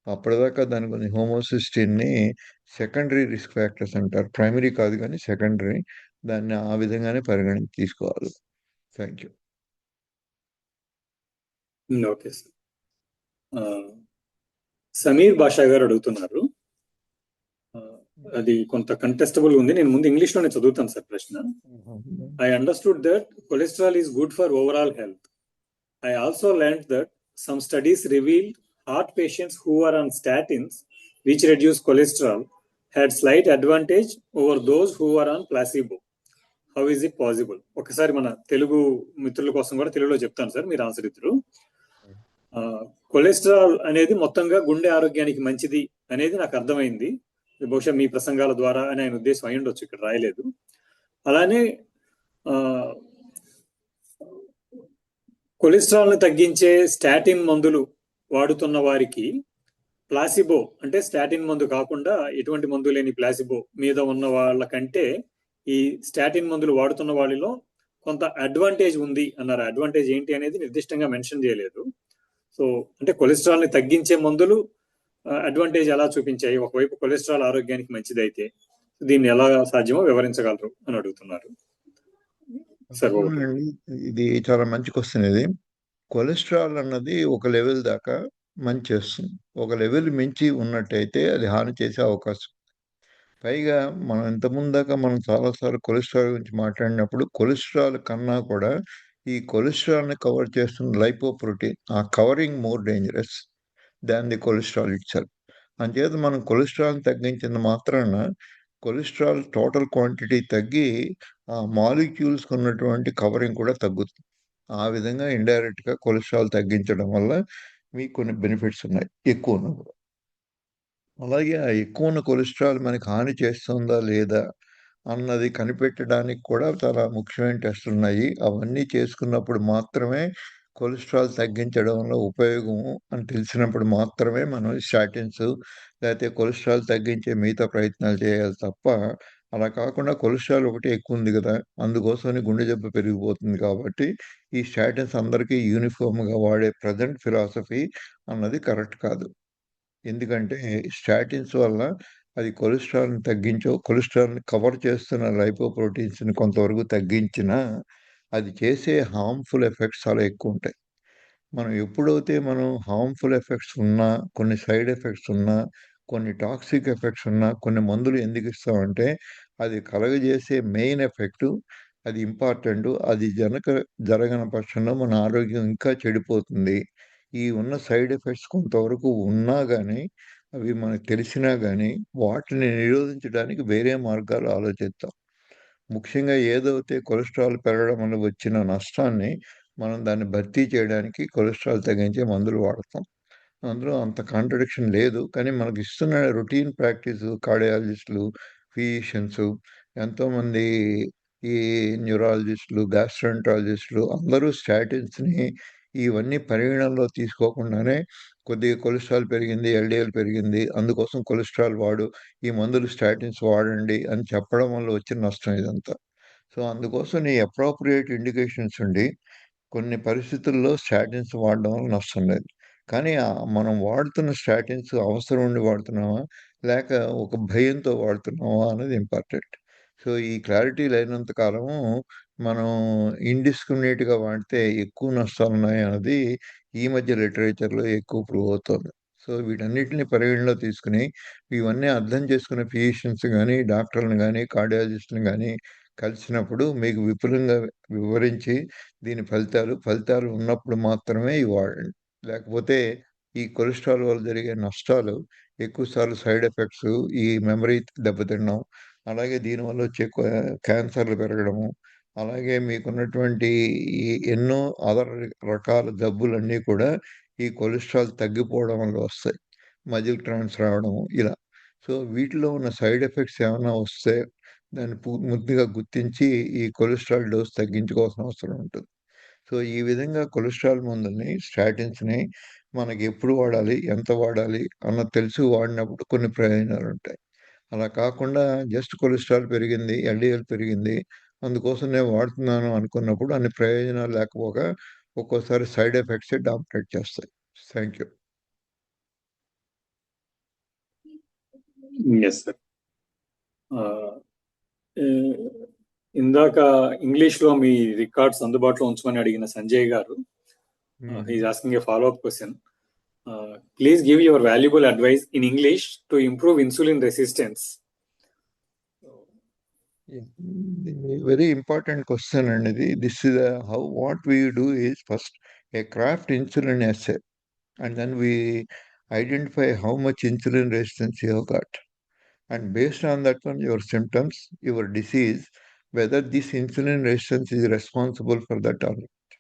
అప్పటిదాకా దాని కొన్ని హోమోసిస్టీన్ని సెకండరీ రిస్క్ ఫ్యాక్టర్స్ అంటారు. ప్రైమరీ కాదు కానీ సెకండరీ. దాన్ని ఆ విధంగానే పరిగణన తీసుకోవాలి. Thank you. Okay sir. Sameer Basha గారు అడుగుతున్నారు, అది కొంత కంటెస్టబుల్ ఉంది. నేను ముందు ఇంగ్లీష్ లోనే చదువుతాను సార్ ప్రశ్న. I understood that cholesterol is good for overall health. I also learned that some studies revealed heart patients who are on statins which reduce cholesterol had slight advantage over those who are on placebo. How is it possible? ఒకసారి మన తెలుగు మిత్రుల కోసం కూడా తెలుగులో చెప్తాను sir, మీరు answer ఇద్దరు. Cholesterol అనేది మొత్తంగా గుండె ఆరోగ్యానికి మంచిది అనేది నాకు అర్థమైంది. బహుశా మీ ప్రసంగాల ద్వారా అని ఆయన ఉద్దేశం అయి ఉండొచ్చు, ఇక్కడ రాయలేదు. అలానే కొలెస్ట్రాల్ ని తగ్గించే స్టాటిన్ మందులు వాడుతున్న వారికి ప్లాసిబో అంటే స్టాటిన్ మందు కాకుండా ఎటువంటి మందు లేని ప్లాసిబో మీద ఉన్న వాళ్ళకంటే ఈ స్టాటిన్ మందులు వాడుతున్న వాళ్ళలో కొంత అడ్వాంటేజ్ ఉంది అన్నారు. అడ్వాంటేజ్ ఏంటి అనేది నిర్దిష్టంగా మెన్షన్ చేయలేదు. సో అంటే కొలెస్ట్రాల్ ని తగ్గించే మందులు అడ్వాంటేజ్ ఎలా చూపించాయి? ఒకవైపు కొలెస్ట్రాల్ ఆరోగ్యానికి మంచిదైతే దీన్ని ఎలా సాధ్యమో వివరించగలరు అని అడుగుతున్నారు. సార్ ఇది చాలా మంచి క్వశ్చన్. ఇది కొలెస్ట్రాల్ అన్నది ఒక లెవెల్ దాకా మంచి చేస్తుంది. ఒక లెవెల్ మించి ఉన్నట్టయితే అది హాని చేసే అవకాశం. పైగా మనం ఇంతకుముందు దాకా మనం చాలాసార్లు కొలెస్ట్రాల్ గురించి మాట్లాడినప్పుడు కొలెస్ట్రాల్ కన్నా కూడా ఈ కొలెస్ట్రాల్ని కవర్ చేస్తున్న లైపోప్రోటీన్ ఆ covering more dangerous than the cholesterol itself. అంచేత మనం కొలెస్ట్రాల్ తగ్గించిన మాత్రాన కొలెస్ట్రాల్ టోటల్ క్వాంటిటీ తగ్గి ఆ మాలిక్యూల్స్ ఉన్నటువంటి కవరింగ్ కూడా తగ్గుతుంది. ఆ విధంగా ఇండైరెక్ట్గా కొలెస్ట్రాల్ తగ్గించడం వల్ల మీకు కొన్ని బెనిఫిట్స్ ఉన్నాయి ఎక్కువ ఉన్నప్పుడు. అలాగే ఆ ఎక్కువ ఉన్న కొలెస్ట్రాల్ మనకి హాని చేస్తుందా లేదా అన్నది కనిపెట్టడానికి కూడా చాలా ముఖ్యమైన టెస్టులు ఉన్నాయి. అవన్నీ చేసుకున్నప్పుడు మాత్రమే కొలెస్ట్రాల్ తగ్గించడంలో ఉపయోగం అని తెలిసినప్పుడు మాత్రమే మనం స్టాటిన్స్ లేకపోతే కొలెస్ట్రాల్ తగ్గించే మిగతా ప్రయత్నాలు చేయాలి తప్ప అలా కాకుండా కొలెస్ట్రాల్ ఒకటి ఎక్కువ ఉంది కదా అందుకోసమని గుండె జబ్బు పెరిగిపోతుంది కాబట్టి ఈ స్టాటిన్స్ అందరికీ యూనిఫామ్గా వాడే ప్రజెంట్ ఫిలాసఫీ అన్నది కరెక్ట్ కాదు. ఎందుకంటే స్టాటిన్స్ వల్ల అది కొలెస్ట్రాల్ని కొలెస్ట్రాల్ని కవర్ చేస్తున్న లైపోప్రోటీన్స్ని కొంతవరకు తగ్గించినా అది చేసే హార్మ్ఫుల్ ఎఫెక్ట్స్ చాలా ఎక్కువ ఉంటాయి. మనం ఎప్పుడైతే మనం హార్మ్ఫుల్ ఎఫెక్ట్స్ ఉన్నా కొన్ని సైడ్ ఎఫెక్ట్స్ ఉన్నా కొన్ని టాక్సిక్ ఎఫెక్ట్స్ ఉన్నా కొన్ని మందులు ఎందుకు ఇస్తామంటే అది కలగజేసే మెయిన్ ఎఫెక్టు అది ఇంపార్టెంట్. అది జరగని పక్షంలో మన ఆరోగ్యం ఇంకా చెడిపోతుంది. ఈ ఉన్న సైడ్ ఎఫెక్ట్స్ కొంతవరకు ఉన్నా కానీ అవి మనకు తెలిసినా కానీ వాటిని నిరోధించడానికి వేరే మార్గాలు ఆలోచిస్తాం. ముఖ్యంగా ఏదైతే కొలెస్ట్రాల్ పెరగడం వల్ల వచ్చిన నష్టాన్ని మనం దాన్ని భర్తీ చేయడానికి కొలెస్ట్రాల్ తగ్గించే మందులు వాడతాం. అందులో అంత కాంట్రడిక్షన్ లేదు. కానీ మనకి ఇస్తున్న రొటీన్ ప్రాక్టీస్ కార్డియాలజిస్టులు, ఫిజిషియన్స్, ఎంతోమంది ఈ న్యూరాలజిస్టులు, గ్యాస్ట్రోఎంట్రాలజిస్టులు అందరూ స్టాటిన్స్ని ఇవన్నీ పరిగణనలో తీసుకోకుండానే కొద్దిగా కొలెస్ట్రాల్ పెరిగింది, ఎల్డిఎల్ పెరిగింది, అందుకోసం కొలెస్ట్రాల్ వాడు, ఈ మందులు స్టాటిన్స్ వాడండి అని చెప్పడం వల్ల వచ్చిన నష్టం ఇదంతా. సో అందుకోసం నీ అప్రోప్రియేట్ ఇండికేషన్స్ ఉండి కొన్ని పరిస్థితుల్లో స్టాటిన్స్ వాడడం వల్ల నష్టం లేదు. కానీ మనం వాడుతున్న స్టాటిన్స్ అవసరం ఉండి వాడుతున్నామా? లేక ఒక భయంతో వాడుతున్నామా అనేది ఇంపార్టెంట్. సో, ఈ క్లారిటీ లేనంత కాలము మనం ఇండిస్క్రిమినేట్‌గా వాడితే ఎక్కువ నష్టాలున్నాయి అన్నది ఈ మధ్య లిటరేచర్‌లో ఎక్కువ ప్రూవ్ అవుతోంది. సో, వీటన్నిటిని పరిగణనలో తీసుకొని, ఇవన్నీ అర్థం చేసుకునే ఫిజిషియన్స్ గానీ, డాక్టర్‌లను గానీ, కార్డియాలజిస్ట్‌లని గానీ కలిసినప్పుడు మీకు విపులంగా వివరించి దీని ఫలితాలు ఉన్నప్పుడు మాత్రమే ఇవి వాడండి. లేకపోతే ఈ కొలెస్ట్రాల్ వల్ల జరిగే నష్టాలు ఎక్కువ సార్లు సైడ్ ఎఫెక్ట్స్, ఈ మెమరీ దెబ్బతినడం, అలాగే దీనివల్ల వచ్చే క్యాన్సర్లు పెరగడము, అలాగే మీకున్నటువంటి ఈ ఎన్నో అదర్ రకాల జబ్బులన్నీ కూడా ఈ కొలెస్ట్రాల్ తగ్గిపోవడం వల్ల వస్తాయి. మజిల్ ట్రాన్స్ రావడము ఇలా. సో, వీటిలో ఉన్న సైడ్ ఎఫెక్ట్స్ ఏమన్నా వస్తే దాన్ని ముద్దుగా గుర్తించి ఈ కొలెస్ట్రాల్ డోస్ తగ్గించుకోవాల్సిన అవసరం ఉంటుంది. సో, ఈ విధంగా కొలెస్ట్రాల్ మందుల్ని, స్టాటిన్స్‌ని మనకి ఎప్పుడు వాడాలి, ఎంత వాడాలి అన్నది తెలిసి వాడినప్పుడు కొన్ని ప్రయోజనాలుంటాయి. అలా కాకుండా జస్ట్ కొలెస్ట్రాల్ పెరిగింది, ఎల్‌డిఎల్ పెరిగింది, అందుకోసం నేను వాడుతున్నాను అనుకున్నప్పుడు అన్ని ప్రయోజనాలు లేకపోగా ఒక్కోసారి సైడ్ ఎఫెక్ట్సే డామినేట్ చేస్తాయి. Thank you. Yes sir. ఇందాక ఇంగ్లీష్లో మీ రికార్డ్స్ అందుబాటులో ఉంచమని అడిగిన సంజయ్ గారు he is asking a follow up question. Please give your valuable advice in English to improve insulin resistance. Very important question, and this is how what we do is first a craft insulin assay, and then we identify how much insulin resistance you have got, and based on that one, your symptoms, your disease, whether this insulin resistance is responsible for that or not.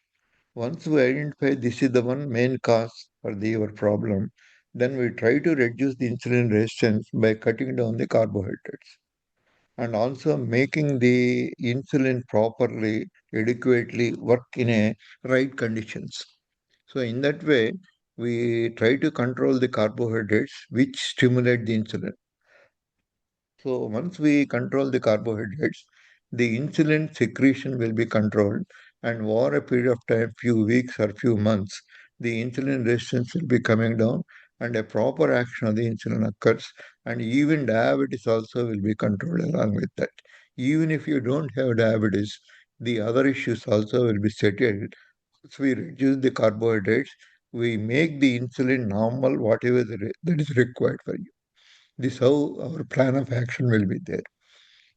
Once we identify this is the one main cause for your problem, then we try to reduce the insulin resistance by cutting down the carbohydrates and also making the insulin properly, adequately work in a right conditions. So in that way, we try to control the carbohydrates which stimulate the insulin. So once we control the carbohydrates, the insulin secretion will be controlled, and over a period of time, few weeks or few months, the insulin resistance will be coming down and a proper action of the insulin occurs, and even diabetes also will be controlled along with that. Even if you don't have diabetes, the other issues also will be settled. So we reduce the carbohydrates, we make the insulin normal, whatever that is required for you. This is how our plan of action will be there.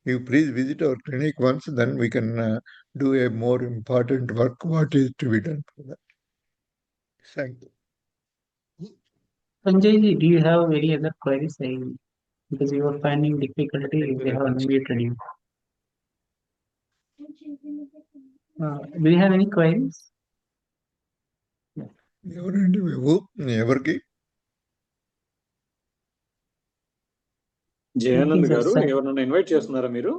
You please visit our clinic once, then we can do a more important work, what is to be done for that. Thank you. Sanjay, do you have any other queries? Because you are finding difficulty, they have unmuted you. Do you have any queries? ఎవరండి ఎవరికి? జయానంద్ గారు ఎవరన్నా invite చేస్తున్నారా మీరు?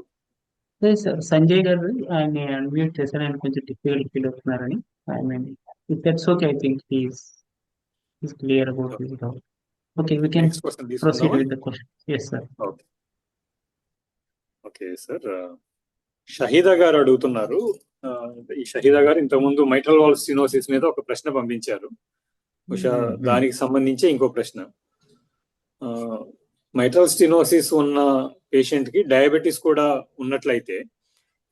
Sir Sanjay గారు ఆయన unmute చేశారు, ఆయన కొంచెం డిఫికల్ట్ ఫీల్ అవుతున్నారని. I mean if that's okay, I think he's clear about this doubt. Okay, we can proceed with the question. Yes sir. Okay sir. Shahida గారు అడుగుతున్నారు. ఈ షహీదా గారు ఇంతకుముందు మైట్రల్ వాల్వ్ స్టెనోసిస్ మీద ఒక ప్రశ్న పంపించారు. బహుశా దానికి సంబంధించి ఇంకో ప్రశ్న. మైట్రల్ స్టెనోసిస్ ఉన్న పేషెంట్ కి డయాబెటీస్ కూడా ఉన్నట్లయితే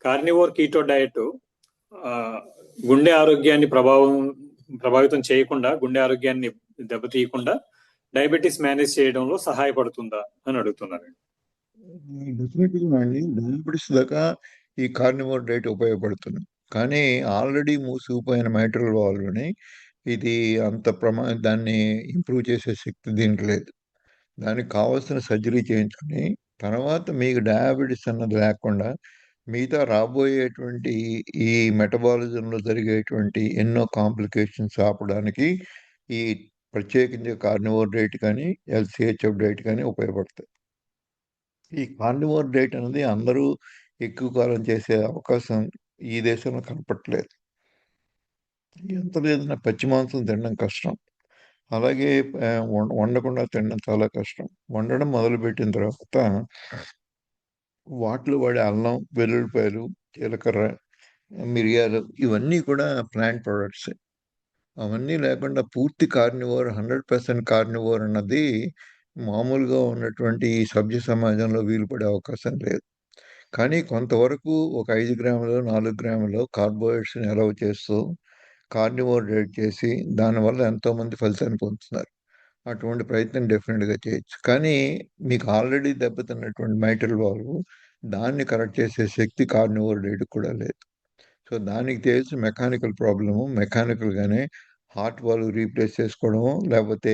కార్నివోర్ కీటో డయట్ గుండె ఆరోగ్యాన్ని ప్రభావితం చేయకుండా, గుండె ఆరోగ్యాన్ని దెబ్బతీయకుండా డయాబెటీస్ మేనేజ్ చేయడంలో సహాయపడుతుందా అని అడుగుతున్నారు. డెఫినెట్గా అండి, డయాబెటీస్ దాకా ఈ కార్నివోర్ డైట్ ఉపయోగపడుతుంది. కానీ ఆల్రెడీ మూసుకుపోయిన మైట్రల్ వాల్వ్ని ఇది అంత దాన్ని ఇంప్రూవ్ చేసే శక్తి దీనికి లేదు. దానికి కావాల్సిన సర్జరీ చేయించుకుని తర్వాత మీకు డయాబెటీస్ అన్నది లేకుండా మిగతా రాబోయేటువంటి ఈ మెటబాలిజంలో జరిగేటువంటి ఎన్నో కాంప్లికేషన్స్ ఆపడానికి ఈ ప్రత్యేకించి కార్నివోర్ డైట్ కానీ ఎల్సిహెచ్ఎఫ్ డైట్ కానీ ఉపయోగపడతాయి. ఈ కార్నివోర్ డైట్ అనేది అందరూ ఎక్కువ కాలం చేసే అవకాశం ఈ దేశంలో కనపట్లేదు. ఎంత లేదన్నా పచ్చి మాంసం తినడం కష్టం, అలాగే వండకుండా తినడం చాలా కష్టం. వండడం మొదలుపెట్టిన తర్వాత వాటిలో వాడే అల్లం, వెల్లుల్లిపాయలు, జీలకర్ర, మిరియాలు ఇవన్నీ కూడా ప్లాంట్ ప్రొడక్ట్స్. అవన్నీ లేకుండా పూర్తి కార్నివోర్ 100% కార్నివోర్ అన్నది మామూలుగా ఉన్నటువంటి ఈ సభ్య సమాజంలో వీలు పడే అవకాశం లేదు. కానీ కొంతవరకు ఒక 5 గ్రాములు 4 గ్రాములు కార్బోహైడ్రేట్స్ని అలౌ చేస్తూ కార్నివోర్ డైట్ చేసి దానివల్ల ఎంతోమంది ఫలితాన్ని పొందుతున్నారు. అటువంటి ప్రయత్నం డెఫినెట్గా చేయొచ్చు. కానీ మీకు ఆల్రెడీ దెబ్బతిన్నటువంటి మైటల్ వాల్వ్ దాన్ని కరెక్ట్ చేసే శక్తి కార్నివోర్ డైట్ కూడా లేదు. సో దానికి తెలిసి మెకానికల్ ప్రాబ్లము మెకానికల్గానే హార్ట్ వాల్వ్ రీప్లేస్ చేసుకోవడము, లేకపోతే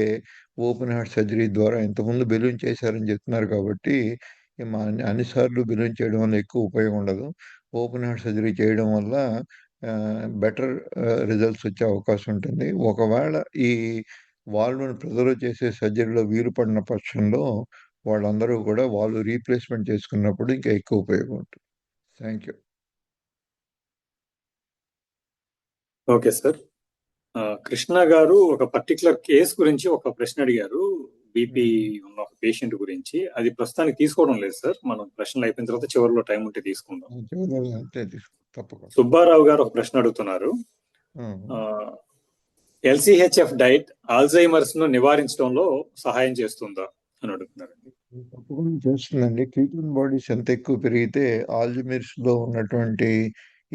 ఓపెన్ హార్ట్ సర్జరీ ద్వారా ఇంతకుముందు బెలూన్ చేశారని చెప్తున్నారు కాబట్టి అన్నిసార్లు బెలూన్ చేయడం వల్ల ఎక్కువ ఉపయోగం ఉండదు. ఓపెన్ హార్ట్ సర్జరీ చేయడం వల్ల బెటర్ రిజల్ట్స్ వచ్చే అవకాశం ఉంటుంది. ఒకవేళ ఈ వాల్వ్ను ప్రిజర్వ్ చేసే సర్జరీలో వీలు పడిన పక్షంలో వాళ్ళందరూ కూడా వాల్వ్ రీప్లేస్మెంట్ చేసుకున్నప్పుడు ఇంకా ఎక్కువ ఉపయోగం ఉంటుంది. Thank you. Okay sir. Krishna గారు ఒక పర్టికులర్ కేసు గురించి ఒక ప్రశ్న అడిగారు, బీపీ ఉన్న ఒక పేషెంట్ గురించి. అది ప్రస్తుతానికి తీసుకోవడం లేదు సార్, మనం ప్రశ్నలు అయిపోయిన తర్వాత చివరిలో టైం ఉంటే తీసుకుందాం. తప్పకుండా. సుబ్బారావు గారు ఒక ప్రశ్న అడుగుతున్నారు, ఎల్సిహెచ్ఎఫ్ డైట్ ఆల్జైమర్స్ ను నివారించడంలో సహాయం చేస్తుందా అని అడుగుతున్నారు. తప్పకుండా చేస్తుందండి. కీటోన్ బాడీస్ ఎంత ఎక్కువ పెరిగితే ఆల్జైమర్స్ లో ఉన్నటువంటి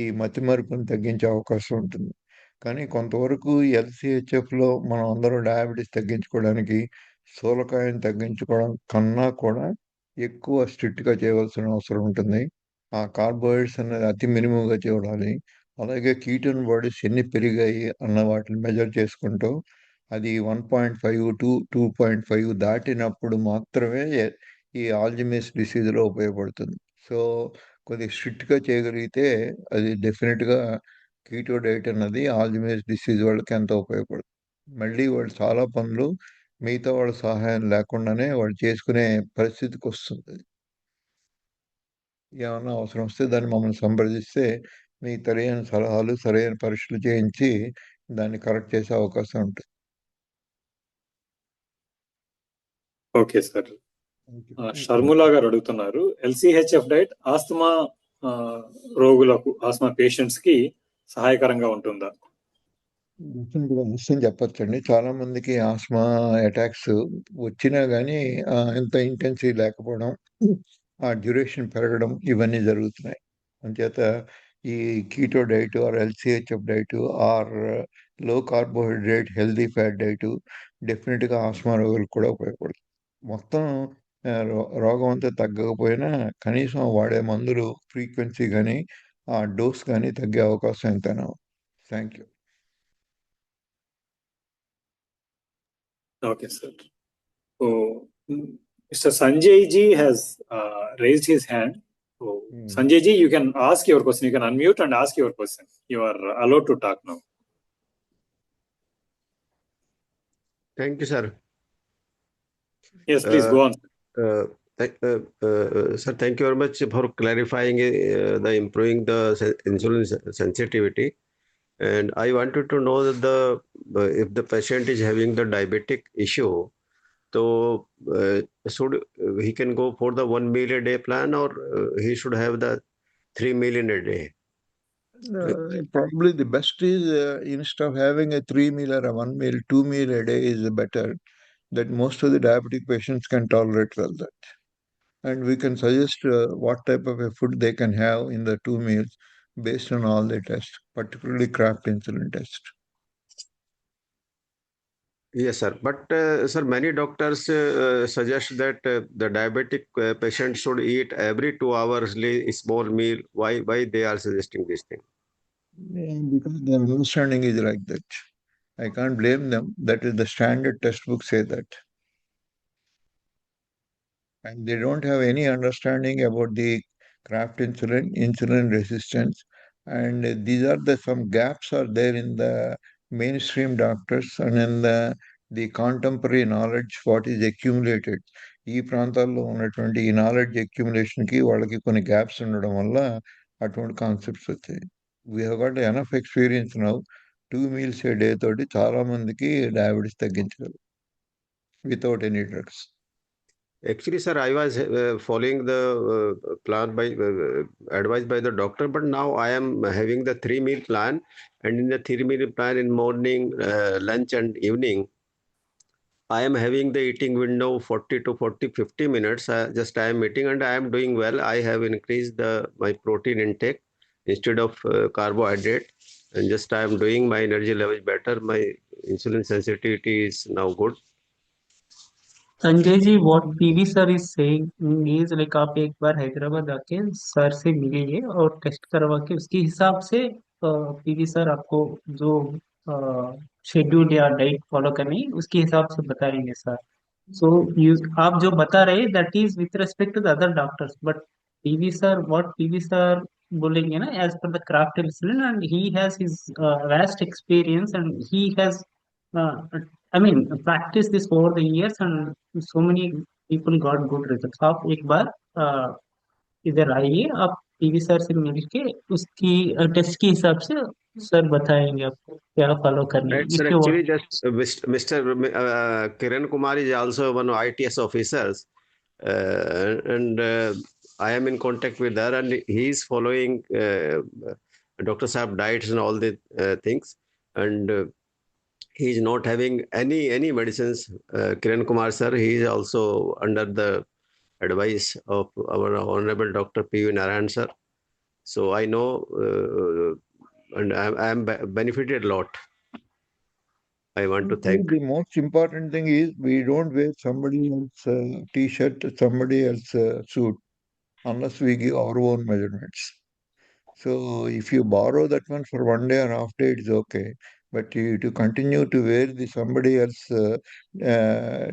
ఈ మతిమరుపును తగ్గించే అవకాశం ఉంటుంది. కానీ కొంతవరకు ఎల్సిహెచ్ఎఫ్లో మనం అందరం డయాబెటీస్ తగ్గించుకోవడానికి స్థూలకాయం తగ్గించుకోవడం కన్నా కూడా ఎక్కువ స్ట్రిక్ట్గా చేయవలసిన అవసరం ఉంటుంది. ఆ కార్బోహైడ్రేట్స్ అనేది అతి మినిమంగా చూడాలి. అలాగే కీటోన్ బాడీస్ ఎన్ని పెరిగాయి అన్న వాటిని మెజర్ చేసుకుంటూ అది 1.5 టు 2.5 దాటినప్పుడు మాత్రమే ఈ ఆల్జైమర్స్ డిసీజ్లో ఉపయోగపడుతుంది. సో కొద్దిగా స్ట్రిక్ట్గా చేయగలిగితే అది డెఫినెట్గా కీటో డైట్ అన్నది ఆల్జైమర్స్ డిసీజ్ వాళ్ళకి ఎంతో ఉపయోగపడుతుంది. మళ్ళీ వాళ్ళు చాలా పనులు మిగతా వాళ్ళ సహాయం లేకుండానే వాళ్ళు చేసుకునే పరిస్థితికి వస్తుంది. ఏమన్నా అవసరం వస్తే దాన్ని మమ్మల్ని సంప్రదిస్తే మీ సరైన సలహాలు సరైన పరీక్షలు చేయించి దాన్ని కరెక్ట్ చేసే అవకాశం ఉంటుంది. Okay sir. షర్ములా గారు అడుగుతున్నారు, ఎల్సిహెచ్ఎఫ్ డైట్ ఆస్తమా రోగులకు, ఆస్తమా పేషెంట్స్ కి సహాయకరంగా ఉంటుందా? డెఫినెట్గా నిశ్చయం చెప్పచ్చండి. చాలా మందికి ఆస్మా అటాక్స్ వచ్చినా కానీ ఎంత ఇంటెన్సిటీ లేకపోవడం, ఆ డ్యూరేషన్ పెరగడం ఇవన్నీ జరుగుతున్నాయి. అంచేత ఈ keto diet or LCHF diet or low carbohydrate healthy fat diet డెఫినెట్గా ఆస్మా రోగులకు కూడా ఉపయోగపడుతుంది. మొత్తం రోగం అంతా తగ్గకపోయినా కనీసం వాడే మందులు ఫ్రీక్వెన్సీ కానీ ఆ డోస్ కానీ తగ్గే అవకాశం ఎంతైనా. Thank you. Okay, sir. So, Mr. Sanjay ji has raised his hand. So, Sanjay ji, you can ask your question. You can unmute and ask your question. You are allowed to talk now. Thank you, sir. Yes, please go on. Sir, thank you very much for clarifying the improving the insulin sensitivity. And I wanted to know that if the patient is having the diabetic issue, so should he can go for the 1 meal a day plan, or he should have the 3 meal in a day? Probably the best is instead of having a 3 meal or a 1 meal, 2 meal a day is better. That most of the diabetic patients can tolerate well that. And we can suggest what type of a food they can have in the 2 meals based on all the tests, particularly Kraft insulin test. Yes, sir. But sir, many doctors suggest that the diabetic patient should eat every 2 hours a small meal. Why they are suggesting this thing? Yeah, because their understanding is like that. I can't blame them. That is the standard textbook say that. And they don't have any understanding about the Kraft insulin resistance. And these are some gaps are there in the mainstream doctors and in the contemporary knowledge what is accumulated. ఈ ప్రాంతాల్లో ఉన్నటువంటి ఈ knowledge అక్యుములేషన్కి వాళ్ళకి కొన్ని gaps ఉండడం వల్ల అటువంటి concepts వచ్చాయి. We have got enough experience now 2 meals a day తోటి చాలా మందికి డయాబెటీస్ తగ్గించగలరు without any drugs. Actually, sir, I was following the plan by advised by the doctor, but now I am having the 3 meal plan, and in the 3 meal plan in morning, lunch, and evening, I am having the eating window 40 to 50 minutes. Just I am eating and I am doing well. I have increased my protein intake instead of carbohydrate, and just I am doing my energy level better. My insulin sensitivity is now good. Sanjay ji what PV sir is saying is like आप एक बार हैदराबाद आके sir से मिलिए और test करवा के उसके हिसाब से पीवी सर आपको जो शेड्यूल या डाइट फॉलो करनी है उसके हिसाब से बताएंगे सर सो यू आप जो बता रहे that is with respect to the other doctors but PV sir what PV sir बोलेंगे ना as per the craft and he has his vast experience and he has I mean, practice this over the years and so many people got good results. आप एक बार इधर आइए आप PV sir से मिल के उसकी टेस्ट के हिसाब से सर बताएंगे आपको क्या फॉलो करना है Right, sir. इसके Actually, बाद just Mr. Kiran Kumar is also one of ITS officers, and I am in contact with her, and he is following Dr. Saab diets and all the things, and he is not having any medicines. Kiran Kumar sir, he is also under the advice of our honorable Dr. P.V. Narayan sir. So I know, and I am benefited a lot. I want to thank. The most important thing is we don't wear somebody else's t-shirt, somebody else's suit, unless we give our own measurements. So if you borrow that one for one day or half day, it's okay. But you to continue to wear the somebody else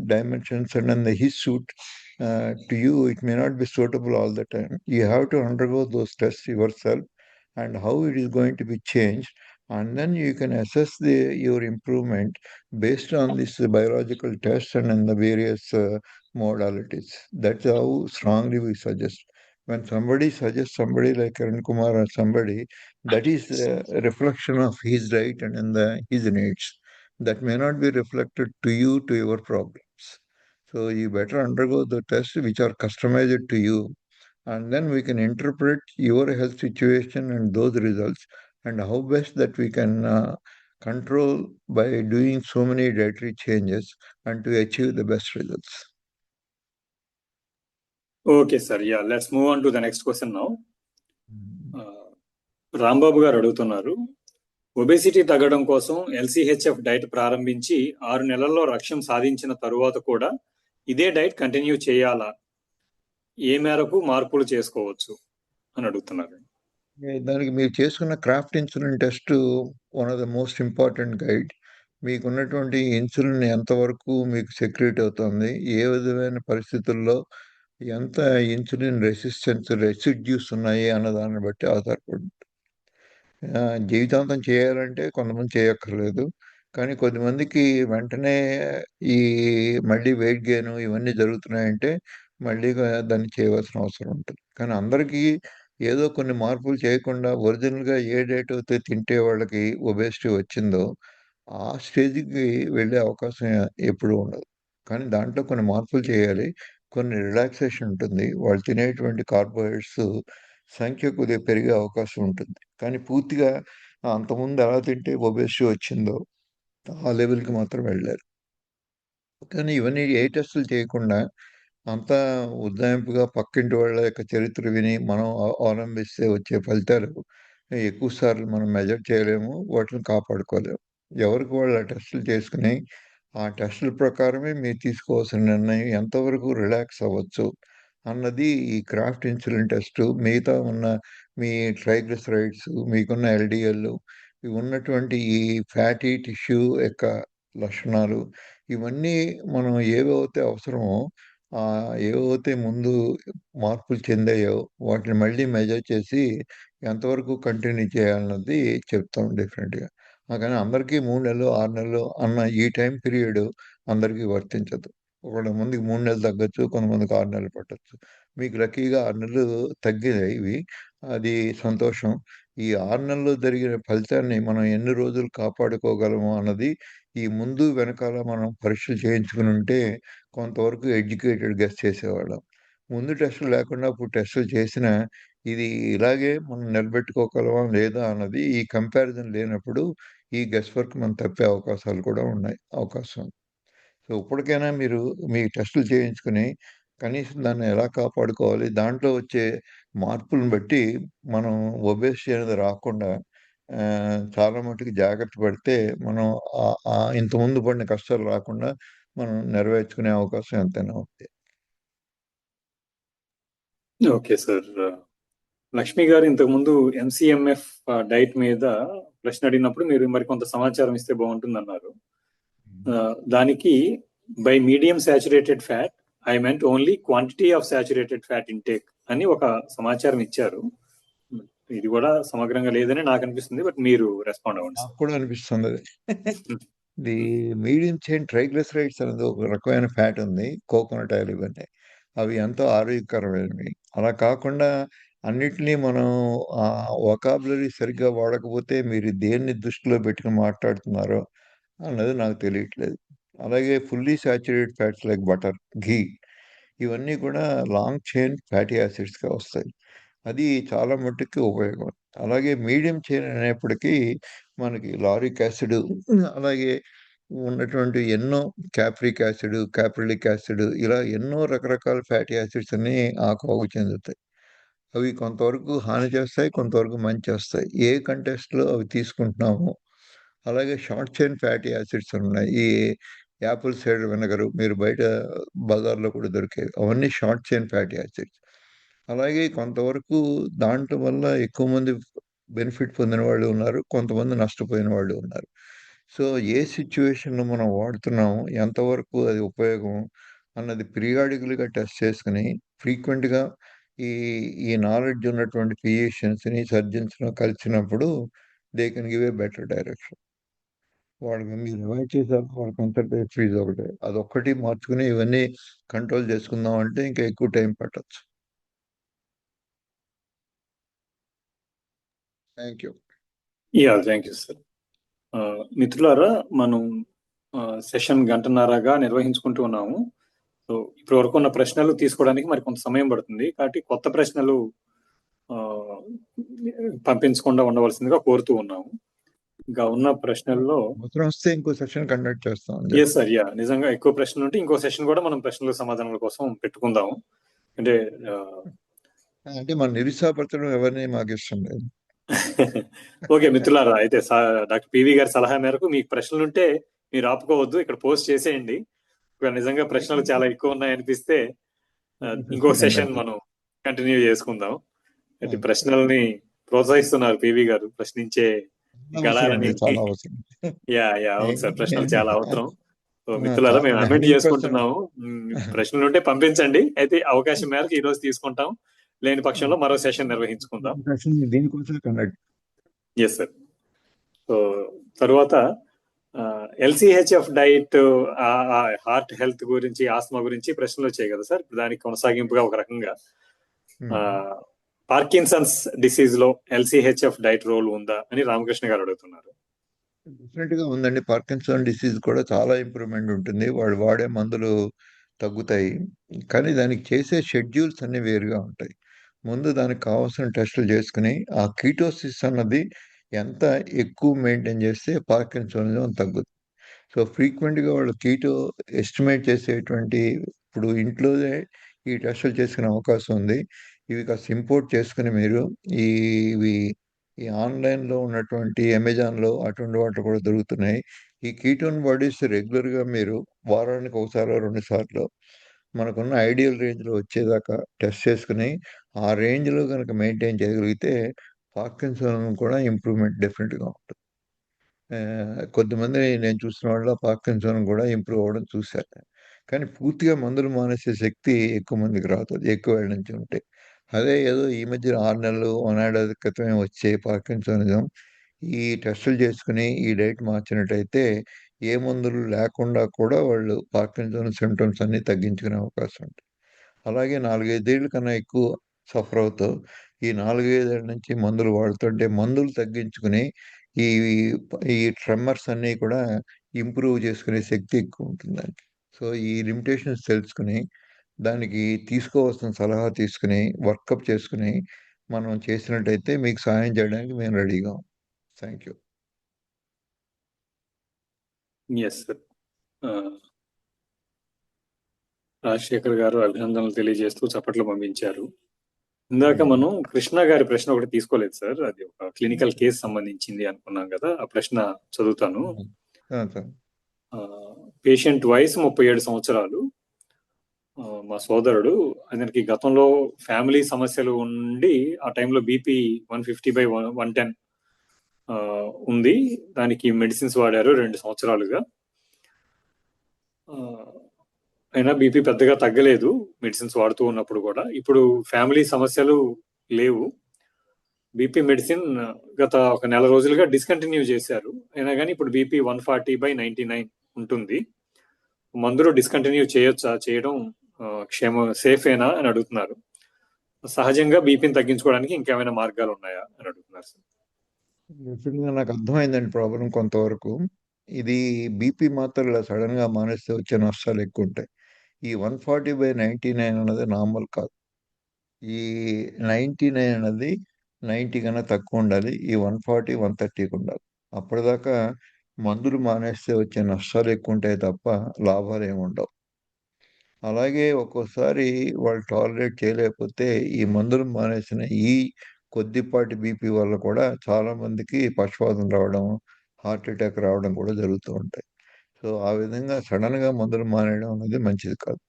dimensions and then his suit to you, it may not be suitable all the time. You have to undergo those tests yourself and how it is going to be changed, and then you can assess your improvement based on this biological tests and in the various modalities. That's how strongly we suggest. When somebody suggests somebody like Karan Kumar or somebody, that is a reflection of his right and his needs. That may not be reflected to you, to your problems. So you better undergo the tests which are customized to you, and then we can interpret your health situation and those results and how best that we can control by doing so many dietary changes and to achieve the best results. Okay, sir. Yeah, let's move on to the next question now. Rambabu గారు అడుగుతున్నారు, obesity తగ్గడం కోసం LCHF diet ప్రారంభించి 6 నెలల్లో లక్ష్యం సాధించిన తరువాత కూడా ఇదే డైట్ కంటిన్యూ చేయాలా, ఏ మేరకు మార్పులు చేసుకోవచ్చు అని అడుగుతున్నారు. దానికి మీరు చేసుకున్న craft insulin test one of the most important guide. మీకున్నటువంటి ఇన్సులిన్ ఎంతవరకు మీకు సెక్రెట్ అవుతుంది, ఏ విధమైన పరిస్థితుల్లో ఎంత ఇన్సులిన్ రెసిడ్యూస్ ఉన్నాయి అన్న దాన్ని బట్టి ఆధారపడి జీవితాంతం చేయాలంటే కొంతమంది చేయక్కర్లేదు. కానీ కొద్దిమందికి వెంటనే ఈ మళ్ళీ వెయిట్ గెయిన్ ఇవన్నీ జరుగుతున్నాయంటే మళ్ళీ దాన్ని చేయవలసిన అవసరం ఉంటుంది. కానీ అందరికీ ఏదో కొన్ని మార్పులు చేయకుండా ఒరిజినల్గా ఏ డైట్ అయితే తింటే వాళ్ళకి ఒబేసిటీ వచ్చిందో ఆ స్టేజ్కి వెళ్ళే అవకాశం ఎప్పుడూ ఉండదు. కానీ దాంట్లో కొన్ని మార్పులు చేయాలి, కొన్ని రిలాక్సేషన్ ఉంటుంది, వాళ్ళు తినేటువంటి కార్బోహైడ్రేట్స్ సంఖ్య కొద్దిగా పెరిగే అవకాశం ఉంటుంది. కానీ పూర్తిగా అంతకుముందు ఎలా తింటే ఒబేసిటీ వచ్చిందో ఆ లెవెల్కి మాత్రం వెళ్ళారు. కానీ ఇవన్నీ ఏ టెస్టులు చేయకుండా అంతా ఉజ్జాయింపుగా పక్కింటి వాళ్ళ యొక్క చరిత్ర విని మనం అవలంబిస్తే వచ్చే ఫలితాలు ఎక్కువ సార్లు మనం మెజర్ చేయలేము, వాటిని కాపాడుకోలేము. ఎవరికి వాళ్ళు ఆ టెస్టులు చేసుకుని ఆ టెస్టుల ప్రకారమే మీరు తీసుకోవాల్సిన నిర్ణయం ఎంతవరకు రిలాక్స్ అవ్వచ్చు అన్నది ఈ క్రాఫ్ట్ ఇన్సులిన్ టెస్ట్. మిగతా ఉన్న మీ ట్రైగ్లిసరైడ్స్, మీకున్న LDL, ఇవి ఉన్నటువంటి ఈ ఫ్యాటీ టిష్యూ యొక్క లక్షణాలు, ఇవన్నీ మనం ఏవైతే అవసరమో ఏవైతే ముందు మార్పులు చెందాయో వాటిని మళ్ళీ మెజర్ చేసి ఎంతవరకు కంటిన్యూ చేయాలన్నది చెప్తాం డెఫినెట్గా. కానీ అందరికీ 3 నెలలు 6 నెలలు అన్న ఈ టైం పీరియడ్ అందరికీ వర్తించదు. కొంతమందికి 3 నెలలు తగ్గచ్చు, కొంతమందికి 6 నెలలు పట్టచ్చు. మీకు లక్కీగా 6 నెలలు తగ్గినాయి ఇవి, అది సంతోషం. ఈ 6 నెలల్లో జరిగిన ఫలితాన్ని మనం ఎన్ని రోజులు కాపాడుకోగలము అన్నది ఈ ముందు వెనకాల మనం పరీక్షలు చేయించుకుని ఉంటే కొంతవరకు ఎడ్యుకేటెడ్ గెస్ చేసేవాళ్ళం. ముందు టెస్టులు లేకుండా ఇప్పుడు టెస్టులు చేసినా ఇది ఇలాగే మనం నిలబెట్టుకోగలమా లేదా అన్నది ఈ కంపారిజన్ లేనప్పుడు ఈ గెస్ వర్క్ మనం తప్పే అవకాశాలు కూడా అవకాశం ఉంది. సో ఇప్పటికైనా మీరు మీ టెస్టులు చేయించుకుని కనీసం దాన్ని ఎలా కాపాడుకోవాలి, దాంట్లో వచ్చే మార్పులను బట్టి మనం ఒబేసిటీ అనేది రాకుండా చాలా మటుకు జాగ్రత్త పడితే మనం ఇంతకుముందు పడిన కష్టాలు రాకుండా మనం నెరవేర్చుకునే అవకాశం ఎంతైనా ఉంది. Okay sir. లక్ష్మి గారు ఇంతకుముందు ఎంసీఎంఎఫ్ డైట్ మీద ప్రశ్న అడిగినప్పుడు మీరు మరికొంత సమాచారం ఇస్తే బాగుంటుంది అన్నారు. దానికి by medium saturated fat I meant only quantity of saturated fat intake అని ఒక సమాచారం ఇచ్చారు. ఇది కూడా సమగ్రంగా లేదని నాకు అనిపిస్తుంది, బట్ మీరు రెస్పాండ్ అవ్వండి. నాకు కూడా అనిపిస్తుంది అది. ది మీడియం చైన్ ట్రైగ్లిసరైడ్స్ అనేది ఒక రకమైన ఫ్యాట్ ఉంది, కోకోనట్ ఆయిల్ ఇవన్నీ అవి ఎంతో ఆరోగ్యకరమైనవి. అలా కాకుండా అన్నిటినీ మనం వొకాబులరీ సరిగ్గా వాడకపోతే మీరు దేన్ని దృష్టిలో పెట్టుకుని మాట్లాడుతున్నారో అన్నది నాకు తెలియట్లేదు. అలాగే fully saturated fats like butter, ghee ఇవన్నీ కూడా లాంగ్ చైన్ ఫ్యాటీ యాసిడ్స్గా వస్తాయి. అది చాలా మట్టుకు ఉపయోగం. అలాగే మీడియం చైన్ అనేప్పటికీ మనకి లారిక్ యాసిడ్, అలాగే ఉన్నటువంటి ఎన్నో క్యాప్రిక్ యాసిడ్, క్యాప్రిలిక్ యాసిడ్ ఇలా ఎన్నో రకరకాల ఫ్యాటీ యాసిడ్స్ అన్నీ ఆ కోవకు చెందుతాయి. అవి కొంతవరకు హాని చేస్తాయి, కొంతవరకు మంచి చేస్తాయి. ఏ కంటెస్ట్‌లో అవి తీసుకుంటున్నామో అలాగే షార్ట్ చైన్ ఫ్యాటీ యాసిడ్స్ ఉన్నాయి. ఈ యాపిల్ సైడర్ వెనిగర్ మీరు బయట బజార్‌లో కూడా దొరికేవి. అవన్నీ షార్ట్ చైన్ ఫ్యాటీ యాసిడ్స్. అలాగే కొంతవరకు దాంట్లో వల్ల ఎక్కువ మంది బెనిఫిట్ పొందిన వాళ్ళు ఉన్నారు, కొంతమంది నష్టపోయిన వాళ్ళు ఉన్నారు. సో ఏ సిచ్యువేషన్‌లో మనం వాడుతున్నాము, ఎంతవరకు అది ఉపయోగం అన్నది పీరియాడికల్‌గా టెస్ట్ చేసుకొని ఫ్రీక్వెంట్‌గా ఈ ఈ నాలెడ్జ్ ఉన్నటువంటి ఫిజిషియన్స్‌ని, సర్జన్స్‌ని కలిసినప్పుడు they can give a better direction. వాళ్ళకి మీరు అవాయిడ్ చేశారు, వాళ్ళ కన్సల్టేషన్ ఫీజ్ ఒకటే. అదొక్కటి మార్చుకుని ఇవన్నీ కంట్రోల్ చేసుకుందాం అంటే ఇంకా ఎక్కువ టైం పట్టొచ్చు. Thank you. Thank you sir. మిత్రులారా, మనం సెషన్ గంటన్నరగా నిర్వహించుకుంటూ ఉన్నాము. సో ఇప్పటి వరకు ఉన్న ప్రశ్నలు తీసుకోవడానికి మరి కొంత సమయం పడుతుంది, కాబట్టి కొత్త ప్రశ్నలు పంపించకుండా ఉండవలసిందిగా కోరుతూ ఉన్నాము. ఇంకా ఉన్న ప్రశ్నల్లో అవసరం వస్తే ఇంకో సెషన్ కండక్ట్ చేస్తాం. ఎస్ సార్, నిజంగా ఎక్కువ ప్రశ్నలు ఉంటే ఇంకో సెషన్ కూడా మనం ప్రశ్నల సమాధానాల కోసం పెట్టుకుందాము. అంటే మన నిరుత్సాహపరచడం ఎవరిని మాకు ఇష్టం లేదు. ఓకే మిత్రులారా, అయితే డాక్టర్ పివి గారి సలహా మేరకు మీకు ప్రశ్నలు ఉంటే మీరు ఆపుకోవద్దు, ఇక్కడ పోస్ట్ చేసేయండి. నిజంగా ప్రశ్నలు చాలా ఎక్కువ ఉన్నాయనిపిస్తే ఇంకో సెషన్ మనం కంటిన్యూ చేసుకుందాం. అయితే ప్రశ్నల్ని ప్రోత్సహిస్తున్నారు పివి గారు, ప్రశ్నించే గలాలని. అవును సార్, ప్రశ్నలు చాలా అవసరం. సో మిత్రులారా, మేము అమెండ్ చేసుకుంటున్నాము. ప్రశ్నలు ఉంటే పంపించండి. అయితే అవకాశం మేరకు ఈ రోజు తీసుకుంటాం, లేని పక్షంలో మరో సెషన్ నిర్వహించుకుందాం. Yes sir. సో తర్వాత ఎల్సిహెచ్ఎఫ్ డైట్, హార్ట్ హెల్త్ గురించి, ఆస్మా గురించి ప్రశ్నలు వచ్చాయి కదా సార్. దానికి కొనసాగింపుగా ఒక రకంగా పార్కిన్సన్స్ డిసీజ్ లో ఎల్సిహెచ్ఎఫ్ డైట్ రోల్ ఉందా అని రామకృష్ణ గారు అడుగుతున్నారు. డెఫినెట్ గా ఉందండి. పార్కిన్సన్ డిసీజ్ కూడా చాలా ఇంప్రూవ్మెంట్ ఉంటుంది, వాళ్ళు వాడే మందులు తగ్గుతాయి, కానీ దానికి చేసే షెడ్యూల్స్ అన్ని వేరుగా ఉంటాయి. ముందు దానికి కావాల్సిన టెస్టులు చేసుకుని ఆ కీటోసిస్ అన్నది ఎంత ఎక్కువ మెయింటైన్ చేస్తే పార్కిన్సనిజం తగ్గుతుంది. సో ఫ్రీక్వెంట్గా వాళ్ళు కీటో ఎస్టిమేట్ చేసేటువంటి ఇప్పుడు ఇంట్లోనే ఈ టెస్టులు చేసుకునే అవకాశం ఉంది. ఇవి కాస్త ఇంపోర్ట్ చేసుకుని మీరు ఇవి ఈ ఆన్లైన్లో ఉన్నటువంటి అమెజాన్లో అటువంటి వాటిలో కూడా దొరుకుతున్నాయి. ఈ కీటోన్ బాడీస్ రెగ్యులర్గా మీరు వారానికి ఒకసారి 2 సార్లు మనకున్న ఐడియల్ రేంజ్లో వచ్చేదాకా టెస్ట్ చేసుకుని ఆ రేంజ్లో కనుక మెయింటైన్ చేయగలిగితే పార్కిన్సన్ కూడా ఇంప్రూవ్మెంట్ డెఫినెట్గా ఉంటుంది. కొద్దిమంది నేను చూసిన వాళ్ళు పార్కిన్సన్ కూడా ఇంప్రూవ్ అవ్వడం చూశారు, కానీ పూర్తిగా మందులు మానేసే శక్తి ఎక్కువ మందికి రాదు, అది ఎక్కువ ఏళ్ళ నుంచి ఉంటే. అదే ఏదో ఈ మధ్య 6 నెలలు 1 ఏడాది క్రితమే వచ్చే పార్కిన్సనిజం ఈ టెస్టులు చేసుకుని ఈ డైట్ మార్చినట్టయితే ఏ మందులు లేకుండా కూడా వాళ్ళు పార్కిన్సన్ సిమ్టమ్స్ అన్ని తగ్గించుకునే అవకాశం ఉంటుంది. అలాగే 4-5 ఏళ్ళ కన్నా ఎక్కువ సఫర్ అవుతూ ఈ 4-5 ఏళ్ళ నుంచి మందులు వాడుతుంటే మందులు తగ్గించుకుని ఈ ఈ ట్రెమర్స్ అన్నీ కూడా ఇంప్రూవ్ చేసుకునే శక్తి ఎక్కువ ఉంటుంది దానికి. సో ఈ లిమిటేషన్స్ తెలుసుకుని దానికి తీసుకోవాల్సిన సలహా తీసుకుని వర్కప్ చేసుకుని మనం చేసినట్టయితే మీకు సహాయం చేయడానికి మేము రెడీగా ఉన్నాం. Thank you. Yes sir. Rajasekhar గారు అభినందనలు తెలియజేస్తూ చప్పట్లు పంపించారు. ఇందాక మనం కృష్ణ గారి ప్రశ్న ఒకటి తీసుకోలేదు సార్, అది ఒక క్లినికల్ కేసు సంబంధించింది అనుకున్నాం కదా, ఆ ప్రశ్న చదువుతాను. పేషెంట్ వయసు 37 సంవత్సరాలు. మా సోదరుడు, అతనికి గతంలో ఫ్యామిలీ సమస్యలు ఉండి ఆ టైంలో బీపీ 150/110 ఉంది. దానికి మెడిసిన్స్ వాడారు 2 సంవత్సరాలుగా. అయినా బీపీ పెద్దగా తగ్గలేదు మెడిసిన్స్ వాడుతూ ఉన్నప్పుడు కూడా. ఇప్పుడు ఫ్యామిలీ సమస్యలు లేవు. బీపీ మెడిసిన్ గత ఒక నెల రోజులుగా డిస్కంటిన్యూ చేశారు. అయినా కానీ ఇప్పుడు బీపీ 140/99 ఉంటుంది. మందులు డిస్కంటిన్యూ చేయొచ్చా, చేయడం సేఫేనా అని అడుగుతున్నారు. సహజంగా బీపీని తగ్గించుకోవడానికి ఇంకేమైనా మార్గాలు ఉన్నాయా అని అడుగుతున్నారు సార్. డెఫినెట్గా నాకు అర్థమైందండి ప్రాబ్లం కొంతవరకు. ఇది బీపీ మాత్రం సడన్ గా మానేస్తే వచ్చే నష్టాలు ఎక్కువ ఉంటాయి. ఈ 140/99 అన్నది నార్మల్ కాదు. ఈ 99 అన్నది 90 కన్నా తక్కువ ఉండాలి. ఈ 140, 130 ఉండాలి. అప్పటిదాకా మందులు మానేస్తే వచ్చే నష్టాలు ఎక్కువ ఉంటాయి తప్ప లాభాలు ఏమి ఉండవు. అలాగే ఒక్కోసారి వాళ్ళు టాలరేట్ చేయలేకపోతే ఈ మందులు మానేసిన ఈ కొద్దిపాటి బీపీ వల్ల కూడా చాలా మందికి పక్షవాతం రావడం, హార్ట్ అటాక్ రావడం కూడా జరుగుతూ ఉంటాయి. సో ఆ విధంగా సడన్ గా మందులు మానేయడం అనేది మంచిది కాదు.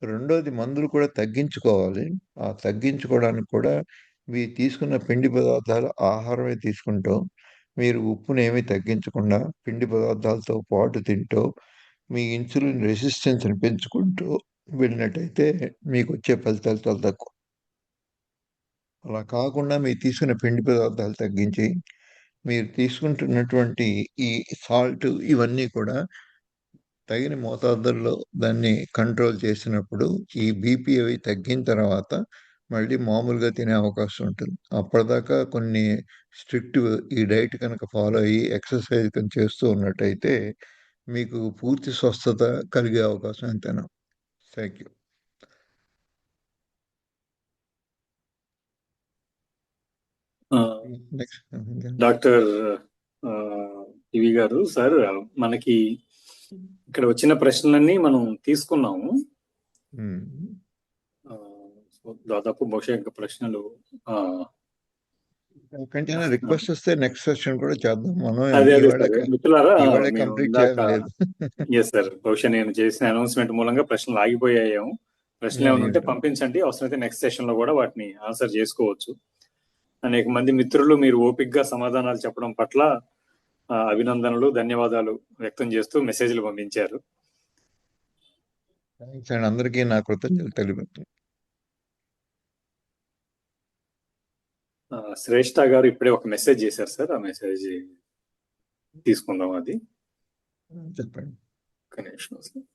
రెండోది, మందులు కూడా తగ్గించుకోవాలి. ఆ తగ్గించుకోవడానికి కూడా మీరు తీసుకున్న పిండి పదార్థాలు ఆహారమే తీసుకుంటూ, మీరు ఉప్పునేమీ తగ్గించకుండా పిండి పదార్థాలతో పాటు తింటూ, మీ ఇన్సులిన్ రెసిస్టెన్స్‌ని పెంచుకుంటూ వెళ్ళినట్టయితే మీకొచ్చే ఫలితాలు చాలా తక్కువ. అలా కాకుండా మీరు తీసుకున్న పిండి పదార్థాలు తగ్గించి, మీరు తీసుకుంటున్నటువంటి ఈ సాల్ట్ ఇవన్నీ కూడా తగిన మోతాదుల్లో దాన్ని కంట్రోల్ చేసినప్పుడు ఈ బీపీ అవి తగ్గిన తర్వాత మళ్ళీ మామూలుగా తినే అవకాశం ఉంటుంది. అప్పటిదాకా కొన్ని స్ట్రిక్ట్ ఈ డైట్ కనుక ఫాలో అయ్యి ఎక్సర్సైజ్ కనుక చేస్తూ ఉన్నట్టయితే మీకు పూర్తి స్వస్థత కలిగే అవకాశం ఎంతైనా. Thank you. నెక్స్ట్ డాక్టర్ ఇవి గారు, సార్ మనకి ఇక్కడ వచ్చిన ప్రశ్నలన్నీ మనం తీసుకున్నాము. దాదాపు బహుశా ఇంకా ప్రశ్నలు కంటైనా రిక్వెస్ట్ వస్తే నెక్స్ట్ సెషన్ కూడా చేద్దాం. మనం అదే మిత్రులారా కంప్లీట్ చేయలేదు. ఎస్ సార్, బహుశా నేను చేసిన అనౌన్స్మెంట్ మూలంగా ప్రశ్నలు ఆగిపోయాయేమో. ప్రశ్నలు ఏమైనా ఉంటే పంపించండి, అవసరమైతే నెక్స్ట్ సెషన్ లో కూడా వాటిని ఆన్సర్ చేసుకోవచ్చు. అనేక మంది మిత్రులు మీరు ఓపిక్గా సమాధానాలు చెప్పడం పట్ల అభినందనలు, ధన్యవాదాలు వ్యక్తం చేస్తూ మెసేజ్లు పంపించారు. అందరికీ నా కృతజ్ఞతలు తెలియదు. శ్రేష్ఠ గారు ఇప్పుడే ఒక మెసేజ్ చేశారు సార్, ఆ మెసేజ్ తీసుకుందాం. అది చెప్పండి. ఒక నిమిషం సార్.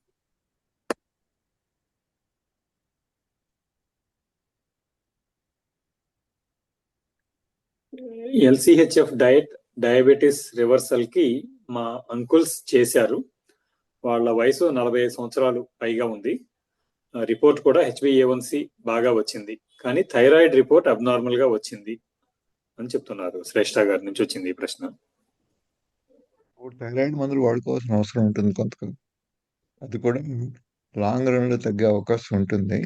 ఎల్సిహెచ్ఎఫ్ డయాబెటీస్ రివర్సల్ కి మా అంకుల్స్ చేశారు. వాళ్ళ వయసు 45 సంవత్సరాలు పైగా ఉంది. రిపోర్ట్ కూడా HbA1c బాగా వచ్చింది, కానీ థైరాయిడ్ రిపోర్ట్ అబ్నార్మల్ గా వచ్చింది అని చెప్తున్నారు. శ్రేష్ఠ గారి నుంచి వచ్చింది ఈ ప్రశ్న. థైరాయిడ్ మందులు వాడుకోవాల్సిన అవసరం ఉంటుంది కొంతకాలం. అది కూడా లాంగ్ రన్ లో తగ్గే అవకాశం ఉంటుంది,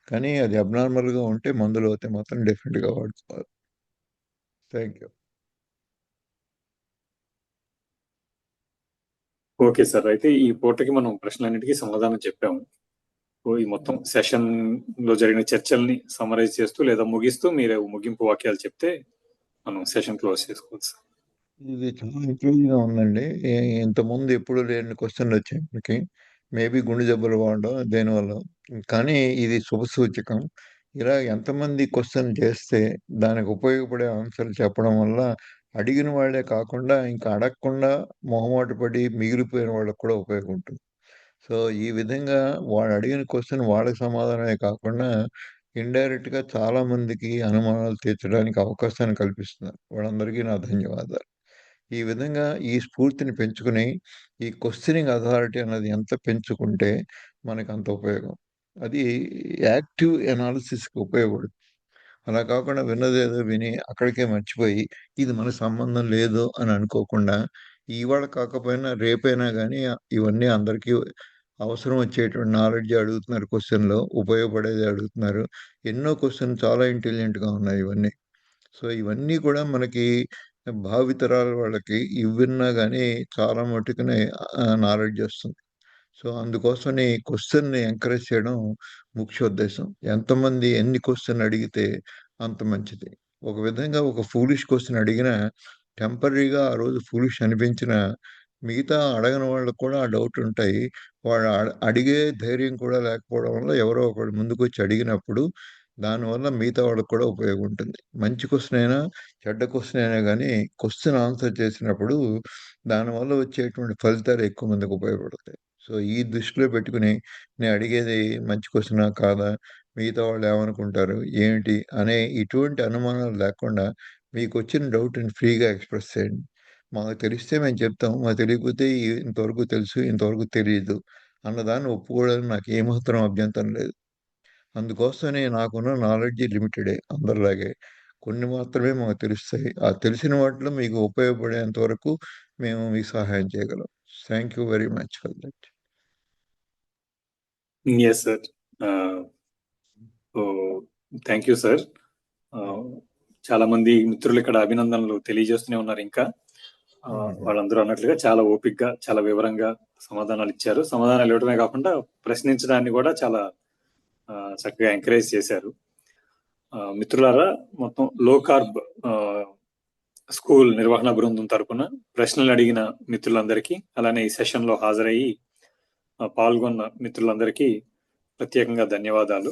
కానీ అది అబ్నార్మల్ గా ఉంటే మందులు అయితే మాత్రం డెఫినెట్ గా వాడుకోవాలి. Thank you. ఓకే సార్, అయితే ఈ పూటకి మనం ప్రశ్నలన్నిటికీ సమాధానం చెప్పాము. ఈ మొత్తం సెషన్ లో జరిగిన చర్చల్ని సమరైజ్ చేస్తూ లేదా ముగిస్తూ మీరు ముగింపు వాక్యాలు చెప్తే మనం సెషన్ క్లోజ్ చేసుకోవచ్చు. ఇది చాలా ఇంప్రూవింగ్ గా ఉందండి. ఇంతకుముందు ఎప్పుడు లేని క్వశ్చన్లు వచ్చాయి మనకి. మేబీ గుండె జబ్బులు వాడడం దేనివల్ల, కానీ ఇది శుభసూచకం. ఇలా ఎంతమంది క్వశ్చన్ చేస్తే దానికి ఉపయోగపడే ఆన్సర్లు చెప్పడం వల్ల అడిగిన వాళ్ళే కాకుండా ఇంకా అడగకుండా మొహమాట పడి మిగిలిపోయిన వాళ్ళకు కూడా ఉపయోగం ఉంటుంది. సో ఈ విధంగా వాడు అడిగిన క్వశ్చన్ వాళ్ళకి సమాధానమే కాకుండా ఇండైరెక్ట్ గా చాలా మందికి అనుమానాలు తీర్చడానికి అవకాశాన్ని కల్పిస్తున్నారు. వాళ్ళందరికీ నా ధన్యవాదాలు. ఈ విధంగా ఈ స్ఫూర్తిని పెంచుకుని ఈ క్వశ్చనింగ్ అథారిటీ అనేది ఎంత పెంచుకుంటే మనకు అంత ఉపయోగం. అది యాక్టివ్ ఎనాలిసిస్కి ఉపయోగపడుతుంది. అలా కాకుండా విన్నదేదో విని అక్కడికే మర్చిపోయి ఇది మనకు సంబంధం లేదు అని అనుకోకుండా ఇవాళ కాకపోయినా రేపైనా కానీ ఇవన్నీ అందరికీ అవసరం వచ్చేటువంటి నాలెడ్జ్ అడుగుతున్నారు, క్వశ్చన్లో ఉపయోగపడేది అడుగుతున్నారు. ఎన్నో క్వశ్చన్ చాలా ఇంటెలిజెంట్గా ఉన్నాయి ఇవన్నీ. సో ఇవన్నీ కూడా మనకి భావితరాల వాళ్ళకి ఇవిన్నా కానీ చాలా మట్టుకునే నాలెడ్జ్ వస్తుంది. సో అందుకోసమని క్వశ్చన్ని ఎంకరేజ్ చేయడం ముఖ్య ఉద్దేశం. ఎంతమంది ఎన్ని క్వశ్చన్ అడిగితే అంత మంచిది. ఒక విధంగా ఒక ఫూలిష్ క్వశ్చన్ అడిగినా టెంపరీగా ఆ రోజు ఫూలిష్ అనిపించిన మిగతా అడగని వాళ్ళకు కూడా ఆ డౌట్ ఉంటాయి. వాళ్ళు అడిగే ధైర్యం కూడా లేకపోవడం వల్ల ఎవరో ఒకడు ముందుకు వచ్చి అడిగినప్పుడు దానివల్ల మిగతా వాళ్ళకి కూడా ఉపయోగం ఉంటుంది. మంచి క్వశ్చన్ అయినా చెడ్డ క్వశ్చన్ అయినా కానీ క్వశ్చన్ ఆన్సర్ చేసినప్పుడు దానివల్ల వచ్చేటువంటి ఫలితాలు ఎక్కువ మందికి ఉపయోగపడతాయి. సో ఈ దృష్టిలో పెట్టుకుని నేను అడిగేది మంచి క్వశ్చనా కాదా, మిగతా వాళ్ళు ఏమనుకుంటారు ఏమిటి అనే ఇటువంటి అనుమానాలు లేకుండా మీకు వచ్చిన డౌట్ని ఫ్రీగా ఎక్స్ప్రెస్ చేయండి. మాకు తెలిస్తే మేము చెప్తాం, మాకు తెలియకపోతే ఇంతవరకు తెలుసు ఇంతవరకు తెలియదు అన్నదాన్ని ఒప్పుకోవడానికి నాకు ఏమాత్రం అభ్యంతరం లేదు. అందుకోసమనే నాకున్న నాలెడ్జ్ లిమిటెడే అందరిలాగే. కొన్ని మాత్రమే మాకు తెలుస్తాయి. ఆ తెలిసిన వాటిలో మీకు ఉపయోగపడేంత వరకు మేము మీకు సహాయం చేయగలం. Thank you very much for that. Yes sir, thank you sir. చాలా మంది మిత్రులు ఇక్కడ అభినందనలు తెలియజేస్తూనే ఉన్నారు. ఇంకా వాళ్ళందరూ అన్నట్లుగా చాలా ఓపిక్గా చాలా వివరంగా సమాధానాలు ఇచ్చారు. సమాధానాలు ఇవ్వడమే కాకుండా ప్రశ్నించడాన్ని కూడా చాలా చక్కగా ఎంకరేజ్ చేశారు. మిత్రులారా, మొత్తం లో కార్బ్ స్కూల్ నిర్వహణ బృందం తరపున ప్రశ్నలు అడిగిన మిత్రులందరికీ, అలానే ఈ సెషన్ లో హాజరయ్యి పాల్గొన్న మిత్రులందరికీ ప్రత్యేకంగా ధన్యవాదాలు.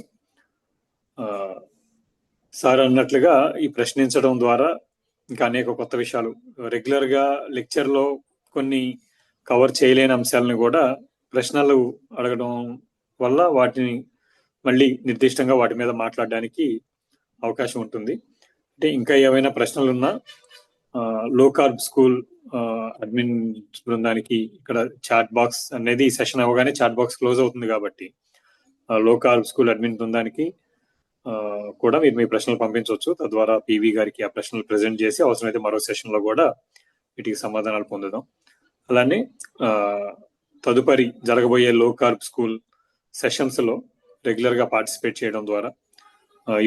సార్ అన్నట్లుగా ఈ ప్రశ్నించడం ద్వారా ఇంకా అనేక కొత్త విషయాలు, రెగ్యులర్ గా లెక్చర్ లో కొన్ని కవర్ చేయలేని అంశాలను కూడా ప్రశ్నలు అడగడం వల్ల వాటిని మళ్ళీ నిర్దిష్టంగా వాటి మీద మాట్లాడడానికి అవకాశం ఉంటుంది. అంటే ఇంకా ఏమైనా ప్రశ్నలు ఉన్నా లో కార్బ్ స్కూల్ అడ్మిన్ బృందానికి ఇక్కడ చాట్ బాక్స్ అనేది సెషన్ అవ్వగానే చాట్ బాక్స్ క్లోజ్ అవుతుంది కాబట్టి లో కార్బ్ స్కూల్ అడ్మిన్ బృందానికి కూడా మీరు మీ ప్రశ్నలు పంపించవచ్చు. తద్వారా పివి గారికి ఆ ప్రశ్నలు ప్రెజెంట్ చేసి అవసరమైతే మరో సెషన్ లో కూడా వీటికి సమాధానాలు పొందుదాం. అలానే తదుపరి జరగబోయే లో కార్బ్ స్కూల్ సెషన్స్ లో రెగ్యులర్ గా పార్టిసిపేట్ చేయడం ద్వారా,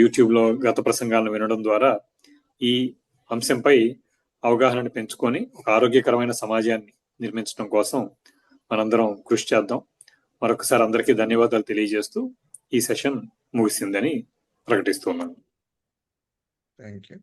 యూట్యూబ్ లో గత ప్రసంగాలను వినడం ద్వారా ఈ అంశంపై అవగాహనను పెంచుకొని ఒక ఆరోగ్యకరమైన సమాజాన్ని నిర్మించడం కోసం మనందరం కృషి చేద్దాం. మరొకసారి అందరికీ ధన్యవాదాలు తెలియజేస్తూ ఈ సెషన్ ముగిసిందని ప్రకటిస్తున్నాను. Thank you.